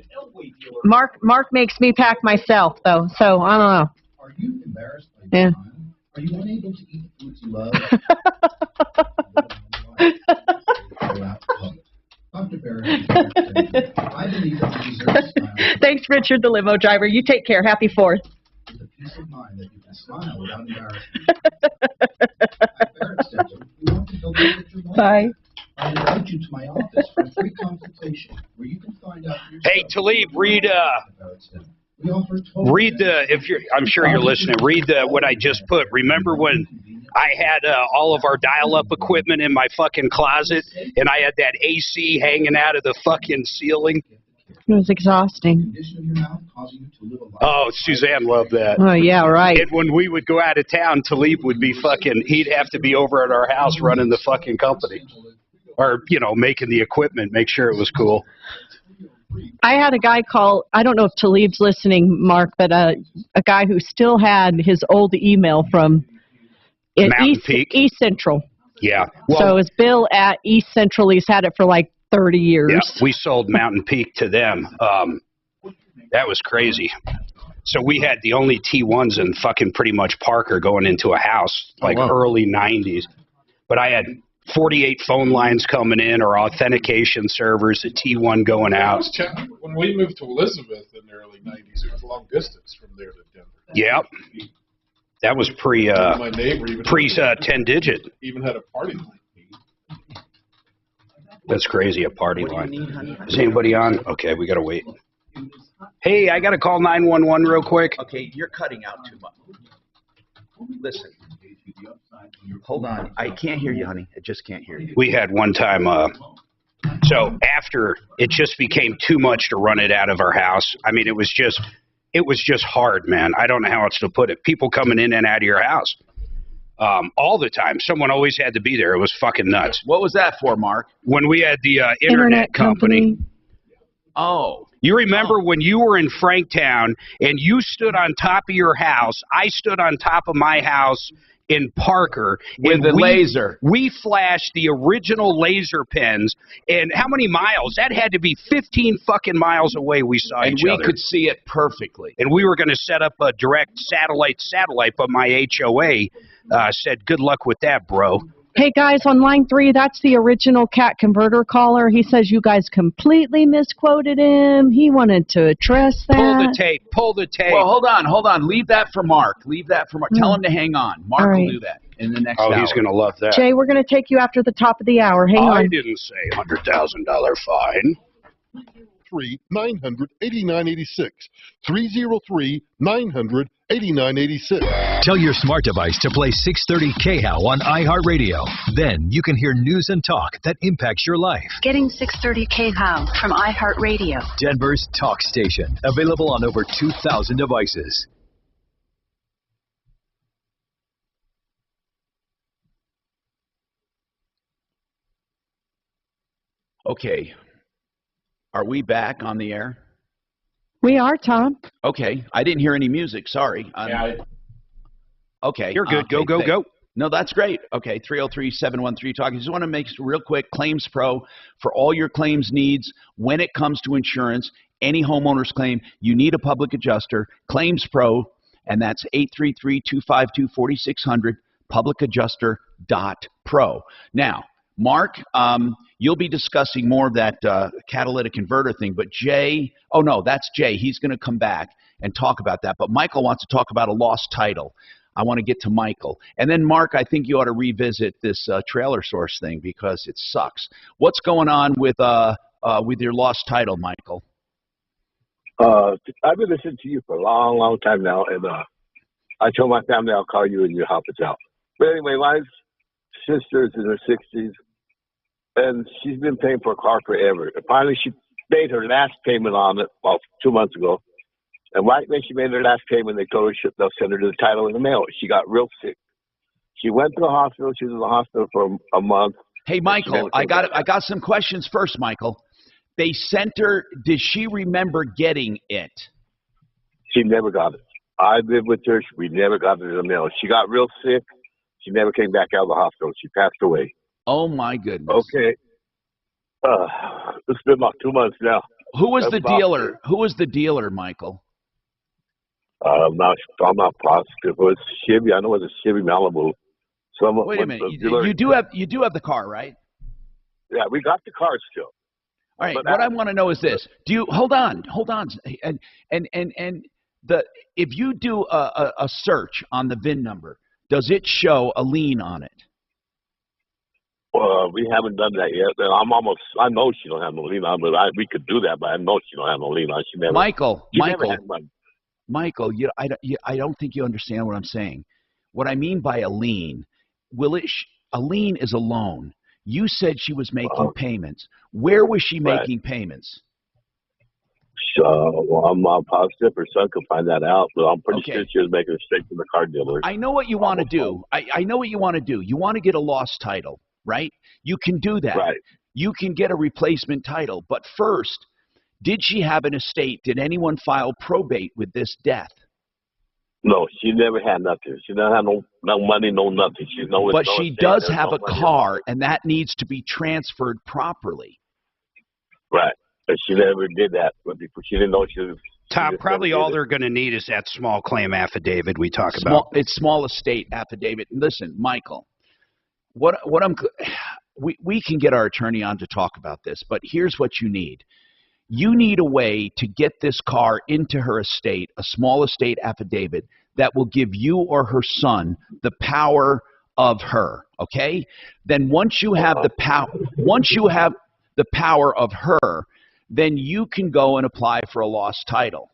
Speaker 5: Mark makes me pack myself, though, so I don't know.
Speaker 24: Are you embarrassed by
Speaker 5: Yeah.
Speaker 24: time? Are you unable to eat the foods you love? Dr. Barrett, I believe that you deserve a smile
Speaker 5: Thanks, Richard, the limo driver. You take care. Happy 4th.
Speaker 24: with a peace of mind that you can smile without embarrassment. At Barrett's Dental, we want to help you with your life.
Speaker 5: Bye.
Speaker 24: I invite you to my office for a free consultation where you can find out for yourself.
Speaker 2: Hey, Talib, read I'm sure you're listening. Read what I just put. Remember when I had all of our dial-up equipment in my fucking closet, and I had that AC hanging out of the fucking ceiling?
Speaker 5: It was exhausting.
Speaker 2: Oh, Suzanne loved that.
Speaker 5: Oh, yeah, right.
Speaker 2: And when we would go out of town, Talib would be he'd have to be over at our house running the fucking company. Or, making the equipment, make sure it was cool.
Speaker 5: I had a guy call, I don't know if Talib's listening, Mark, but a guy who still had his old email from East Central.
Speaker 2: Yeah.
Speaker 5: So it's Bill at East Central. He's had it for like 30 years.
Speaker 2: Yeah, we sold Mountain Peak to them. That was crazy. So we had the only T1s in fucking pretty much Parker going into a house, early 90s. But I had 48 phone lines coming in or authentication servers, a T1 going out.
Speaker 1: When we moved to Elizabeth in the early 90s, it was long distance from there to Denver.
Speaker 2: Yep. That was pre
Speaker 1: my neighbor even
Speaker 2: 10 digit.
Speaker 1: Even had a party line.
Speaker 2: That's crazy, a party line. Is anybody on? Okay, we got to wait. Hey, I got to call 911 real quick.
Speaker 7: Okay, you're cutting out too much. Listen. Hold on. I can't hear you, honey. I just can't hear you.
Speaker 2: We had one time, so after it just became too much to run it out of our house. I mean, it was just hard, man. I don't know how else to put it. People coming in and out of your house all the time. Someone always had to be there. It was fucking nuts.
Speaker 7: What was that for, Mark?
Speaker 2: When we had the internet company.
Speaker 7: Oh.
Speaker 2: You remember when you were in Franktown and you stood on top of your house, I stood on top of my house in Parker.
Speaker 7: With the laser.
Speaker 2: We flashed the original laser pens. And how many miles? That had to be 15 fucking miles away we saw each other.
Speaker 7: And we could see it perfectly.
Speaker 2: And we were going to set up a direct satellite, but my HOA said, good luck with that, bro.
Speaker 5: Hey, guys, on line 3, that's the original cat converter caller. He says you guys completely misquoted him. He wanted to address that.
Speaker 2: Pull the tape.
Speaker 7: Well, hold on. Leave that for Mark. Tell him to hang on. Mark will do that in the next hour.
Speaker 2: Oh, he's going to love that.
Speaker 5: Jay, we're going to take you after the top of the hour. Hang on.
Speaker 2: I didn't say $100,000 fine.
Speaker 23: 3-900-8986. 303-900-8986.
Speaker 8: Tell your smart device to play 630 KHOW on iHeartRadio. Then you can hear news and talk that impacts your life.
Speaker 12: Getting 630 KHOW from iHeartRadio.
Speaker 8: Denver's talk station. Available on over 2,000 devices.
Speaker 7: Okay. Are we back on the air?
Speaker 5: We are, Tom.
Speaker 7: Okay. I didn't hear any music. Sorry. Okay.
Speaker 2: You're good. Go.
Speaker 7: No, that's great. Okay. 303-713-TALK. I just want to make real quick, Claims Pro for all your claims needs when it comes to insurance. Any homeowner's claim, you need a public adjuster. Claims Pro, and that's 833-252-4600, publicadjuster.pro. Now, Mark, you'll be discussing more of that catalytic converter thing, but Jay, oh no, that's Jay. He's going to come back and talk about that. But Michael wants to talk about a lost title. I want to get to Michael. And then, Mark, I think you ought to revisit this trailer source thing because it sucks. What's going on with your lost title, Michael?
Speaker 13: I've been listening to you for a long, long time now, and I told my family I'll call you and you help us out. But anyway, my sister's in her 60s. And she's been paying for a car forever. And finally, she made her last payment on it about 2 months ago. And right when she made her last payment, they told her they'll send her the title in the mail. She got real sick. She went to the hospital. She was in the hospital for a month.
Speaker 7: Hey, Michael, I got some questions first, Michael. They sent her. Did she remember getting it?
Speaker 13: She never got it. I lived with her. We never got it in the mail. She got real sick. She never came back out of the hospital. She passed away.
Speaker 7: Oh, my goodness.
Speaker 13: Okay. It's been about 2 months now.
Speaker 7: Who was the dealer? Who was the dealer, Michael?
Speaker 13: I'm not positive. It was Chevy. I know it was a Chevy Malibu.
Speaker 7: Wait a minute. You do have the car, right?
Speaker 13: Yeah, we got the car still.
Speaker 7: All right. What I want to know is this: do you hold on, and if you do a search on the VIN number, does it show a lien on it?
Speaker 13: We haven't done that yet. I know she don't have no lien on, but we could do that. But I know she don't have no lien on. She never.
Speaker 7: Michael, I don't think you understand what I'm saying. What I mean by a lien, a lien is a loan. You said she was making payments. Where was she making payments?
Speaker 13: Well, I'm not positive. Her son could find that out, but I'm pretty sure she was making it straight from the car dealer.
Speaker 7: I know what you want to do. I know what you want to do. You want to get a lost title, right? You can do that.
Speaker 13: Right.
Speaker 7: You can get a replacement title. But first, did she have an estate? Did anyone file probate with this death?
Speaker 13: No, she never had nothing. She never had no money, no nothing.
Speaker 7: But she does have a car, and that needs to be transferred properly.
Speaker 13: Right. But she never did that. She didn't know she was.
Speaker 2: Tom, probably all they're going to need is that small claim affidavit we talk about.
Speaker 7: It's small estate affidavit. Listen, Michael, we can get our attorney on to talk about this, but here's what you need. You need a way to get this car into her estate, a small estate affidavit that will give you or her son the power of her, okay? Then once you have the power, the power of her, then you can go and apply for a lost title.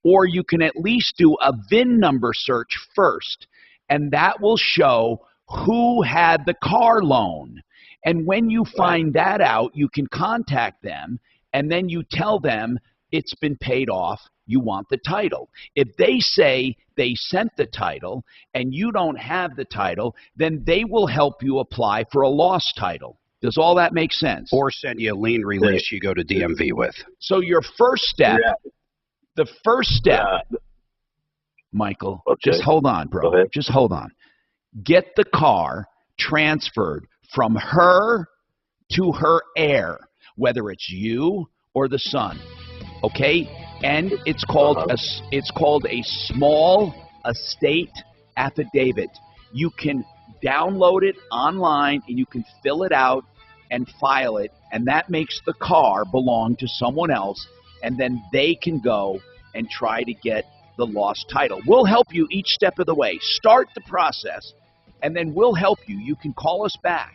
Speaker 7: Or you can at least do a VIN number search first, and that will show who had the car loan. And when you find that out, you can contact them, and then you tell them it's been paid off, you want the title. If they say they sent the title and you don't have the title, then they will help you apply for a lost title. Does all that make sense?
Speaker 2: Or send you a lien release you go to DMV with.
Speaker 7: So your first step, the first step, Michael, just hold on, bro. Just hold on. Get the car transferred from her to her heir, whether it's you or the son. Okay? And it's called a small estate affidavit. You can download it online and you can fill it out and file it, and that makes the car belong to someone else, and then they can go and try to get the lost title. We'll help you each step of the way. Start the process, and then we'll help you. You can call us back.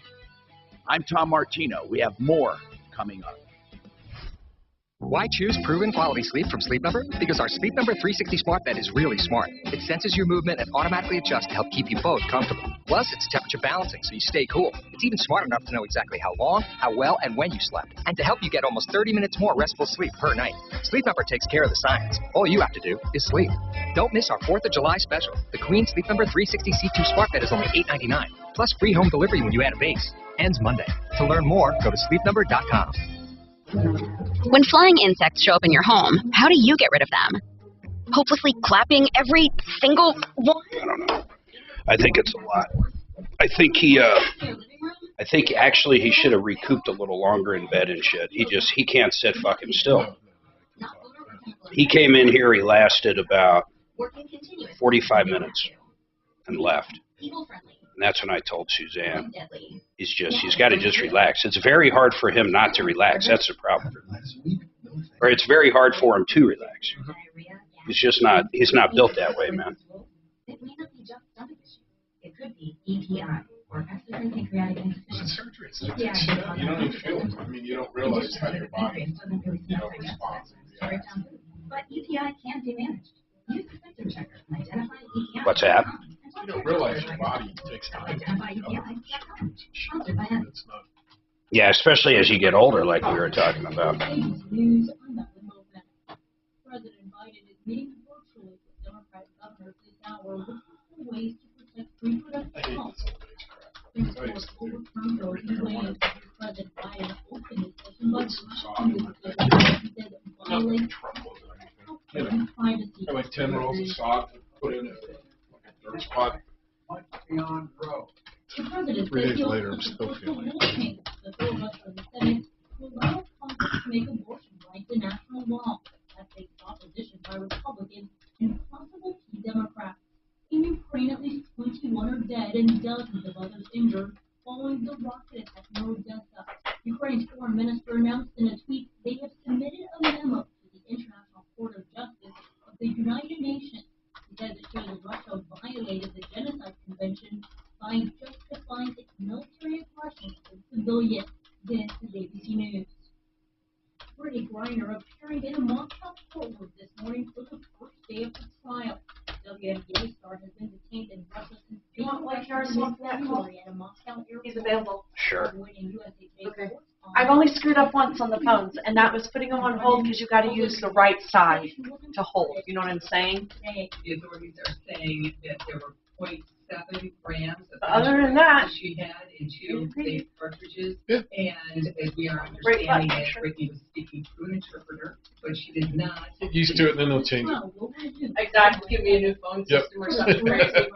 Speaker 7: I'm Tom Martino. We have more coming up.
Speaker 3: Why choose proven quality sleep from Sleep Number? Because our Sleep Number 360 smart bed is really smart. It senses your movement and automatically adjusts to help keep you both comfortable. Plus, it's temperature balancing, so you stay cool. It's even smart enough to know exactly how long, how well, and when you slept, and to help you get almost 30 minutes more restful sleep per night. Sleep Number takes care of the science. All you have to do is sleep. Don't miss our 4th of July special. The Queen Sleep Number 360 C2 smart bed is only $8.99, plus free home delivery when you add a base. Ends Monday. To learn more, go to sleepnumber.com.
Speaker 15: When flying insects show up in your home, how do you get rid of them? Hopelessly clapping every single one?
Speaker 2: I don't know. I think it's a lot. I think actually he should have recouped a little longer in bed and shit. He can't sit fucking still. He came in here, he lasted about 45 minutes and left. And that's when I told Suzanne, he's got to just relax. It's very hard for him not to relax. That's the problem. Or it's very hard for him to relax. He's not built that way, man.
Speaker 18: It may not be just stomach issue. It could be EPI, or exocrine pancreatic insufficiency. EPI,
Speaker 1: you don't even feel it. I mean, you don't realize how your body responds.
Speaker 18: But EPI can be managed. Use the symptom checker and identify EPI.
Speaker 2: What's that?
Speaker 1: You don't realize your body takes time.
Speaker 2: Yeah, especially as you get older, like we were talking about.
Speaker 22: President Biden is meeting virtually with Democratic governors this hour looking for ways to protect reproductive health. Supreme Court overturned Roe v. Wade. President Biden opened his session by critiquing this bill. He said it violates health and privacy.
Speaker 1: Like 10 rolls of salt put in a dirt spot.
Speaker 22: Beyond Roe. The president
Speaker 1: 3
Speaker 22: said
Speaker 1: days
Speaker 22: he'll
Speaker 1: later, I'm still feeling it.
Speaker 22: the filibuster in the Senate will allow Congress to make abortion rights a national law. That takes opposition by Republicans and possible key Democrats. In Ukraine, at least 21 are dead and dozens of others injured following the rocket attack in Odessa. Ukraine's foreign minister announced in a tweet they have submitted a memo to the International Court of Justice of the United Nations. He says it shows Russia violated the Genocide Convention by justifying its military aggression against civilians. This is ABC News. Brittany Griner appearing in a Moscow courtroom this morning for the first day of the trial. WNBA star has been detained in Russia since February at a Moscow airport.
Speaker 25: He's available.
Speaker 2: Sure.
Speaker 25: Okay. I've only screwed up once on the phones, and that was putting them on hold because you got to use the right side to hold. You know what I'm saying?
Speaker 26: The authorities are saying that there were 0.7 grams of
Speaker 25: Other than that,
Speaker 26: she had in two safe cartridges, and as we are understanding it, Brittany was speaking through an interpreter, but she did not.
Speaker 1: Get used to it, and then they'll change it.
Speaker 25: Exactly. Give me a new phone system or something crazy.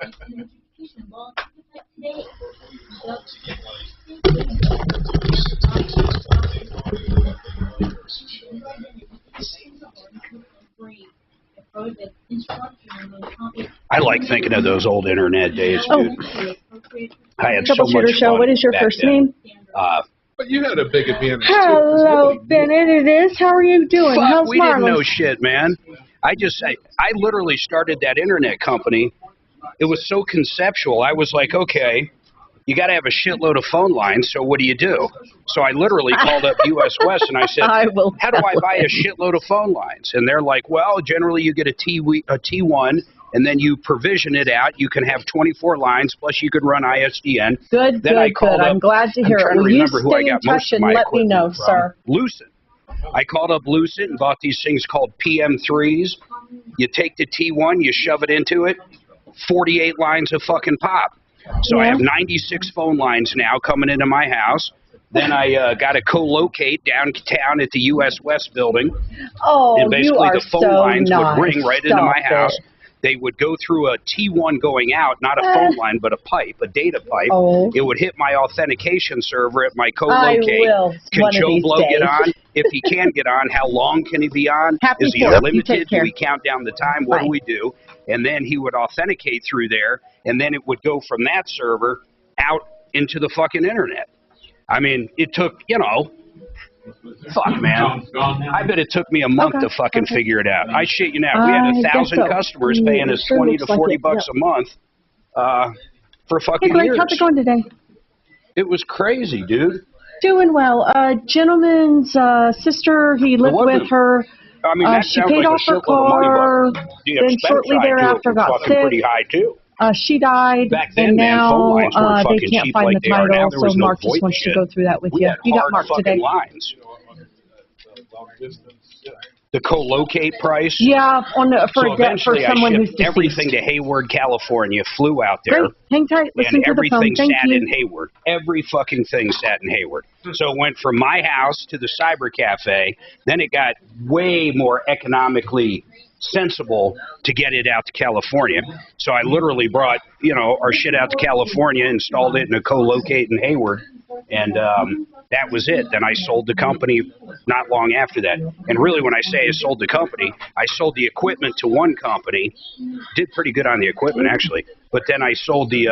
Speaker 2: I like thinking of those old internet days, dude. I had so much
Speaker 5: Troubleshooter Show,
Speaker 2: fun
Speaker 5: what is your
Speaker 2: back
Speaker 5: first
Speaker 2: then.
Speaker 5: name?
Speaker 1: But you had a big advantage,
Speaker 5: Hello, Bennett, it is. How are you doing?
Speaker 2: Fuck,
Speaker 5: How's
Speaker 2: we didn't
Speaker 5: Marlon?
Speaker 2: know shit, man. I literally started that internet company. It was so conceptual. I was like, okay, you got to have a shitload of phone lines. So what do? So I literally called up US West and I said, how do I buy a shitload of phone lines? And they're like, well, generally you get a T1 and then you provision it out. You can have 24 lines plus you could run ISDN.
Speaker 5: Good,
Speaker 2: then
Speaker 5: good, good. I'm glad to hear it. Will you stay in touch and let me know, sir?
Speaker 2: Lucent. I called up Lucent and bought these things called PM3s. You take the T1, you shove it into it, 48 lines of fucking pop. So I have 96 phone lines now coming into my house. Then I got to co-locate downtown at the US West building.
Speaker 5: Oh,
Speaker 2: and basically
Speaker 5: you are
Speaker 2: the phone
Speaker 5: so
Speaker 2: lines
Speaker 5: nice.
Speaker 2: would ring right into my house. They would go through a T1 going out, not a phone line, but a pipe, a data pipe.
Speaker 5: Oh.
Speaker 2: It would hit my authentication server at my co-locate.
Speaker 5: I will.
Speaker 2: Can Joe Blow get on? If he can get on, how long can he be on? Is he unlimited? Do we count down the time? What do we do? And then he would authenticate through there, and then it would go from that server out into the fucking internet. I mean, it took, fuck, man. I bet it took me a month to fucking figure it out. I shit you not. We had 1,000 customers paying us 20 to 40 bucks a month for fucking
Speaker 5: Greg,
Speaker 2: years.
Speaker 5: how's it going today?
Speaker 2: It was crazy, dude.
Speaker 5: Doing well. Gentleman's sister, he lived with her.
Speaker 2: I mean, that
Speaker 5: she
Speaker 2: sounds
Speaker 5: paid
Speaker 2: like
Speaker 5: off
Speaker 2: a
Speaker 5: her
Speaker 2: shitload of money,
Speaker 5: car.
Speaker 2: but the
Speaker 5: Then
Speaker 2: expense
Speaker 5: shortly
Speaker 2: side to it
Speaker 5: thereafter
Speaker 2: was
Speaker 5: got
Speaker 2: fucking
Speaker 5: sick.
Speaker 2: pretty high, too.
Speaker 5: She died,
Speaker 2: Back then,
Speaker 5: and
Speaker 2: man, phone
Speaker 5: now
Speaker 2: lines weren't
Speaker 5: they
Speaker 2: fucking
Speaker 5: can't
Speaker 2: cheap
Speaker 5: find
Speaker 2: like
Speaker 5: the
Speaker 2: they are now.
Speaker 5: title,
Speaker 2: There
Speaker 5: so
Speaker 2: was no
Speaker 5: Mark just
Speaker 2: VoIP
Speaker 5: wants to
Speaker 2: shit.
Speaker 5: go through that with
Speaker 2: We
Speaker 5: you.
Speaker 2: had
Speaker 5: You got
Speaker 2: hard
Speaker 5: Mark
Speaker 2: fucking
Speaker 5: today.
Speaker 2: lines. The co-locate price?
Speaker 5: Yeah, for
Speaker 2: So eventually I
Speaker 5: someone who's
Speaker 2: shipped
Speaker 5: deceased.
Speaker 2: everything to Hayward, California, flew out there.
Speaker 5: Great. Hang tight. Listen
Speaker 2: And
Speaker 5: to the phone.
Speaker 2: everything
Speaker 5: Thank
Speaker 2: sat
Speaker 5: you.
Speaker 2: in Hayward. Every fucking thing sat in Hayward. So it went from my house to the cyber cafe. Then it got way more economically sensible to get it out to California. So I literally brought, our shit out to California, installed it in a co-locate in Hayward, and that was it. Then I sold the company not long after that. And really, when I say I sold the company, I sold the equipment to one company, did pretty good on the equipment, actually, but then I sold the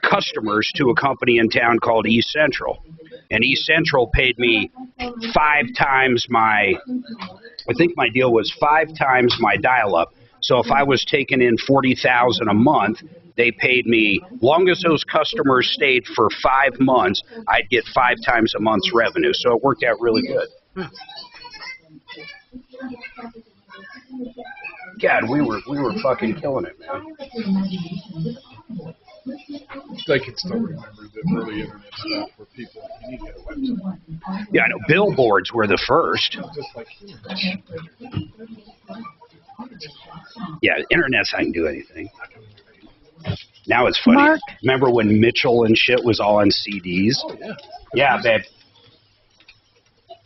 Speaker 2: customers to a company in town called East Central. And East Central paid me 5 times I think my deal was 5 times my dial-up. So if I was taking in $40,000 a month, they paid me, long as those customers stayed for 5 months, I'd get 5 times a month's revenue. So it worked out really good. God, we were fucking killing it, man.
Speaker 1: They can still remember the early internet stuff where people, you need to have a website.
Speaker 2: Yeah, I know. Billboards were the first. Yeah, internet's how I can do anything. Now it's funny.
Speaker 5: Mark?
Speaker 2: Remember when Mitchell and shit was all on CDs?
Speaker 1: Oh, yeah.
Speaker 2: Yeah, babe.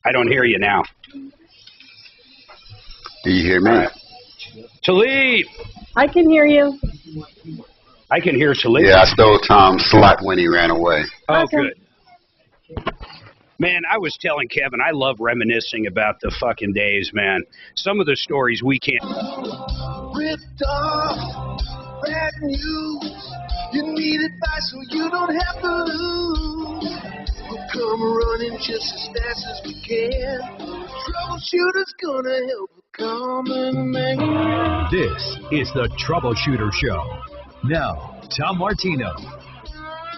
Speaker 2: I don't hear you now.
Speaker 4: Do you hear me?
Speaker 2: Talib!
Speaker 5: I can hear you.
Speaker 2: I can hear Talib.
Speaker 4: Yeah, I stole Tom's slot when he ran away.
Speaker 2: Oh,
Speaker 5: Okay.
Speaker 2: good. Man, I was telling Kevin, I love reminiscing about the fucking days, man. Some of the stories we can't...
Speaker 6: Ripped off, bad news. You need advice so you don't have to lose. We'll come running just as fast as we can. Troubleshooter's gonna help a common man.
Speaker 8: This is the Troubleshooter Show. Now, Tom Martino.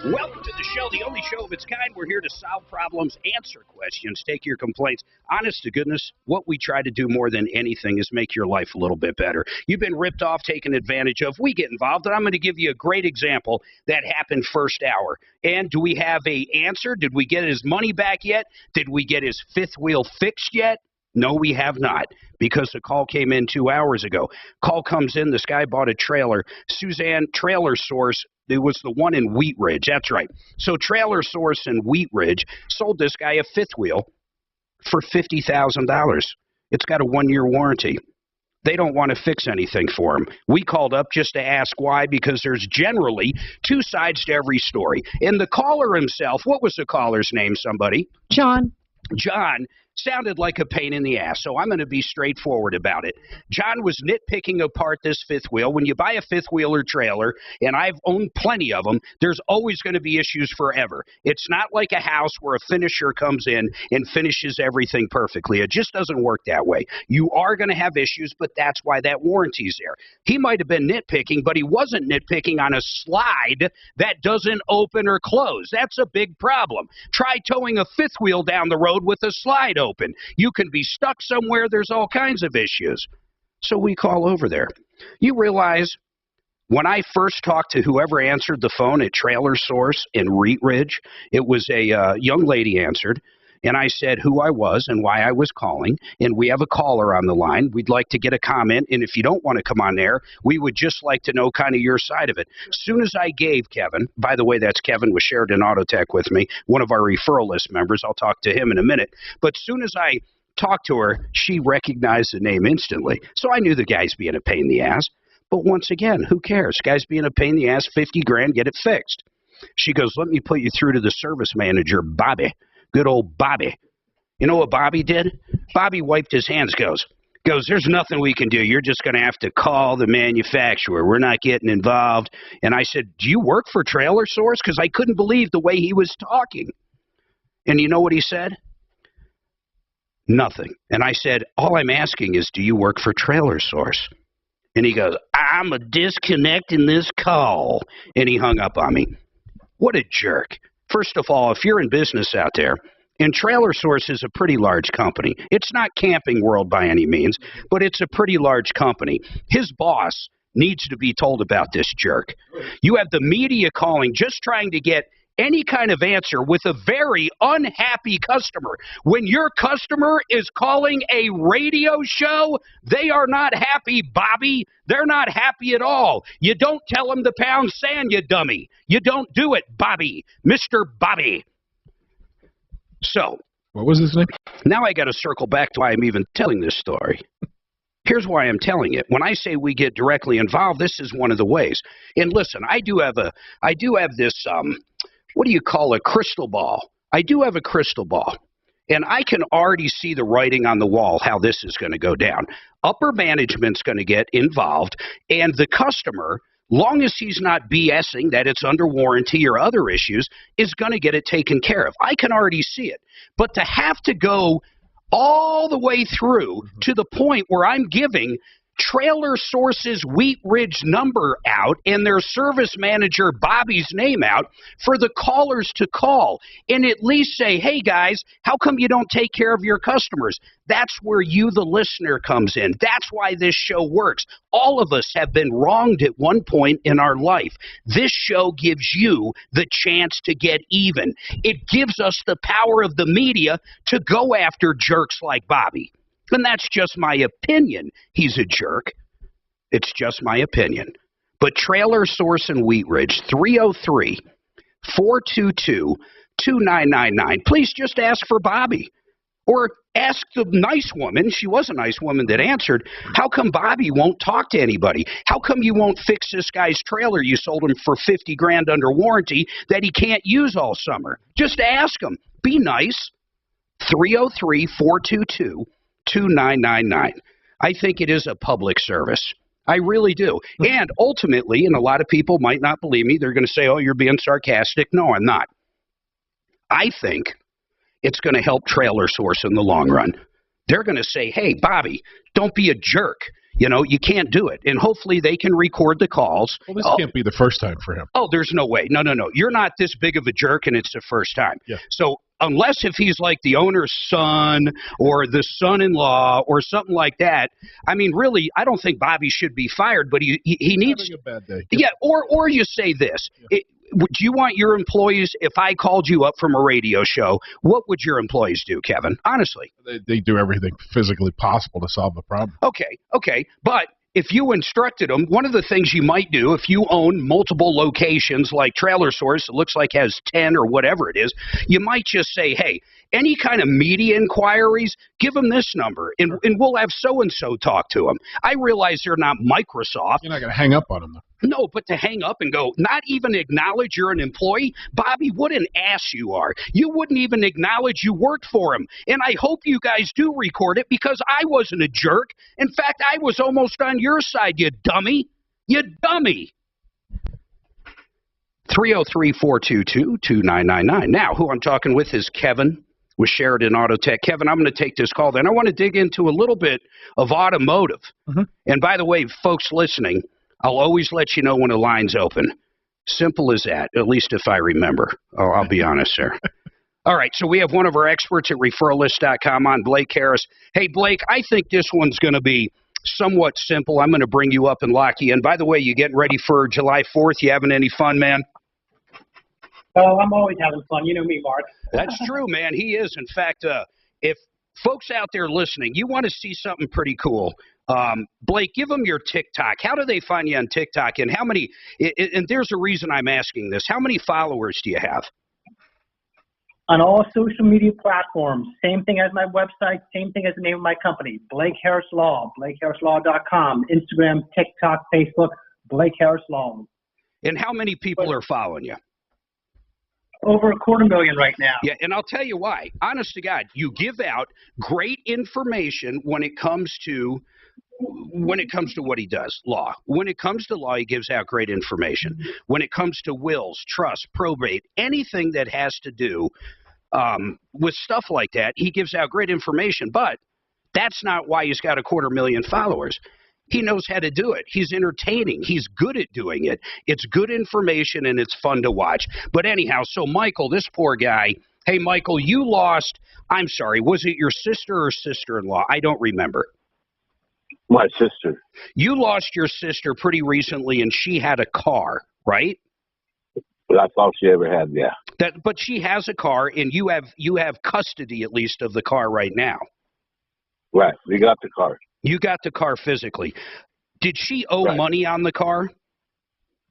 Speaker 2: Welcome to the show, the only show of its kind. We're here to solve problems, answer questions, take your complaints. Honest to goodness, what we try to do more than anything is make your life a little bit better. You've been ripped off, taken advantage of. We get involved, and I'm going to give you a great example that happened first hour. And do we have an answer? Did we get his money back yet? Did we get his fifth wheel fixed yet? No, we have not, because the call came in 2 hours ago. Call comes in, this guy bought a trailer. Suzanne, Trailer Source, it was the one in Wheat Ridge, that's right. So Trailer Source in Wheat Ridge sold this guy a fifth wheel for $50,000. It's got a 1-year warranty. They don't want to fix anything for him. We called up just to ask why, because there's generally 2 sides to every story. And the caller himself, what was the caller's name, somebody?
Speaker 5: John.
Speaker 2: John Sounded like a pain in the ass, so I'm going to be straightforward about it. John was nitpicking apart this fifth wheel. When you buy a fifth-wheeler trailer, and I've owned plenty of them, there's always going to be issues forever. It's not like a house where a finisher comes in and finishes everything perfectly. It just doesn't work that way. You are going to have issues, but that's why that warranty's there. He might have been nitpicking, but he wasn't nitpicking on a slide that doesn't open or close. That's a big problem. Try towing a fifth wheel down the road with a slide open. You can be stuck somewhere. There's all kinds of issues. So we call over there. You realize when I first talked to whoever answered the phone at Trailer Source in Wheat Ridge, it was a young lady answered, and I said who I was and why I was calling, and we have a caller on the line. We'd like to get a comment, and if you don't want to come on there, we would just like to know kind of your side of it. As soon as I gave Kevin, by the way, that's Kevin with Sheridan Autotech with me, one of our referral list members. I'll talk to him in a minute. But as soon as I talked to her, she recognized the name instantly. So I knew the guy's being a pain in the ass. But once again, who cares? Guy's being a pain in the ass, 50 grand, get it fixed. She goes, let me put you through to the service manager, Bobby. Good old Bobby. You know what Bobby did? Bobby wiped his hands, goes, there's nothing we can do. You're just going to have to call the manufacturer. We're not getting involved. And I said, do you work for Trailer Source? Because I couldn't believe the way he was talking. And you know what he said? Nothing. And I said, all I'm asking is, do you work for Trailer Source? And he goes, I'm a disconnecting this call. And he hung up on me. What a jerk. First of all, if you're in business out there, and Trailer Source is a pretty large company. It's not Camping World by any means, but it's a pretty large company. His boss needs to be told about this jerk. You have the media calling, just trying to get any kind of answer with a very unhappy customer. When your customer is calling a radio show, they are not happy, Bobby. They're not happy at all. You don't tell them to pound sand, you dummy. You don't do it, Bobby. Mr. Bobby. So,
Speaker 1: what was his name?
Speaker 2: Now I got to circle back to why I'm even telling this story. Here's why I'm telling it. When I say we get directly involved, this is one of the ways. And listen, I do have this what do you call a crystal ball? I do have a crystal ball, and I can already see the writing on the wall how this is going to go down. Upper management's going to get involved, and the customer, long as he's not BSing that it's under warranty or other issues, is going to get it taken care of. I can already see it. But to have to go all the way through to the point where I'm giving Trailer Source's Wheat Ridge number out and their service manager Bobby's name out for the callers to call and at least say, hey guys, how come you don't take care of your customers? That's where you, the listener, comes in. That's why this show works. All of us have been wronged at one point in our life. This show gives you the chance to get even. It gives us the power of the media to go after jerks like Bobby. And that's just my opinion. He's a jerk. It's just my opinion. But Trailer Source in Wheat Ridge, 303-422-2999. Please just ask for Bobby. Or ask the nice woman, she was a nice woman that answered, how come Bobby won't talk to anybody? How come you won't fix this guy's trailer you sold him for 50 grand under warranty that he can't use all summer? Just ask him. Be nice. 303-422-2999. I think it is a public service. I really do. And ultimately, and a lot of people might not believe me, they're going to say, oh, you're being sarcastic. No, I'm not. I think it's going to help Trailer Source in the long run. They're going to say, hey, Bobby, don't be a jerk. You know, you can't do it. And hopefully they can record the calls.
Speaker 1: Well, this can't be the first time for him.
Speaker 2: Oh, there's no way. No. You're not this big of a jerk, and it's the first time.
Speaker 1: Yeah.
Speaker 2: So unless if he's like the owner's son or the son-in-law or something like that, I mean, really, I don't think Bobby should be fired, but he needs
Speaker 1: having a bad day.
Speaker 2: Yeah, or you say this. Yeah. Do you want your employees, if I called you up from a radio show, what would your employees do, Kevin? Honestly.
Speaker 1: They do everything physically possible to solve the problem.
Speaker 2: Okay. But if you instructed them, one of the things you might do if you own multiple locations like Trailer Source, it looks like has 10 or whatever it is, you might just say, hey, any kind of media inquiries, give them this number, and we'll have so-and-so talk to them. I realize they're not Microsoft.
Speaker 1: You're not going to hang up on them, though.
Speaker 2: No, but to hang up and go, not even acknowledge you're an employee? Bobby, what an ass you are. You wouldn't even acknowledge you worked for him. And I hope you guys do record it because I wasn't a jerk. In fact, I was almost on your side, you dummy. You dummy. 303-422-2999. Now, who I'm talking with is Kevin with Sheridan Auto Tech. Kevin, I'm going to take this call. Then I want to dig into a little bit of automotive. And by the way, folks listening, I'll always let you know when a line's open. Simple as that, at least if I remember. Oh, I'll be honest, sir. All right, so we have one of our experts at referralist.com on, Blake Harris. Hey, Blake, I think this one's going to be somewhat simple. I'm going to bring you up and lock you in. By the way, you getting ready for July 4th? You having any fun, man?
Speaker 9: Oh, I'm always having fun. You know me, Mark.
Speaker 2: That's true, man. He is. In fact, if folks out there listening, you want to see something pretty cool, Blake, give them your TikTok. How do they find you on TikTok? And how many, and there's a reason I'm asking this, how many followers do you have?
Speaker 9: On all social media platforms, same thing as my website, same thing as the name of my company, Blake Harris Law, BlakeHarrisLaw.com, Instagram, TikTok, Facebook, Blake Harris Law.
Speaker 2: And how many people are following you?
Speaker 9: Over 250,000 right now.
Speaker 2: Yeah, and I'll tell you why. Honest to God, you give out great information when it comes to what he does, law. When it comes to law, he gives out great information. When it comes to wills, trust, probate, anything that has to do with stuff like that, he gives out great information. But that's not why he's got 250,000 followers. He knows how to do it. He's entertaining. He's good at doing it. It's good information, and it's fun to watch. But anyhow, so Michael, this poor guy, hey, Michael, you lost, I'm sorry, was it your sister or sister-in-law? I don't remember.
Speaker 13: My sister.
Speaker 2: You lost your sister pretty recently, and she had a car, right?
Speaker 13: That's all she ever had, yeah.
Speaker 2: But she has a car, and you have custody, at least, of the car right now.
Speaker 13: Right. We got the car.
Speaker 2: You got the car physically. Did she owe money on the car?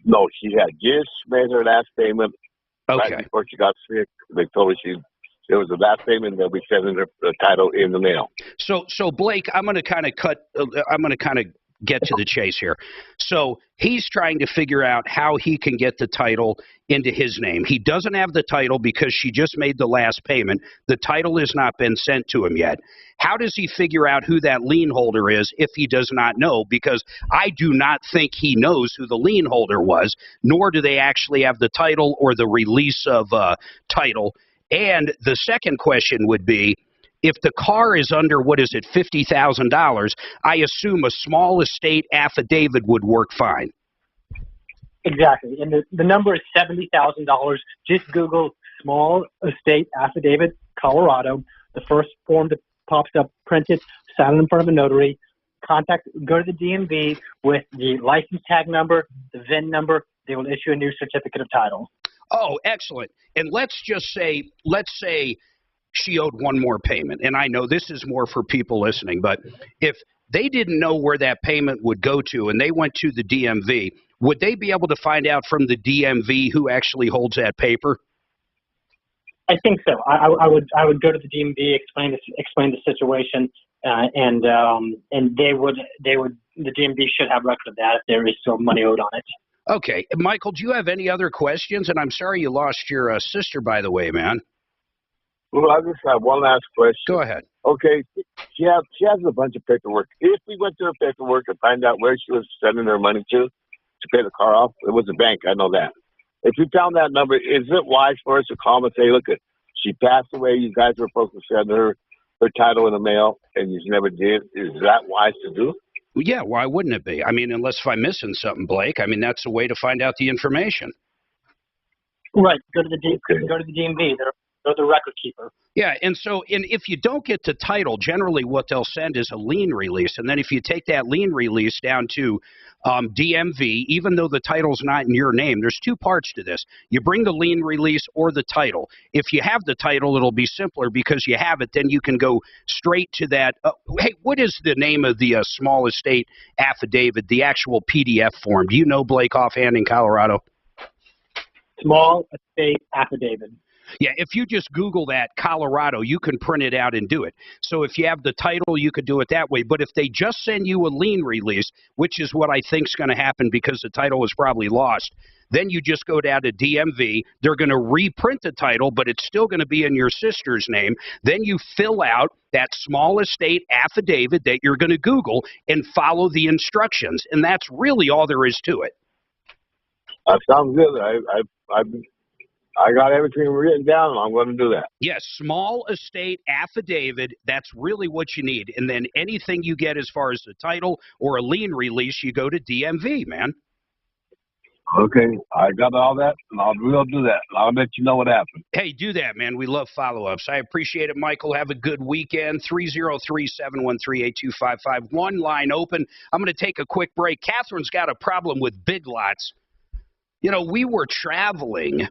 Speaker 13: No, she had just made her last payment.
Speaker 2: Okay.
Speaker 13: Right before she got sick, they told her it was the last payment that we sent her the title in the mail.
Speaker 2: So Blake, I'm going to kind of get to the chase here. So he's trying to figure out how he can get the title into his name. He doesn't have the title because she just made the last payment. The title has not been sent to him yet. How does he figure out who that lien holder is if he does not know? Because I do not think he knows who the lien holder was, nor do they actually have the title or the release of title. And the second question would be, if the car is under, what is it, $50,000, I assume a small estate affidavit would work fine.
Speaker 9: Exactly. And the number is $70,000. Just Google small estate affidavit, Colorado. The first form that pops up, print it, sign it in front of a notary, go to the DMV with the license tag number, the VIN number. They will issue a new certificate of title.
Speaker 2: Oh, excellent. And let's say she owed one more payment. And I know this is more for people listening, but if they didn't know where that payment would go to and they went to the DMV, would they be able to find out from the DMV who actually holds that paper?
Speaker 9: I think so. I would go to the DMV, explain the situation, and the DMV should have record of that if there is still money owed on it.
Speaker 2: Okay, Michael, do you have any other questions? And I'm sorry you lost your sister, by the way, man.
Speaker 13: Well, I just have one last question.
Speaker 2: Go ahead.
Speaker 13: Okay, she has a bunch of paperwork. If we went to her paperwork and find out where she was sending her money to pay the car off, it was a bank. I know that. If you found that number, is it wise for us to call them and say, look, she passed away. You guys were supposed to send her title in the mail, and you never did. Is that wise to do?
Speaker 2: Well, yeah, why wouldn't it be? I mean, unless if I'm missing something, Blake. I mean, that's a way to find out the information.
Speaker 9: Right. Go to the DMV. They're the record keeper.
Speaker 2: Yeah, and if you don't get the title, generally what they'll send is a lien release. And then if you take that lien release down to DMV, even though the title's not in your name, there's two parts to this. You bring the lien release or the title. If you have the title, it'll be simpler because you have it. Then you can go straight to that. Hey, what is the name of the small estate affidavit, the actual PDF form? Do you know, Blake, offhand in Colorado?
Speaker 9: Small estate affidavit.
Speaker 2: Yeah, if you just Google that, Colorado, you can print it out and do it. So if you have the title, you could do it that way. But if they just send you a lien release, which is what I think is going to happen because the title was probably lost, then you just go down to DMV. They're going to reprint the title, but it's still going to be in your sister's name. Then you fill out that small estate affidavit that you're going to Google and follow the instructions. And that's really all there is to it.
Speaker 13: That sounds good. I got everything written down, and I'm going to do that.
Speaker 2: Yes, small estate affidavit, that's really what you need. And then anything you get as far as the title or a lien release, you go to DMV, man.
Speaker 13: Okay, I got all that, and we'll do that. I'll let you know what happened.
Speaker 2: Hey, do that, man. We love follow-ups. I appreciate it, Michael. Have a good weekend. 303-713-8255. One line open. I'm going to take a quick break. Catherine's got a problem with Big Lots. You know, we were traveling.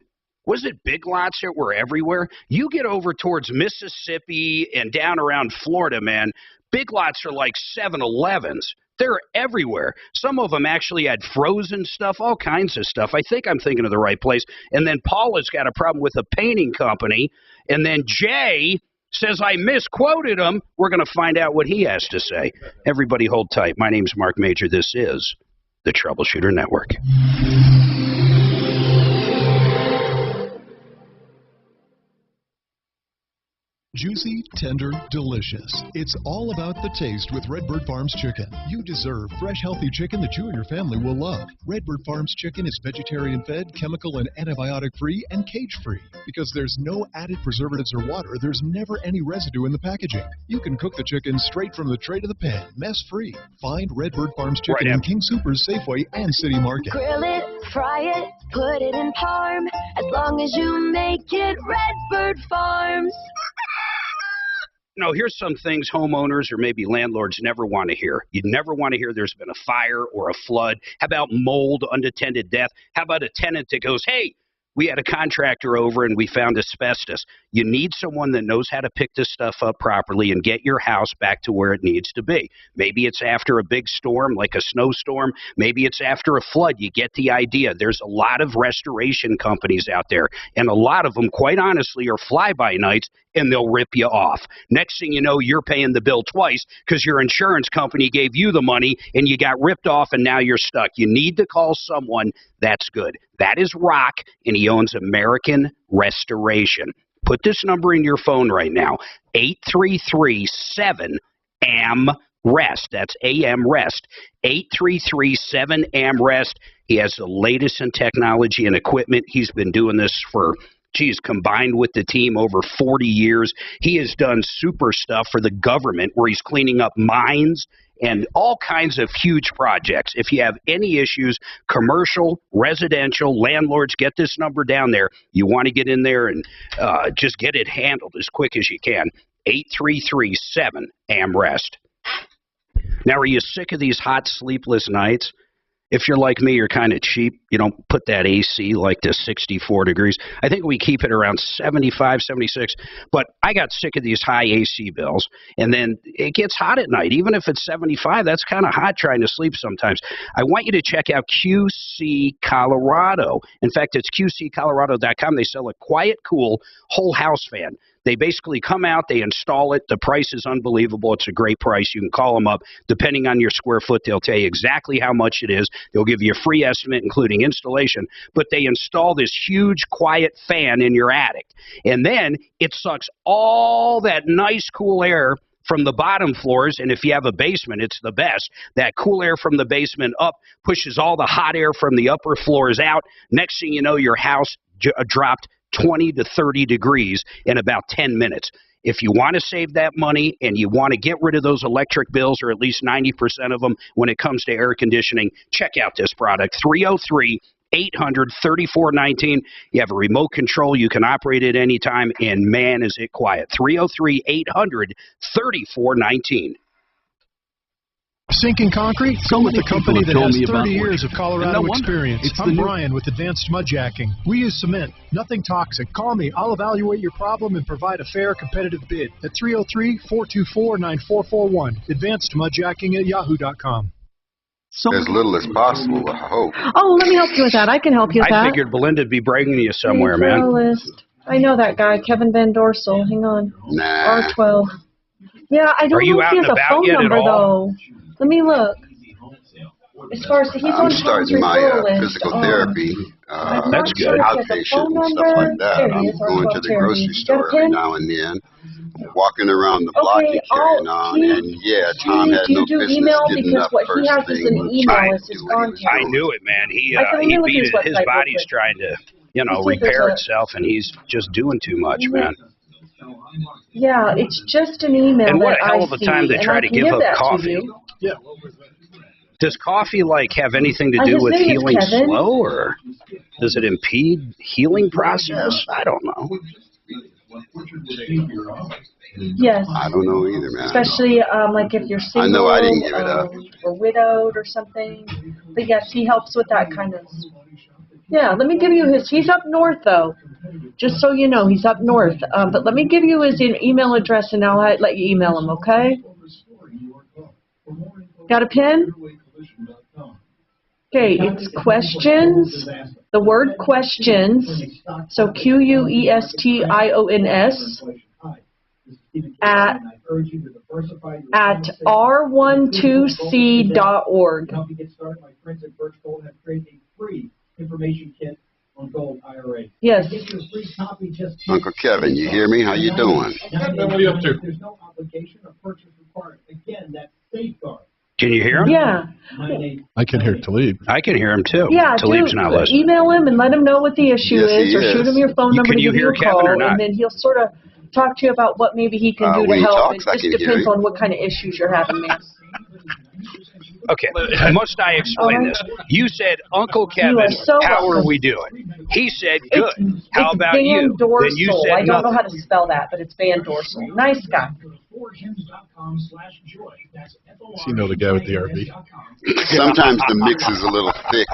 Speaker 2: Was it Big Lots that were everywhere? You get over towards Mississippi and down around Florida, man, Big Lots are like 7-Elevens. They're everywhere. Some of them actually had frozen stuff, all kinds of stuff. I think I'm thinking of the right place. And then Paula's got a problem with a painting company. And then Jay says I misquoted him. We're going to find out what he has to say. Everybody hold tight. My name's Mark Major. This is the Troubleshooter Network.
Speaker 24: Juicy, tender, delicious. It's all about the taste with Redbird Farms chicken. You deserve fresh, healthy chicken that you and your family will love. Redbird Farms chicken is vegetarian-fed, chemical and antibiotic-free, and cage-free. Because there's no added preservatives or water, there's never any residue in the packaging. You can cook the chicken straight from the tray to the pan, mess-free. Find Redbird Farms chicken in King Soopers, Safeway, and City Market.
Speaker 10: Grill it, fry it, put it in parm. As long as you make it Redbird Farms.
Speaker 2: No, here's some things homeowners or maybe landlords never want to hear. You'd never want to hear there's been a fire or a flood. How about mold, unattended death? How about a tenant that goes, hey, we had a contractor over and we found asbestos. You need someone that knows how to pick this stuff up properly and get your house back to where it needs to be. Maybe it's after a big storm, like a snowstorm. Maybe it's after a flood. You get the idea. There's a lot of restoration companies out there, and a lot of them, quite honestly, are fly-by-nights, and they'll rip you off. Next thing you know, you're paying the bill twice because your insurance company gave you the money, and you got ripped off, and now you're stuck. You need to call someone that's good. That is Rock, and he owns American Restoration. Put this number in your phone right now, 833-7-AM-REST. That's AM-REST, 833-7-AM-REST. He has the latest in technology and equipment. He's been doing this for, combined with the team, over 40 years. He has done super stuff for the government where he's cleaning up mines and all kinds of huge projects. If you have any issues, commercial, residential, landlords, get this number down there. You want to get in there and just get it handled as quick as you can. 833-7-AM-REST. Now, are you sick of these hot, sleepless nights? If you're like me, you're kind of cheap. You don't put that AC like to 64 degrees. I think we keep it around 75, 76. But I got sick of these high AC bills. And then it gets hot at night. Even if it's 75, that's kind of hot trying to sleep sometimes. I want you to check out QC Colorado. In fact, it's QCcolorado.com. They sell a quiet, cool, whole house fan. They basically come out, they install it. The price is unbelievable. It's a great price. You can call them up. Depending on your square foot, they'll tell you exactly how much it is. They'll give you a free estimate, including installation. But they install this huge, quiet fan in your attic. And then it sucks all that nice, cool air from the bottom floors, and if you have a basement, it's the best. That cool air from the basement up pushes all the hot air from the upper floors out. Next thing you know, your house dropped 20 to 30 degrees in about 10 minutes. If you want to save that money and you want to get rid of those electric bills, or at least 90% of them when it comes to air conditioning, check out this product, 303-800-3419. You have a remote control. You can operate it anytime, and man, is it quiet. 303-800-3419.
Speaker 11: Sinking concrete? Go with the company that has 30 years of Colorado experience. I'm Brian with Advanced Mudjacking. We use cement, nothing toxic. Call me. I'll evaluate your problem and provide a fair, competitive bid at 303-424-9441. AdvancedMudjacking@yahoo.com.
Speaker 4: As little as possible, I hope.
Speaker 5: Oh, let me help you with that. I can help you with that.
Speaker 2: I figured Belinda would be bringing you somewhere, man.
Speaker 5: List. I know that guy, Kevin Van Dorsel. Hang on.
Speaker 2: Nah.
Speaker 5: R12. Yeah, I don't
Speaker 2: Are you
Speaker 5: know if
Speaker 2: out
Speaker 5: he has
Speaker 2: and
Speaker 5: a
Speaker 2: about
Speaker 5: phone
Speaker 2: yet at
Speaker 5: number,
Speaker 2: all?
Speaker 5: though. Let me look. As far as he's
Speaker 4: I'm
Speaker 5: on Tom's
Speaker 4: starting my
Speaker 5: referral list.
Speaker 4: physical therapy.
Speaker 5: I'm not sure if he has a
Speaker 4: Outpatient
Speaker 5: phone
Speaker 4: and stuff
Speaker 5: number.
Speaker 4: like that.
Speaker 5: There he
Speaker 4: I'm
Speaker 5: is,
Speaker 4: going to
Speaker 5: R12
Speaker 4: the
Speaker 5: Charity.
Speaker 4: grocery
Speaker 5: You got a
Speaker 4: store every
Speaker 5: pen?
Speaker 4: now and then. I'm walking around the block
Speaker 5: Okay,
Speaker 4: and carrying on. And yeah, Tom had
Speaker 5: do
Speaker 4: no
Speaker 5: you do
Speaker 4: business
Speaker 5: email?
Speaker 4: getting
Speaker 5: Because
Speaker 4: up
Speaker 5: what he
Speaker 4: first
Speaker 5: has is
Speaker 4: thing
Speaker 5: an
Speaker 4: and
Speaker 5: email
Speaker 4: trying
Speaker 5: as
Speaker 4: to
Speaker 5: his
Speaker 4: do what he was
Speaker 5: contact.
Speaker 7: I knew it, man. He
Speaker 5: I can let me look at
Speaker 7: beat
Speaker 5: his
Speaker 7: it. His
Speaker 5: website real
Speaker 7: body's
Speaker 5: quick.
Speaker 7: trying to, you know,
Speaker 5: Let's see if there's
Speaker 7: repair
Speaker 5: a-
Speaker 7: itself, and he's just doing too much, man.
Speaker 5: Yeah, it's just an email
Speaker 7: And what
Speaker 5: that
Speaker 7: a hell
Speaker 5: I
Speaker 7: of a
Speaker 5: see,
Speaker 7: time to
Speaker 5: and
Speaker 7: try
Speaker 5: I
Speaker 7: to
Speaker 5: can
Speaker 7: give
Speaker 5: give
Speaker 7: up
Speaker 5: that
Speaker 7: coffee.
Speaker 5: to you.
Speaker 7: Yeah. Does coffee have anything to do
Speaker 5: His
Speaker 7: with
Speaker 5: name is
Speaker 7: healing
Speaker 5: Kevin.
Speaker 7: slow, or does it impede healing process? I don't know.
Speaker 5: Yes.
Speaker 4: I don't know either, man.
Speaker 5: Especially like if you're single
Speaker 4: I know I didn't give it up.
Speaker 5: or widowed or something. But yes, he helps with that kind of. Yeah, let me give you his. He's up north though, just so you know, he's up north. But let me give you his email address, and I'll let you email him. Okay? Got a pen? Okay, it's questions. The word questions. So QUESTIONS at r12c.org. Yes.
Speaker 4: Uncle Kevin, you hear me? How you doing?
Speaker 1: What are you up to?
Speaker 7: Can you hear him?
Speaker 5: Yeah.
Speaker 1: I can hear Talib.
Speaker 7: I can hear him too.
Speaker 5: Yeah,
Speaker 7: Talib's not listening.
Speaker 5: email him and let him know what the issue
Speaker 4: Yes, he
Speaker 5: is, or
Speaker 4: is.
Speaker 5: shoot him your phone number
Speaker 7: Can
Speaker 5: to
Speaker 7: you
Speaker 5: give you
Speaker 7: hear
Speaker 5: a
Speaker 7: Kevin
Speaker 5: call,
Speaker 7: or not?
Speaker 5: and then he'll sort of talk to you about what maybe he can do to
Speaker 4: when he
Speaker 5: help.
Speaker 4: talks, I
Speaker 5: It just
Speaker 4: can hear
Speaker 5: depends
Speaker 4: him.
Speaker 5: on what kind of issues you're having, man.
Speaker 7: Okay, must I explain this? You said, Uncle Kevin,
Speaker 5: are so
Speaker 7: how are
Speaker 5: welcome.
Speaker 7: we doing? He said, good. How
Speaker 5: It's
Speaker 7: about
Speaker 5: Van
Speaker 7: you?
Speaker 5: Dorsel.
Speaker 7: Then you said
Speaker 5: I don't know
Speaker 7: nothing.
Speaker 5: how to spell that, but it's Van Dorsel. Nice guy.
Speaker 1: So you know the guy with the RV.
Speaker 4: Sometimes the mix is a little thick,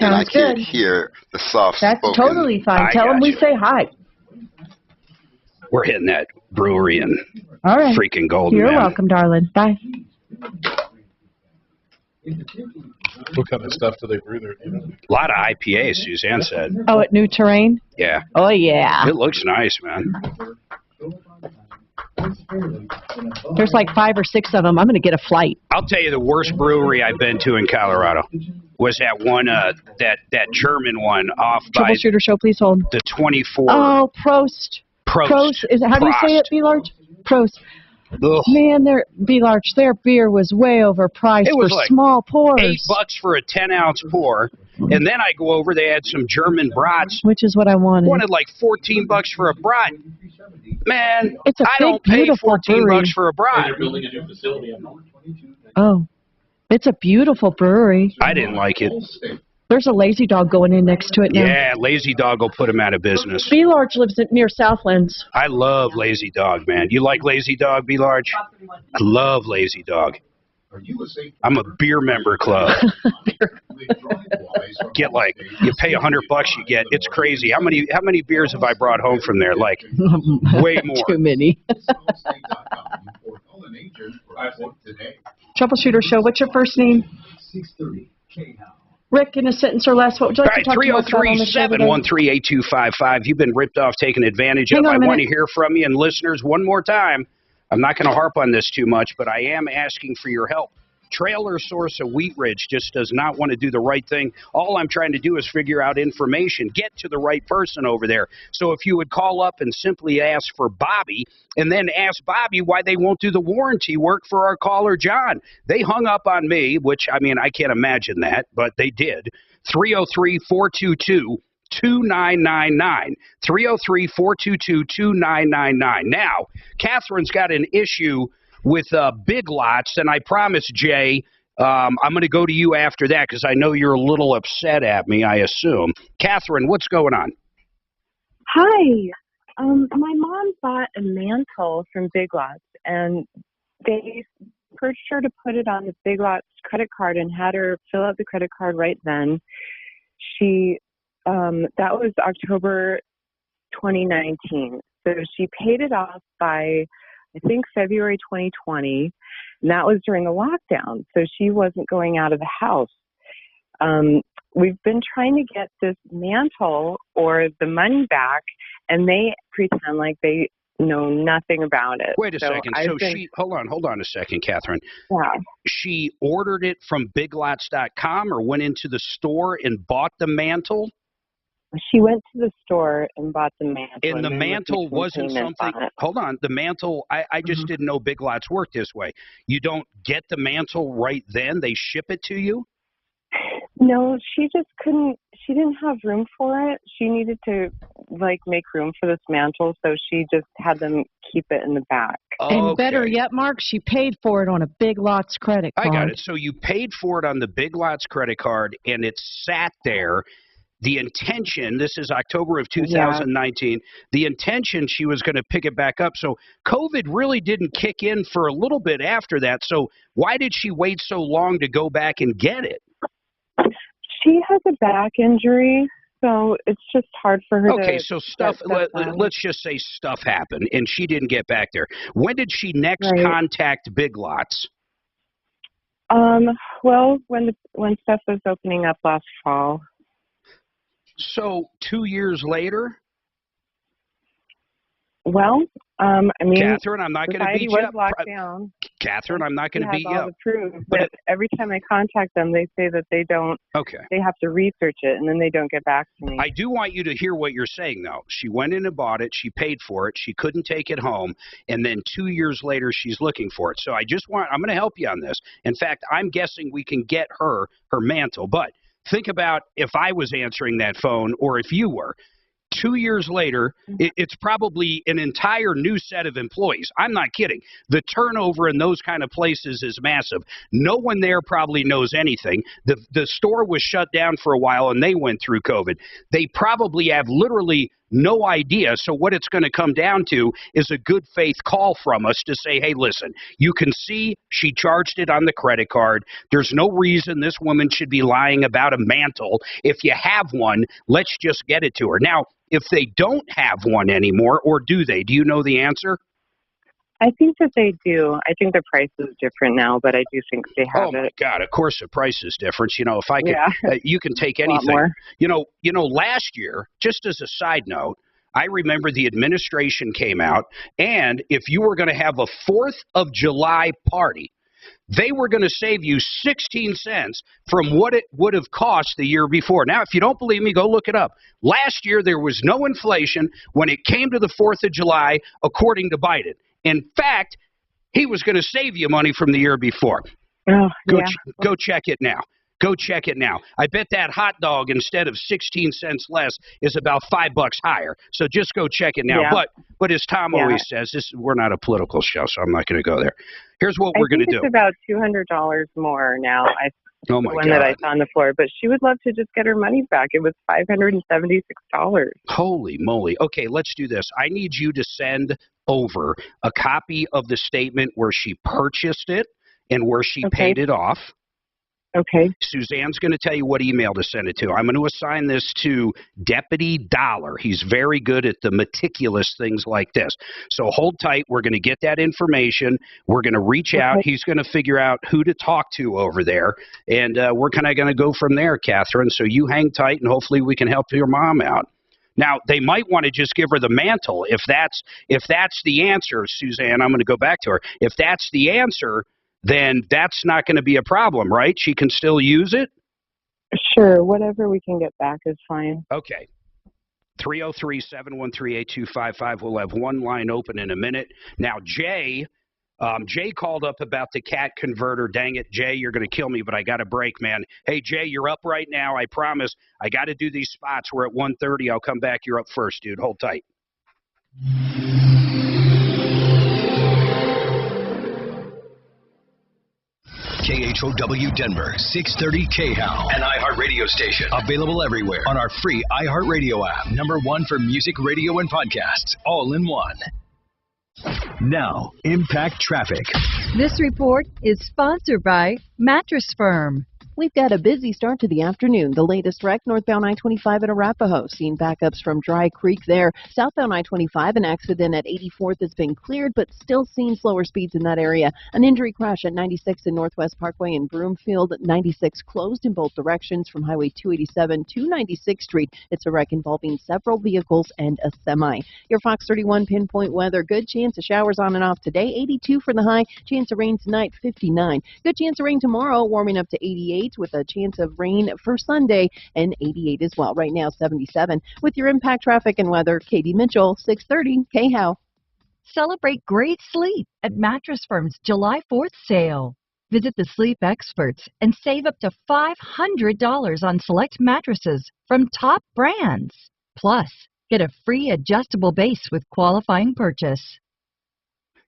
Speaker 4: and I
Speaker 5: Sounds
Speaker 4: can't
Speaker 5: good.
Speaker 4: hear the soft
Speaker 5: That's
Speaker 4: spoken.
Speaker 5: totally fine.
Speaker 7: I
Speaker 5: Tell him
Speaker 7: got
Speaker 5: we
Speaker 7: you.
Speaker 5: say hi.
Speaker 7: We're hitting that brewery in
Speaker 5: All right.
Speaker 7: freaking Golden,
Speaker 5: You're
Speaker 7: man.
Speaker 5: welcome, darling. Bye.
Speaker 1: What kind of stuff do they brew there? You know?
Speaker 7: A lot of IPAs, Suzanne said.
Speaker 5: Oh, at New Terrain?
Speaker 7: Yeah.
Speaker 5: Oh, yeah.
Speaker 7: It looks nice, man.
Speaker 5: There's like 5 or 6 of them. I'm going to get a flight.
Speaker 7: I'll tell you the worst brewery I've been to in Colorado was that one, that German one off by
Speaker 5: Troubleshooter show, please hold.
Speaker 7: the 24.
Speaker 5: Oh, Prost.
Speaker 7: Prost.
Speaker 5: Is it, how do you say it, B. Large? Prost.
Speaker 7: Ugh.
Speaker 5: Man, B. Large, their beer was way overpriced
Speaker 7: It was
Speaker 5: for
Speaker 7: like
Speaker 5: small pours.
Speaker 7: $8 for a 10-ounce pour, and then I go over. They had some German brats.
Speaker 5: Which is what I wanted.
Speaker 7: Wanted like $14 for a brat. Man,
Speaker 5: It's a
Speaker 7: I
Speaker 5: big,
Speaker 7: don't pay
Speaker 5: beautiful
Speaker 7: $14
Speaker 5: brewery.
Speaker 7: for a brat.
Speaker 1: They're building a new facility up north.
Speaker 5: Oh, it's a beautiful brewery.
Speaker 7: I didn't like it.
Speaker 5: There's a Lazy Dog going in next to it now.
Speaker 7: Yeah, Lazy Dog will put him out of business.
Speaker 5: B. Large lives near Southlands.
Speaker 7: I love Lazy Dog, man. You like Lazy Dog, B. Large? I love Lazy Dog. I'm a beer member club. Get like, you pay $100, you get, it's crazy. How many beers have I brought home from there? Like, way more.
Speaker 5: Too many. Troubleshooter show, what's your first name? Rick, in a sentence or less, what would you like to talk to us about on the show today?
Speaker 7: 303-713-8255. You've been ripped off, taken advantage of. I want to hear from you. And listeners, one more time, I'm not going to harp on this too much, but I am asking for your help. Trailer Source of Wheat Ridge just does not want to do the right thing. All I'm trying to do is figure out information, get to the right person over there. So if you would call up and simply ask for Bobby, and then ask Bobby why they won't do the warranty work for our caller, John. They hung up on me, which, I mean, I can't imagine that, but they did. 303-422-2999. 303-422-2999. Now, Catherine's got an issue with Big Lots, and I promise, Jay, I'm going to go to you after that because I know you're a little upset at me, I assume. Catherine, what's going on?
Speaker 14: Hi. My mom bought a mantle from Big Lots, and they urged her to put it on the Big Lots credit card and had her fill out the credit card right then. She, that was October 2019. So she paid it off by, I think, February 2020, and that was during the lockdown. So she wasn't going out of the house. we've been trying to get this mantle or the money back, and they pretend like they know nothing about it.
Speaker 2: Wait a second. So she, hold on a second, Catherine.
Speaker 14: Yeah.
Speaker 2: She ordered it from biglots.com or went into the store and bought the mantle?
Speaker 14: She went to the store and bought the mantle.
Speaker 2: And the mantle wasn't something, hold on, the mantle, I just didn't know Big Lots worked this way. You don't get the mantle right then? They ship it to you?
Speaker 14: No, she just couldn't, she didn't have room for it. She needed to, like, make room for this mantle, so she just had them keep it in the back.
Speaker 5: And better yet, Mark, she paid for it on a Big Lots credit card.
Speaker 2: I got it. So you paid for it on the Big Lots credit card, and it sat there. The intention, this is October of 2019, the intention she was going to pick it back up. So COVID really didn't kick in for a little bit after that. So why did she wait so long to go back and get it?
Speaker 14: She has a back injury, so it's just hard for her to...
Speaker 2: Okay, so stuff, let's just say stuff happened, and she didn't get back there. When did she next contact Big Lots?
Speaker 14: Well, when stuff was opening up last fall.
Speaker 2: So 2 years later?
Speaker 14: Well, I mean,
Speaker 2: Catherine, I'm not going to beat you up.
Speaker 14: Down.
Speaker 2: Catherine, I'm not going to beat you up.
Speaker 14: But every time I contact them, they say that they don't.
Speaker 2: Okay.
Speaker 14: They have to research it, and then they don't get back to me.
Speaker 2: I do want you to hear what you're saying, though. She went in and bought it. She paid for it. She couldn't take it home, and then 2 years later, she's looking for it. So I'm going to help you on this. In fact, I'm guessing we can get her mantle. But think about if I was answering that phone, or if you were. 2 years later, it's probably an entire new set of employees. I'm not kidding. The turnover in those kind of places is massive. No one there probably knows anything. The store was shut down for a while, and they went through COVID. They probably have literally no idea. So what it's going to come down to is a good faith call from us to say, hey, listen, you can see she charged it on the credit card. There's no reason this woman should be lying about a mantle. If you have one, let's just get it to her. Now, if they don't have one anymore, or do they? Do you know the answer?
Speaker 14: I think that they do. I think the price is different now, but I do think they have it.
Speaker 2: Oh my God! Of course, the price is different. You know, if I could, you can take anything. You know, last year, just as a side note, I remember the administration came out, and if you were going to have a 4th of July party, they were going to save you 16 cents from what it would have cost the year before. Now, if you don't believe me, go look it up. Last year, there was no inflation when it came to the 4th of July, according to Biden. In fact, he was going to save you money from the year before. Go check it now. Go check it now. I bet that hot dog, instead of 16 cents less, is about $5 higher. So just go check it now. But as Tom always says, we're not a political show, so I'm not going to go there. Here's what we're going to do.
Speaker 14: It's about $200 more now.
Speaker 2: Oh my God.
Speaker 14: One that I saw on the floor, but she would love to just get her money back. It was $576.
Speaker 2: Holy moly. Okay, let's do this. I need you to send over a copy of the statement where she purchased it and where she paid it off.
Speaker 14: Okay.
Speaker 2: Suzanne's going to tell you what email to send it to. I'm going to assign this to Deputy Dollar. He's very good at the meticulous things like this. So hold tight. We're going to get that information. We're going to reach out. He's going to figure out who to talk to over there. And we're kind of going to go from there, Catherine. So you hang tight, and hopefully we can help your mom out. Now, they might want to just give her the mantle. If that's the answer, Suzanne, I'm going to go back to her. If that's the answer, then that's not going to be a problem, right? She can still use it?
Speaker 14: Sure. Whatever we can get back is fine.
Speaker 2: Okay. 303-713-8255. We'll have one line open in a minute. Now, Jay called up about the cat converter. Dang it, Jay, you're going to kill me, but I got a break, man. Hey, Jay, you're up right now. I promise. I got to do these spots. We're at 1:30. I'll come back. You're up first, dude. Hold tight.
Speaker 8: KHOW Denver, 630 KHOW, an iHeart radio station. Available everywhere on our free iHeart radio app. #1 for music, radio, and podcasts, all in one. Now, Impact Traffic.
Speaker 16: This report is sponsored by Mattress Firm. We've got a busy start to the afternoon. The latest wreck, northbound I-25 at Arapahoe. Seeing backups from Dry Creek there. Southbound I-25, an accident at 84th has been cleared, but still seeing slower speeds in that area. An injury crash at 96 and Northwest Parkway in Broomfield. 96 closed in both directions from Highway 287 to 96th Street. It's a wreck involving several vehicles and a semi. Your Fox 31 pinpoint weather. Good chance of showers on and off today. 82 for the high. Chance of rain tonight, 59. Good chance of rain tomorrow, warming up to 88 with a chance of rain for Sunday and 88 as well. Right now, 77. With your impact traffic and weather, Katie Mitchell, 630 KHOW.
Speaker 17: Celebrate great sleep at Mattress Firm's July 4th sale. Visit the sleep experts and save up to $500 on select mattresses from top brands. Plus, get a free adjustable base with qualifying purchase.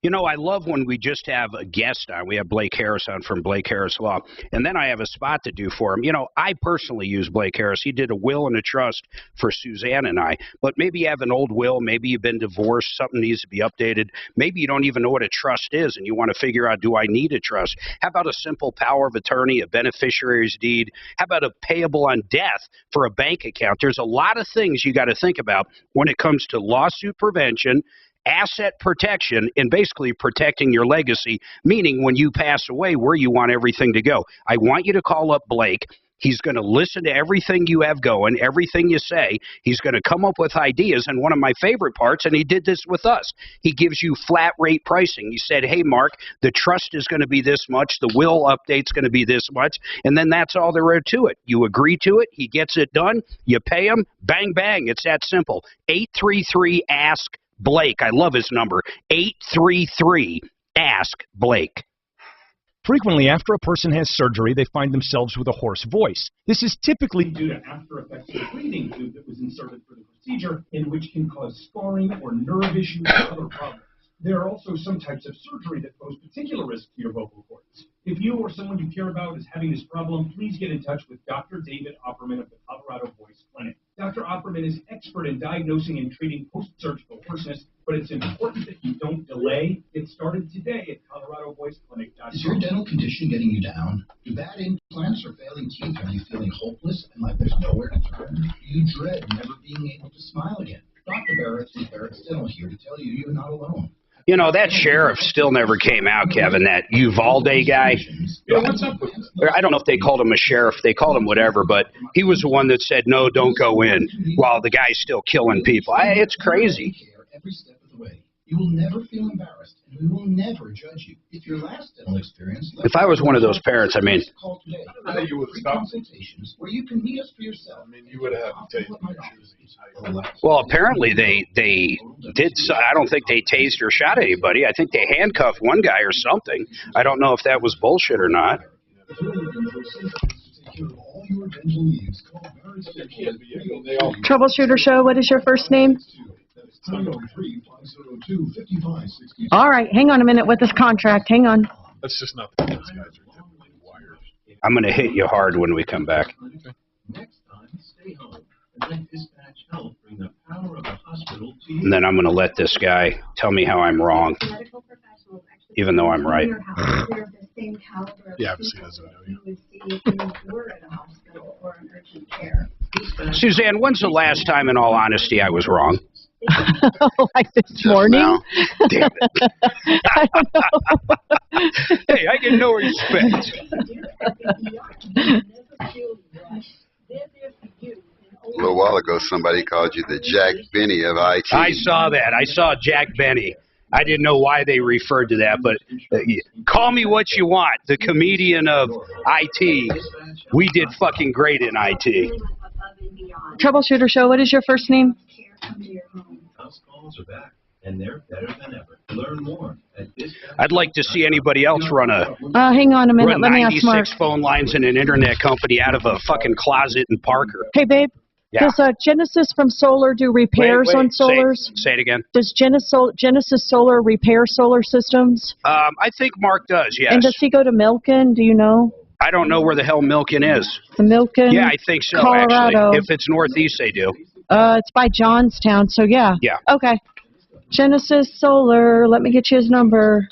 Speaker 2: You know, I love when we just have a guest on. We have Blake Harris on from Blake Harris Law, and then I have a spot to do for him. You know, I personally use Blake Harris. He did a will and a trust for Suzanne and I, but maybe you have an old will, maybe you've been divorced, something needs to be updated. Maybe you don't even know what a trust is, and you want to figure out, do I need a trust? How about a simple power of attorney, a beneficiary's deed? How about a payable on death for a bank account? There's a lot of things you got to think about when it comes to lawsuit prevention, asset protection, and basically protecting your legacy, meaning when you pass away, where you want everything to go. I want you to call up Blake. He's going to listen to everything you have going, everything you say. He's going to come up with ideas. And one of my favorite parts, and he did this with us, he gives you flat rate pricing. He said, hey, Mark, the trust is going to be this much. The will update's going to be this much. And then that's all there is to it. You agree to it. He gets it done. You pay him. Bang, bang. It's that simple. 833-ASK Blake. I love his number. 833-ASK-BLAKE.
Speaker 19: Frequently, after a person has surgery, they find themselves with a hoarse voice. This is typically due to after effects of the breathing tube that was inserted for the procedure, and which can cause scarring or nerve issues or other problems. There are also some types of surgery that pose particular risk to your vocal cords. If you or someone you care about is having this problem, please get in touch with Dr. David Opperman of the Colorado Voice Clinic. Dr. Opperman is expert in diagnosing and treating post-surgical hoarseness, but it's important that you don't delay. Get started today at coloradovoiceclinic.com.
Speaker 20: Is your dental condition getting you down? Do bad implants or failing teeth have you feeling hopeless and like there's nowhere to turn? Do you dread never being able to smile again? Dr. Barrett with Barrett's Dental here to tell you you're not alone.
Speaker 2: You know, that sheriff still never came out, Kevin, that Uvalde guy.
Speaker 19: Yeah, what's up with this?
Speaker 2: I don't know if they called him a sheriff. They called him whatever, but he was the one that said, no, don't go in, while the guy's still killing people. It's crazy.
Speaker 20: Every step of the way. You will never feel embarrassed, and we will never judge you. If your last dental experience...
Speaker 2: If I was one of those parents, I mean...
Speaker 20: Call today.
Speaker 19: I think you would stop.
Speaker 20: Consultations where you can meet us for yourself.
Speaker 19: I mean, you would have to take
Speaker 2: Well, apparently they did. I don't think they tased or shot anybody. I think they handcuffed one guy or something. I don't know if that was bullshit or not.
Speaker 5: Troubleshooter Show, what is your first name? All right, hang on a minute with this contract. Hang on.
Speaker 1: That's just not the case, guys. Are definitely wired.
Speaker 2: I'm going to hit you hard when we come back.
Speaker 20: Next time, stay home and let Dispatch Health bring the power of the hospital to you.
Speaker 2: And then I'm going to let this guy tell me how I'm wrong, even though I'm right.
Speaker 1: Yeah, obviously he doesn't know you.
Speaker 2: Suzanne, when's the last time, in all honesty, I was wrong?
Speaker 5: Like this morning?
Speaker 2: Now. Damn it.
Speaker 5: I don't know.
Speaker 2: Hey, I get no respect.
Speaker 4: A little while ago, somebody called you the Jack Benny of IT.
Speaker 2: I saw that. I saw Jack Benny. I didn't know why they referred to that, but call me what you want. The comedian of IT. We did fucking great in IT.
Speaker 5: Troubleshooter Show, what is your first name?
Speaker 20: House calls are back, and they're better than ever. Learn more at
Speaker 2: I'd like to see anybody else run a
Speaker 5: hang on a minute. Let me ask Mark.
Speaker 2: 96 phone lines in an internet company out of a fucking closet in Parker.
Speaker 5: Hey, babe.
Speaker 2: Yeah.
Speaker 5: Does Genesis from Solar do repairs on solars?
Speaker 2: Say it again.
Speaker 5: Does Genesis Solar repair solar systems?
Speaker 2: I think Mark does, yes.
Speaker 5: And does he go to Milken? Do you know?
Speaker 2: I don't know where the hell Milken is.
Speaker 5: The Milken?
Speaker 2: Yeah, I think so,
Speaker 5: Colorado.
Speaker 2: actually. If it's northeast, they do.
Speaker 5: It's by Johnstown, so yeah.
Speaker 2: Yeah.
Speaker 5: Okay. Genesis Solar. Let me get you his number.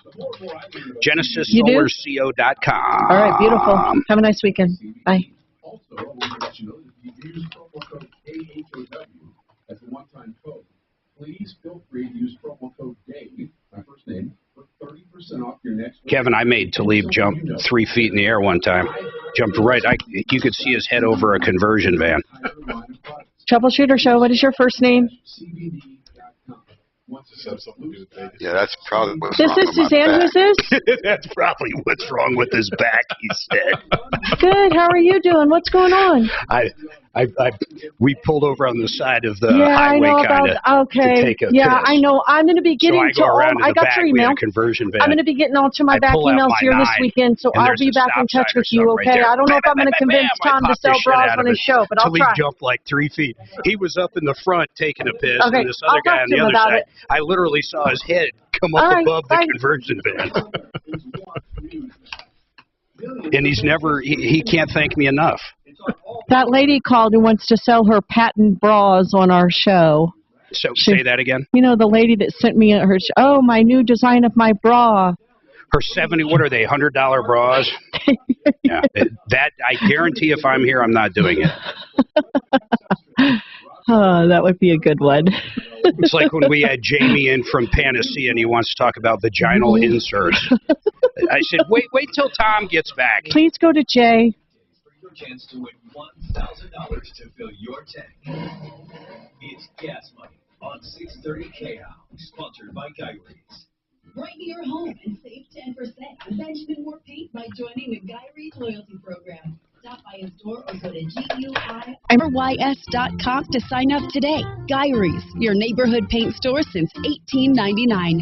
Speaker 2: GenesisSolarCO.com.
Speaker 5: All right, beautiful. Have a nice weekend. Bye.
Speaker 3: Also, I want to let you know that if you use promo code AHOW as a one-time code, please feel free to use promo code Dave, my first name, for 30% off your next.
Speaker 2: Kevin, I made Talib jump 3 feet in the air one time. Jumped right. You could see his head over a conversion van.
Speaker 5: Troubleshooter Show, what is your first name?
Speaker 4: Yeah, that's probably what's
Speaker 5: This
Speaker 4: wrong
Speaker 5: is
Speaker 4: with my
Speaker 5: Suzanne.
Speaker 4: back.
Speaker 5: Who's this?
Speaker 2: That's probably what's wrong with his back, he said.
Speaker 5: Good. How are you doing? What's going on?
Speaker 2: We pulled over on the side of the
Speaker 5: Yeah, I
Speaker 2: highway
Speaker 5: know
Speaker 2: kind
Speaker 5: about.
Speaker 2: of
Speaker 5: Okay.
Speaker 2: to take a
Speaker 5: Yeah,
Speaker 2: piss.
Speaker 5: I know. I'm going to be
Speaker 2: So
Speaker 5: getting
Speaker 2: I
Speaker 5: to
Speaker 2: go
Speaker 5: all.
Speaker 2: around to
Speaker 5: I
Speaker 2: the
Speaker 5: got
Speaker 2: back.
Speaker 5: your
Speaker 2: We had
Speaker 5: email.
Speaker 2: a conversion van.
Speaker 5: I'm going to be getting all to my
Speaker 2: I
Speaker 5: back
Speaker 2: pull out
Speaker 5: emails
Speaker 2: my
Speaker 5: here this
Speaker 2: 9,
Speaker 5: weekend, so
Speaker 2: and
Speaker 5: I'll
Speaker 2: there's
Speaker 5: be
Speaker 2: a
Speaker 5: back in
Speaker 2: stop
Speaker 5: touch
Speaker 2: sign or
Speaker 5: with you.
Speaker 2: something right
Speaker 5: Okay.
Speaker 2: there.
Speaker 5: I don't know if I'm going to convince
Speaker 2: I
Speaker 5: Tom to
Speaker 2: popped the
Speaker 5: sell
Speaker 2: shit
Speaker 5: bras
Speaker 2: out
Speaker 5: on
Speaker 2: of
Speaker 5: his
Speaker 2: it
Speaker 5: show, but I'll
Speaker 2: till he
Speaker 5: try.
Speaker 2: jumped like 3 feet. He was up in the front taking a piss,
Speaker 5: Okay,
Speaker 2: and this other
Speaker 5: I'll
Speaker 2: guy
Speaker 5: talk
Speaker 2: on
Speaker 5: to
Speaker 2: the
Speaker 5: him
Speaker 2: other
Speaker 5: about
Speaker 2: side.
Speaker 5: it.
Speaker 2: I literally saw his head come
Speaker 5: All
Speaker 2: up
Speaker 5: right,
Speaker 2: above
Speaker 5: bye.
Speaker 2: the conversion van. And he's never, he can't thank me enough.
Speaker 5: That lady called who wants to sell her patent bras on our show.
Speaker 2: So say that again.
Speaker 5: You know, the lady that sent me her, my new design of my bra.
Speaker 2: Her 70, what are they, $100 bras? Yeah, that, I guarantee if I'm here, I'm not doing it.
Speaker 5: Oh, that would be a good one.
Speaker 2: It's like when we had Jamie in from Panacea and he wants to talk about vaginal inserts. I said, wait till Tom gets back.
Speaker 5: Please go to Jay.
Speaker 8: Your chance to win $1,000 to fill your tank. It's Gas Money on 630 KO, sponsored by Guy Reed's.
Speaker 12: Brighten your home and save 10% on Benjamin Moore Paint by joining the Guy Reed Loyalty Program. Stop by his store or go to GUIRYS.com to sign up today. Guy Reed's, your neighborhood paint store since 1899.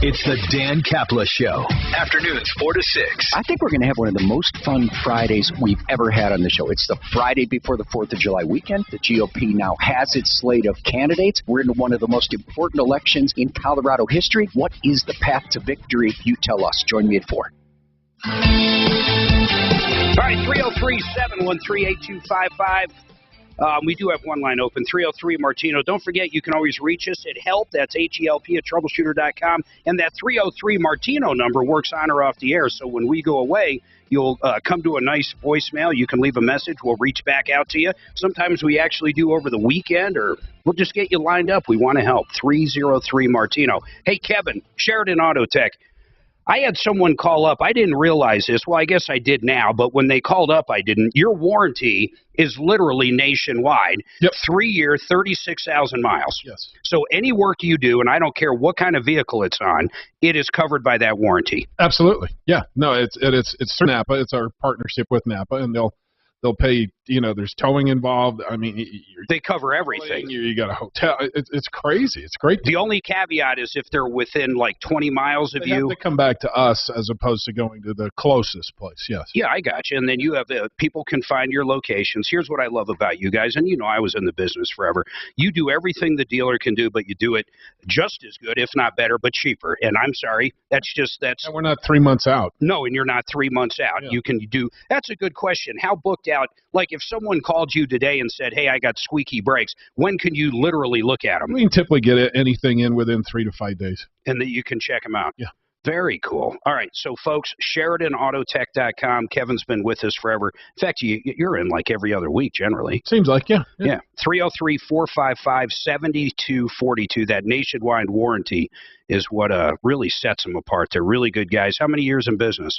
Speaker 8: It's the Dan Kapla Show. Afternoons 4 to 6.
Speaker 15: I think we're going to have one of the most fun Fridays we've ever had on the show. It's the Friday before the 4th of July weekend. The GOP now has its slate of candidates. We're in one of the most important elections in Colorado history. What is the path to victory? You tell us. Join me at 4.
Speaker 2: All right, 303-713-8255. We do have one line open, 303-MARTINO. Don't forget, you can always reach us at help. That's HELP at troubleshooter.com. And that 303-MARTINO number works on or off the air. So when we go away, you'll come to a nice voicemail. You can leave a message. We'll reach back out to you. Sometimes we actually do over the weekend, or we'll just get you lined up. We want to help. 303-MARTINO. Hey, Kevin, Sheridan Auto Tech. I had someone call up. I didn't realize this. Well, I guess I did now, but when they called up, I didn't. Your warranty is literally nationwide.
Speaker 1: Yep.
Speaker 2: 3-year, 36,000 miles.
Speaker 1: Yes.
Speaker 2: So any work you do, and I don't care what kind of vehicle it's on, it is covered by that warranty.
Speaker 1: Absolutely. Yeah. No, it's Napa. It's our partnership with Napa, and they'll pay, there's towing involved. I mean,
Speaker 2: they cover everything.
Speaker 1: You got a hotel. It's crazy. It's great.
Speaker 2: The only caveat is if they're within like 20 miles of
Speaker 1: They
Speaker 2: you.
Speaker 1: have to come back to us as opposed to going to the closest place. Yes.
Speaker 2: Yeah, I got you. And then you have people can find your locations. Here's what I love about you guys. And I was in the business forever. You do everything the dealer can do, but you do it just as good, if not better, but cheaper. And I'm sorry, that's.
Speaker 1: And we're not 3 months out.
Speaker 2: No, and you're not 3 months out.
Speaker 1: Yeah.
Speaker 2: You can do. That's a good question. How booked out? Like if someone called you today and said, "Hey, I got squeaky brakes," when can you literally look at them?
Speaker 1: We can typically get anything in within 3 to 5 days.
Speaker 2: And that you can check them out.
Speaker 1: Yeah.
Speaker 2: Very cool. All right, so folks, SheridanAutotech.com. Kevin's been with us forever. In fact, you're in like every other week generally.
Speaker 1: Seems like, yeah.
Speaker 2: Yeah. 303-455-7242. That nationwide warranty is what really sets them apart. They're really good guys. How many years in business?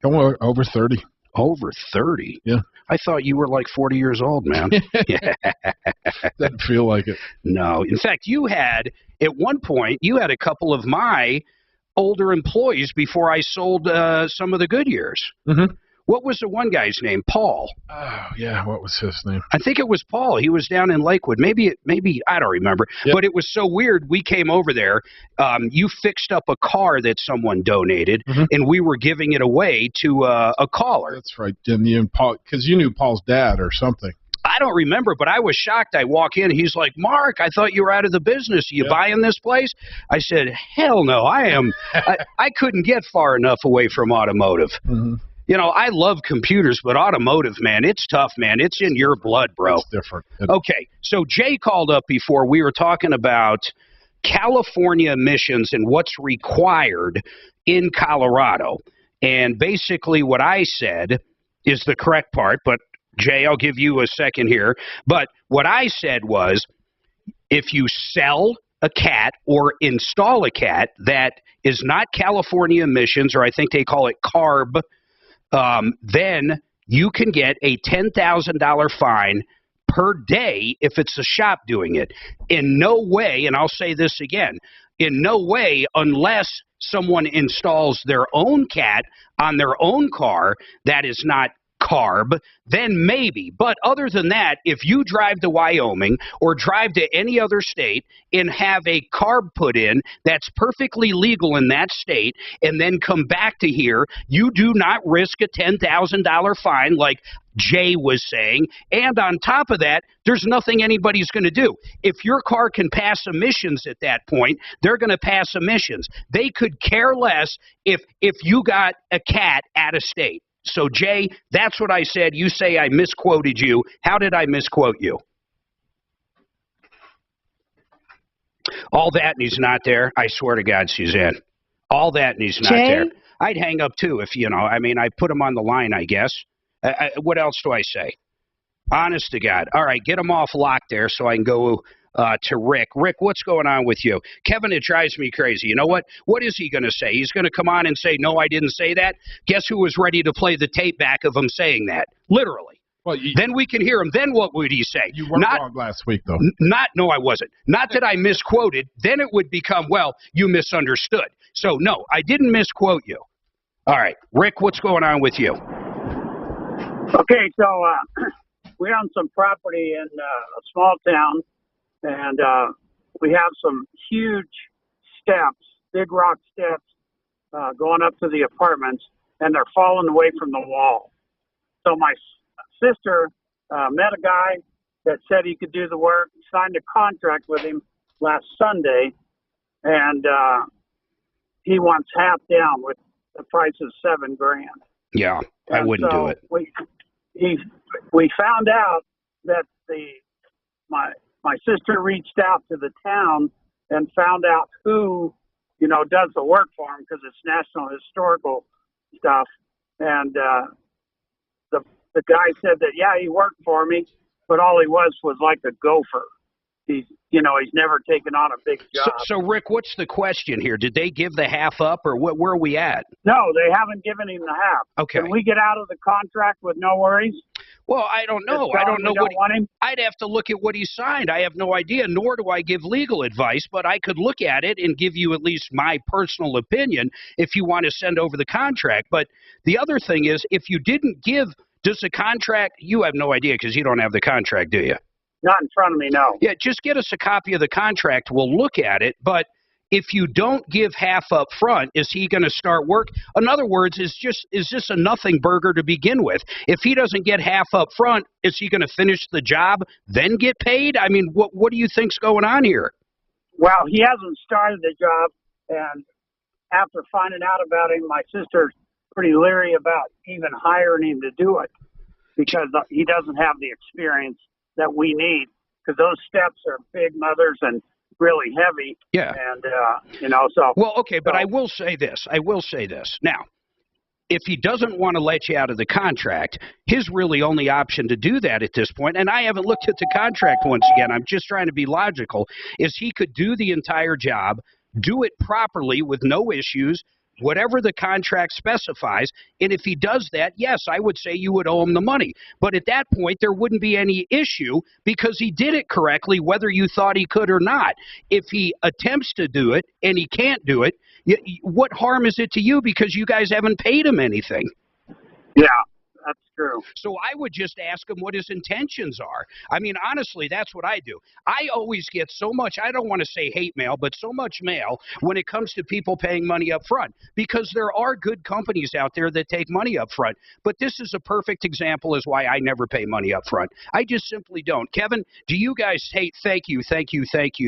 Speaker 1: Over 30.
Speaker 2: Over 30?
Speaker 1: Yeah.
Speaker 2: I thought you were like 40 years old, man.
Speaker 1: Doesn't feel like it.
Speaker 2: No. In fact, at one point, you had a couple of my older employees before I sold some of the Goodyears.
Speaker 1: Mm-hmm.
Speaker 2: What was the one guy's name? Paul.
Speaker 1: Oh, yeah. What was his name?
Speaker 2: I think it was Paul. He was down in Lakewood. Maybe I don't remember. Yep. But it was so weird. We came over there. You fixed up a car that someone donated, and we were giving it away to a caller.
Speaker 1: That's right. And Paul, because you knew Paul's dad or something.
Speaker 2: I don't remember, but I was shocked. I walk in, he's like, "Mark, I thought you were out of the business. Are you buying this place?" I said, "Hell no, I am." I couldn't get far enough away from automotive.
Speaker 1: Mm-hmm.
Speaker 2: I love computers, but automotive, man, it's tough, man. It's in your blood, bro.
Speaker 1: It's different.
Speaker 2: Okay, so Jay called up before. We were talking about California emissions and what's required in Colorado. And basically what I said is the correct part, but Jay, I'll give you a second here. But what I said was, if you sell a cat or install a cat that is not California emissions, or I think they call it CARB, then you can get a $10,000 fine per day if it's a shop doing it. In no way, and I'll say this again, in no way, unless someone installs their own cat on their own car that is not CARB, then maybe. But other than that, if you drive to Wyoming or drive to any other state and have a CARB put in that's perfectly legal in that state and then come back to here, you do not risk a $10,000 fine like Jay was saying. And on top of that, there's nothing anybody's going to do. If your car can pass emissions at that point, they're going to pass emissions. They could care less if you got a cat out of state. So, Jay, that's what I said. You say I misquoted you. How did I misquote you? All that and he's not there. I swear to God, Suzanne. All that and he's not there. I'd hang up, too, if, I put him on the line, I guess. What else do I say? Honest to God. All right, get him off lock there so I can go to Rick. Rick, what's going on with you? Kevin, it drives me crazy. You know what? What is he going to say? He's going to come on and say, no, I didn't say that? Guess who was ready to play the tape back of him saying that? Literally. Well, then we can hear him. Then what would he say?
Speaker 1: You were wrong last week, though.
Speaker 2: No, I wasn't. Not that I misquoted. Then it would become, well, you misunderstood. So, no, I didn't misquote you. All right. Rick, what's going on with you?
Speaker 18: Okay, so we own some property in a small town, and we have some huge steps, big rock steps, going up to the apartments, and they're falling away from the wall. So my sister met a guy that said he could do the work, signed a contract with him last Sunday, and he wants half down with the price of $7,000.
Speaker 2: Yeah, I wouldn't do it.
Speaker 18: We found out that my sister reached out to the town and found out who does the work for him, because it's National Historical stuff. And the guy said that he worked for me, but all he was like a gopher. He's never taken on a big job.
Speaker 2: So Rick, what's the question here? Did they give the half up, or where are we at?
Speaker 18: No, they haven't given him the half.
Speaker 2: Okay.
Speaker 18: Can we get out of the contract with no worries?
Speaker 2: Well, I don't know. I don't know I'd have to look at what he signed. I have no idea, nor do I give legal advice, but I could look at it and give you at least my personal opinion if you want to send over the contract. But the other thing is, if you didn't give, does the contract, you have no idea because you don't have the contract, do you?
Speaker 18: Not in front of me, no.
Speaker 2: Yeah, just get us a copy of the contract. We'll look at it. But if you don't give half up front, is he going to start work? In other words, is this a nothing burger to begin with? If he doesn't get half up front, is he going to finish the job, then get paid? I mean, what do you think's going on here?
Speaker 18: Well, he hasn't started the job, and after finding out about him, my sister's pretty leery about even hiring him to do it, because he doesn't have the experience that we need, because those steps are big mothers and really heavy.
Speaker 2: Yeah.
Speaker 18: And, so.
Speaker 2: Well, okay, but I will say this. Now, if he doesn't want to let you out of the contract, his really only option to do that at this point, and I haven't looked at the contract once again, I'm just trying to be logical, is he could do the entire job, do it properly with no issues, whatever the contract specifies, and if he does that, yes, I would say you would owe him the money. But at that point, there wouldn't be any issue because he did it correctly, whether you thought he could or not. If he attempts to do it and he can't do it, what harm is it to you because you guys haven't paid him anything?
Speaker 18: Yeah. That's true.
Speaker 2: So I would just ask him what his intentions are. I mean, honestly, that's what I do. I always get so much, I don't want to say hate mail, but so much mail when it comes to people paying money up front, because there are good companies out there that take money up front. But this is a perfect example as why I never pay money up front. I just simply don't. Kevin, do you guys thank you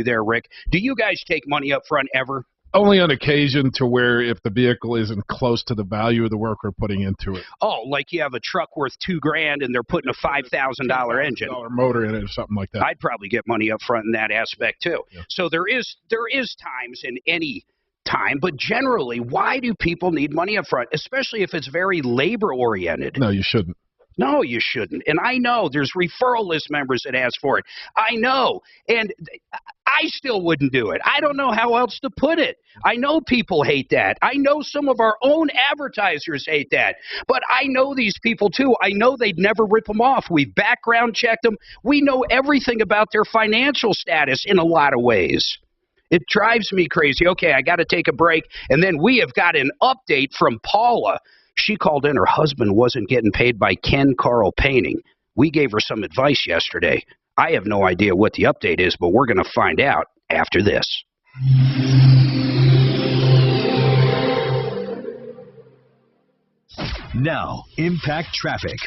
Speaker 2: there, Rick. Do you guys take money up front ever?
Speaker 1: Only on occasion, to where if the vehicle isn't close to the value of the work we're putting into it.
Speaker 2: Oh, like you have a truck worth $2,000 and they're putting a $5,000 engine,
Speaker 1: motor in it, or something like that.
Speaker 2: I'd probably get money up front in that aspect too. Yeah. So there is times in any time, but generally, why do people need money up front, especially if it's very labor oriented?
Speaker 1: No, you shouldn't.
Speaker 2: No, you shouldn't. And I know there's referral list members that ask for it. I know. And I still wouldn't do it. I don't know how else to put it. I know people hate that. I know some of our own advertisers hate that. But I know these people too. I know they'd never rip them off. We've background checked them. We know everything about their financial status in a lot of ways. It drives me crazy. Okay, I got to take a break. And then we have got an update from Paula. She called in. Her husband wasn't getting paid by Ken Carl Painting. We gave her some advice yesterday. I have no idea what the update is, but we're going to find out after this.
Speaker 8: Now, Impact Traffic.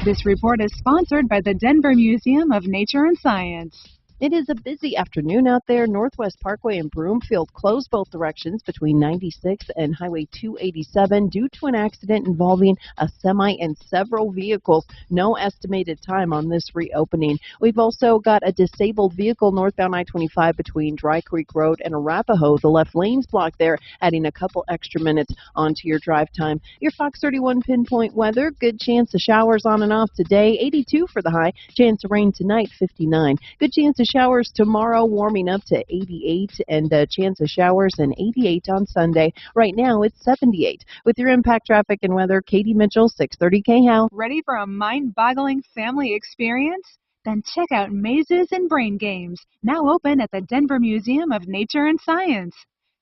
Speaker 6: This report is sponsored by the Denver Museum of Nature and Science.
Speaker 16: It is a busy afternoon out there. Northwest Parkway and Broomfield closed both directions between 96 and Highway 287 due to an accident involving a semi and several vehicles. No estimated time on this reopening. We've also got a disabled vehicle northbound I-25 between Dry Creek Road and Arapahoe. The left lane's blocked there, adding a couple extra minutes onto your drive time. Your Fox 31 pinpoint weather. Good chance of showers on and off today. 82 for the high. Chance of rain tonight, 59. Good chance of showers tomorrow, warming up to 88, and a chance of showers and 88 on Sunday. Right now, it's 78. With your Impact Traffic and Weather, Katie Mitchell, 630 KHAL.
Speaker 6: Ready for a mind-boggling family experience? Then check out Mazes and Brain Games, now open at the Denver Museum of Nature and Science.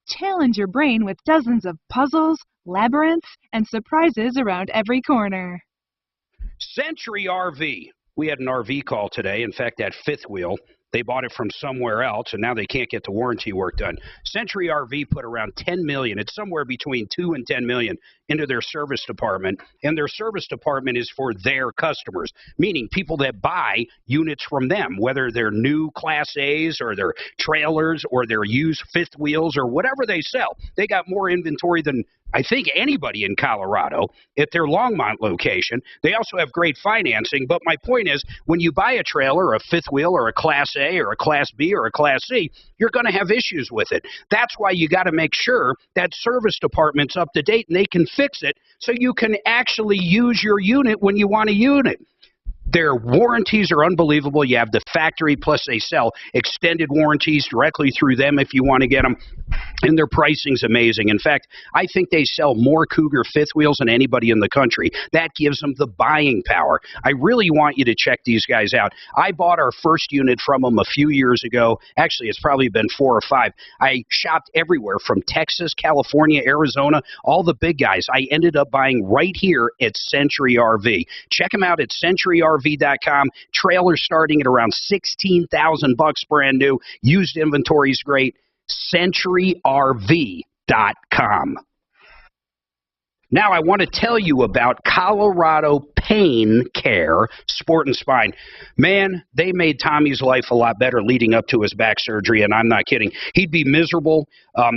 Speaker 6: Challenge your brain with dozens of puzzles, labyrinths, and surprises around every corner.
Speaker 2: Century RV. We had an RV call today. In fact, that fifth wheel, they bought it from somewhere else, and now they can't get the warranty work done. Century RV put around $10 million. It's somewhere between $2 and $10 million into their service department, and their service department is for their customers, meaning people that buy units from them, whether they're new Class A's or they're trailers or they're used fifth wheels or whatever they sell. They got more inventory than I think anybody in Colorado at their Longmont location. They also have great financing, but my point is, when you buy a trailer, a fifth wheel, or a Class A, or a Class B, or a Class C, you're going to have issues with it. That's why you got to make sure that service department's up to date and they can fix it so you can actually use your unit when you want to use it. Their warranties are unbelievable. You have the factory, plus they sell extended warranties directly through them if you want to get them. And their pricing's amazing. In fact, I think they sell more Cougar fifth wheels than anybody in the country. That gives them the buying power. I really want you to check these guys out. I bought our first unit from them a few years ago. Actually, it's probably been 4 or 5. I shopped everywhere from Texas, California, Arizona, all the big guys. I ended up buying right here at Century RV. Check them out at CenturyRV.com. Trailers starting at around $16,000 brand new. Used inventory is great. CenturyRV.com. Now I want to tell you about Colorado Pain Care Sport and Spine. Man, they made Tommy's life a lot better leading up to his back surgery, and I'm not kidding. He'd be miserable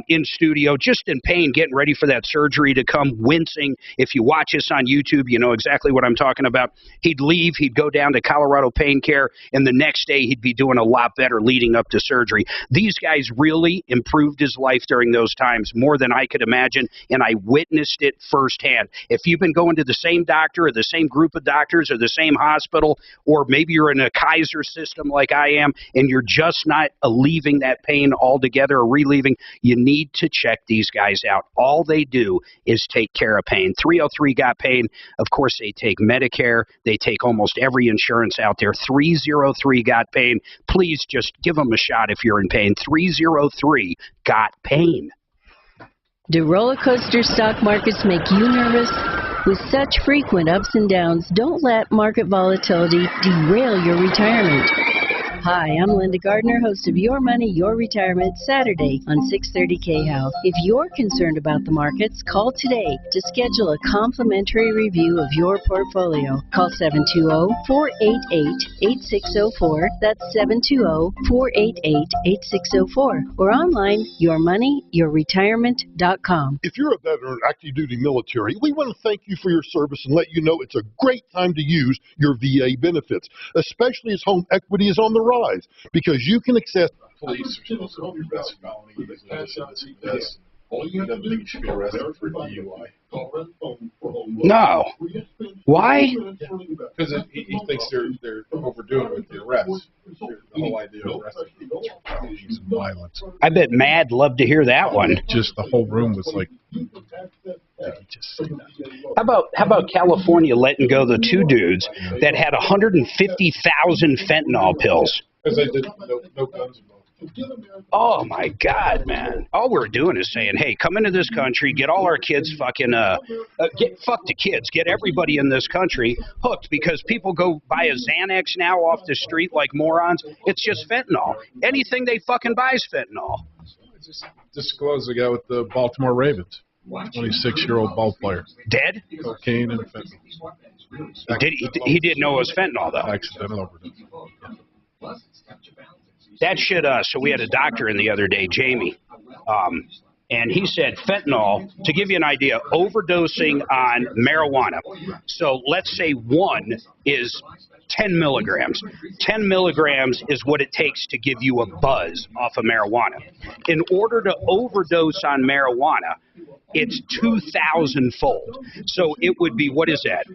Speaker 2: in studio, just in pain, getting ready for that surgery to come, wincing. If you watch us on YouTube, you know exactly what I'm talking about. He'd leave, he'd go down to Colorado Pain Care, and the next day he'd be doing a lot better leading up to surgery. These guys really improved his life during those times, more than I could imagine, and I witnessed it firsthand. If you've been going to the same doctor or the same group of doctors or the same hospital, or maybe you're in a Kaiser system like I am, and you're just not alleviating that pain altogether or relieving, you need to check these guys out. All they do is take care of pain. 303 Got Pain. Of course, they take Medicare. They take almost every insurance out there. 303 Got Pain. Please just give them a shot if you're in pain. 303 Got Pain.
Speaker 21: Do roller coaster stock markets make you nervous? With such frequent ups and downs, don't let market volatility derail your retirement. Hi, I'm Linda Gardner, host of Your Money, Your Retirement, Saturday on 630 KHOW. If you're concerned about the markets, call today to schedule a complimentary review of your portfolio. Call 720-488-8604. That's 720-488-8604. Or online, yourmoneyyourretirement.com.
Speaker 9: If you're a veteran active duty military, we want to thank you for your service and let you know it's a great time to use your VA benefits, especially as home equity is on the rise, because you can access
Speaker 1: police are supposed to be best felony. This. You don't think you should be arrested for DUI?
Speaker 2: No. Why?
Speaker 1: Because he thinks they're overdoing it with the arrest. The whole idea of arresting people is using violence.
Speaker 2: I bet Mad loved to hear that one.
Speaker 1: Just the whole room was like
Speaker 2: How about California letting go the two dudes that had 150,000 fentanyl pills?
Speaker 1: Because they did no guns involved.
Speaker 2: Oh my God, man! All we're doing is saying, "Hey, come into this country, get all our kids fucking fuck the kids, get everybody in this country hooked because people go buy a Xanax now off the street like morons. It's just fentanyl. Anything they fucking buy is fentanyl."
Speaker 1: Just disclose the guy with the Baltimore Ravens, 26-year-old ball player,
Speaker 2: dead,
Speaker 1: cocaine and fentanyl.
Speaker 2: He didn't know it was fentanyl though.
Speaker 1: Accidental overdose.
Speaker 2: That shit, so we had a doctor in the other day, Jamie, and he said fentanyl, to give you an idea, overdosing on marijuana. So let's say one is 10 milligrams. 10 milligrams is what it takes to give you a buzz off of marijuana. In order to overdose on marijuana, it's 2,000-fold. So it would be, what is that?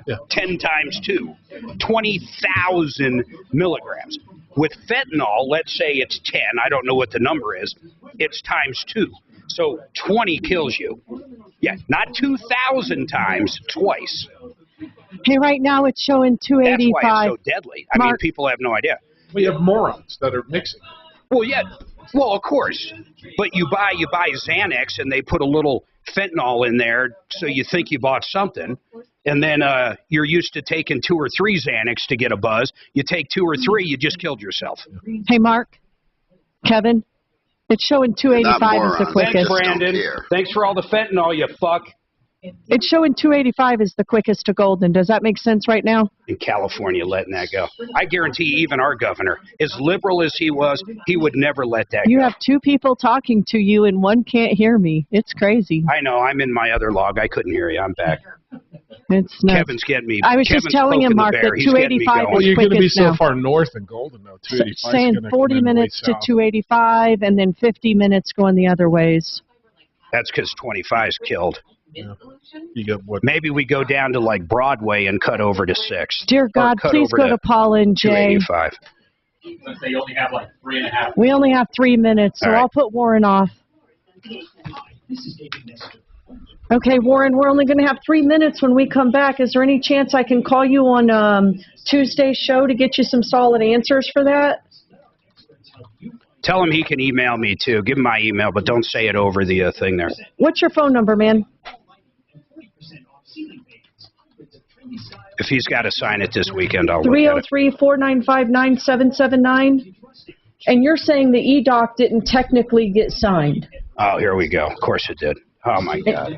Speaker 2: Yeah. 10 times 2, 20,000 milligrams. With fentanyl, let's say it's 10, I don't know what the number is, it's times 2. So 20 kills you. Yeah, not 2,000 times, twice.
Speaker 5: Hey, right now it's showing 285.
Speaker 2: That's why it's so deadly. I mean, people have no idea.
Speaker 1: We have morons that are mixing.
Speaker 2: Well, yeah, well, of course. But you buy Xanax and they put a little fentanyl in there so you think you bought something. And then you're used to taking 2 or 3 Xanax to get a buzz. You take 2 or 3, you just killed yourself.
Speaker 5: Hey, Mark, Kevin, it's showing 285 is the quickest.
Speaker 2: Thanks, Brandon. Thanks for all the fentanyl, you fuck.
Speaker 5: It's showing 285 is the quickest to Golden. Does that make sense right now?
Speaker 2: In California, letting that go. I guarantee even our governor, as liberal as he was, he would never let that go.
Speaker 5: You have 2 people talking to you and one can't hear me. It's crazy.
Speaker 2: I know. I'm in my other log. I couldn't hear you. I'm back.
Speaker 5: It's nuts.
Speaker 2: Kevin's getting me.
Speaker 5: I was just telling him, Mark, that 285
Speaker 1: well,
Speaker 5: is
Speaker 1: you're going to be so
Speaker 5: now.
Speaker 1: far north in Golden, though. 285
Speaker 5: saying 40 minutes to 285 and then 50 minutes going the other ways.
Speaker 2: That's because 25's killed.
Speaker 1: Yeah. You got what?
Speaker 2: Maybe we go down to like Broadway and cut over to 6.
Speaker 5: Dear God, please go to Paula and Jay.
Speaker 2: 285.
Speaker 13: They only have like 3.5.
Speaker 5: We only have 3 minutes, so I'll put Warren off. Okay, Warren, we're only going to have 3 minutes when we come back. Is there any chance I can call you on Tuesday's show to get you some solid answers for that?
Speaker 2: Tell him he can email me, too. Give him my email, but don't say it over the thing there.
Speaker 5: What's your phone number, man?
Speaker 2: If he's got to sign it this weekend, I'll look at it.
Speaker 5: 303-495-9779. And you're saying the e-doc didn't technically get signed.
Speaker 2: Oh, here we go. Of course it did. Oh, my God.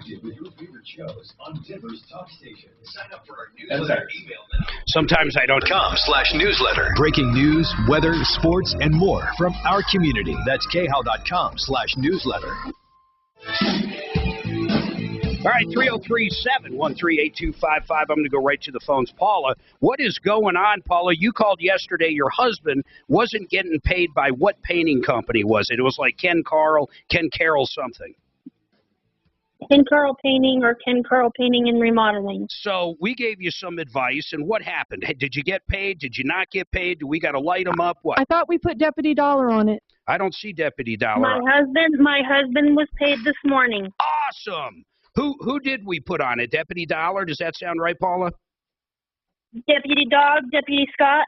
Speaker 2: Sometimes I don't.
Speaker 8: .com/newsletter. Breaking news, weather, sports, and more from our community. That's khow.com/newsletter.
Speaker 2: All right, 303-713-8255. I'm going to go right to the phones. Paula, what is going on, Paula? You called yesterday. Your husband wasn't getting paid by what painting company was it? It was like Ken Carroll something.
Speaker 22: Ken Carroll Painting or Ken Carroll Painting and Remodeling.
Speaker 2: So we gave you some advice, and what happened? Did you get paid? Did you not get paid? Do we got to light them up? What?
Speaker 5: I thought we put Deputy Dollar on it.
Speaker 2: I don't see Deputy Dollar.
Speaker 22: My husband was paid this morning.
Speaker 2: Awesome. Who did we put on it? Deputy Dollar? Does that sound right, Paula?
Speaker 22: Deputy Dog, Deputy Scott.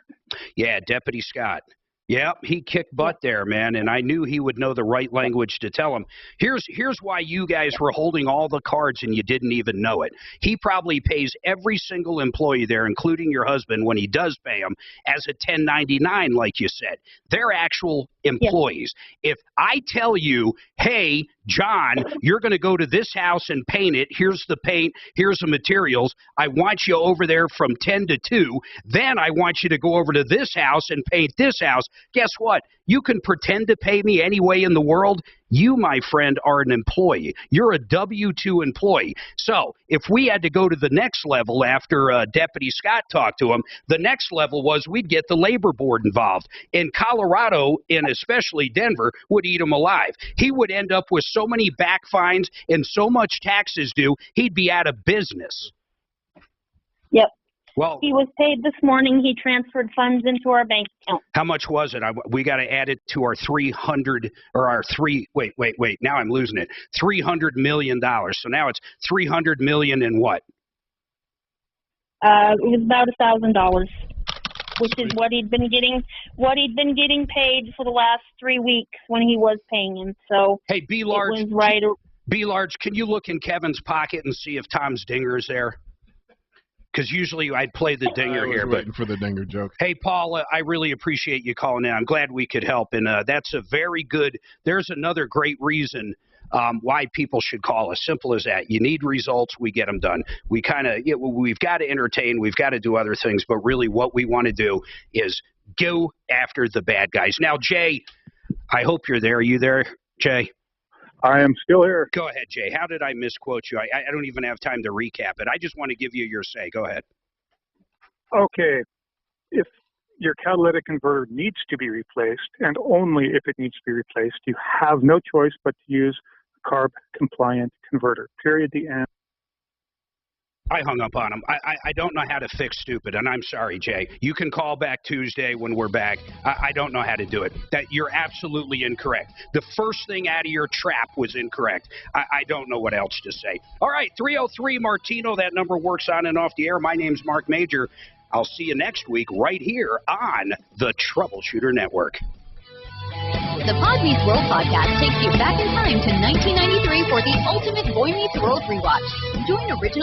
Speaker 2: Yeah, Deputy Scott. Yep, he kicked butt there, man, and I knew he would know the right language to tell him. Here's why you guys were holding all the cards and you didn't even know it. He probably pays every single employee there, including your husband, when he does pay them, as a 1099, like you said. They're actual employees. If I tell you, hey, John, you're going to go to this house and paint it. Here's the paint. Here's the materials. I want you over there from 10 to 2. Then I want you to go over to this house and paint this house. Guess what? You can pretend to pay me any way in the world. You, my friend, are an employee. You're a W-2 employee. So if we had to go to the next level after Deputy Scott talked to him, the next level was we'd get the labor board involved. And Colorado, and especially Denver, would eat him alive. He would end up with so many back fines and so much taxes due, he'd be out of business.
Speaker 22: Yep.
Speaker 2: Well,
Speaker 22: he was paid this morning. He transferred funds into our bank account.
Speaker 2: How much was it? We got to add it to our 300 or our three. Wait. Now I'm losing it. $300 million. So now it's 300 million and what?
Speaker 22: It was about $1,000, which is what he'd been getting. What he'd been getting paid for the last 3 weeks when he was paying him. So
Speaker 2: hey, B Large.
Speaker 22: It was right.
Speaker 2: B Large, can you look in Kevin's pocket and see if Tom's dinger is there? Because usually I'd play the dinger here, but
Speaker 1: waiting for the dinger joke.
Speaker 2: Hey, Paul, I really appreciate you calling in. I'm glad we could help, and that's a very good. There's another great reason why people should call us. Simple as that. You need results, we get them done. We we've got to entertain, we've got to do other things, but really what we want to do is go after the bad guys. Now, Jay, I hope you're there. Are you there, Jay?
Speaker 10: I am still here.
Speaker 2: Go ahead, Jay. How did I misquote you? I don't even have time to recap it. I just want to give you your say. Go ahead.
Speaker 10: Okay. If your catalytic converter needs to be replaced, and only if it needs to be replaced, you have no choice but to use a CARB-compliant converter. Period. The end.
Speaker 2: I hung up on him. I don't know how to fix stupid, and I'm sorry, Jay. You can call back Tuesday when we're back. I don't know how to do it. That you're absolutely incorrect. The first thing out of your trap was incorrect. I don't know what else to say. All right, 303 Martino. That number works on and off the air. My name's Mark Major. I'll see you next week right here on the Troubleshooter Network.
Speaker 11: The Pod Meets World podcast takes you back in time to 1993 for the ultimate Boy Meets World rewatch. Join original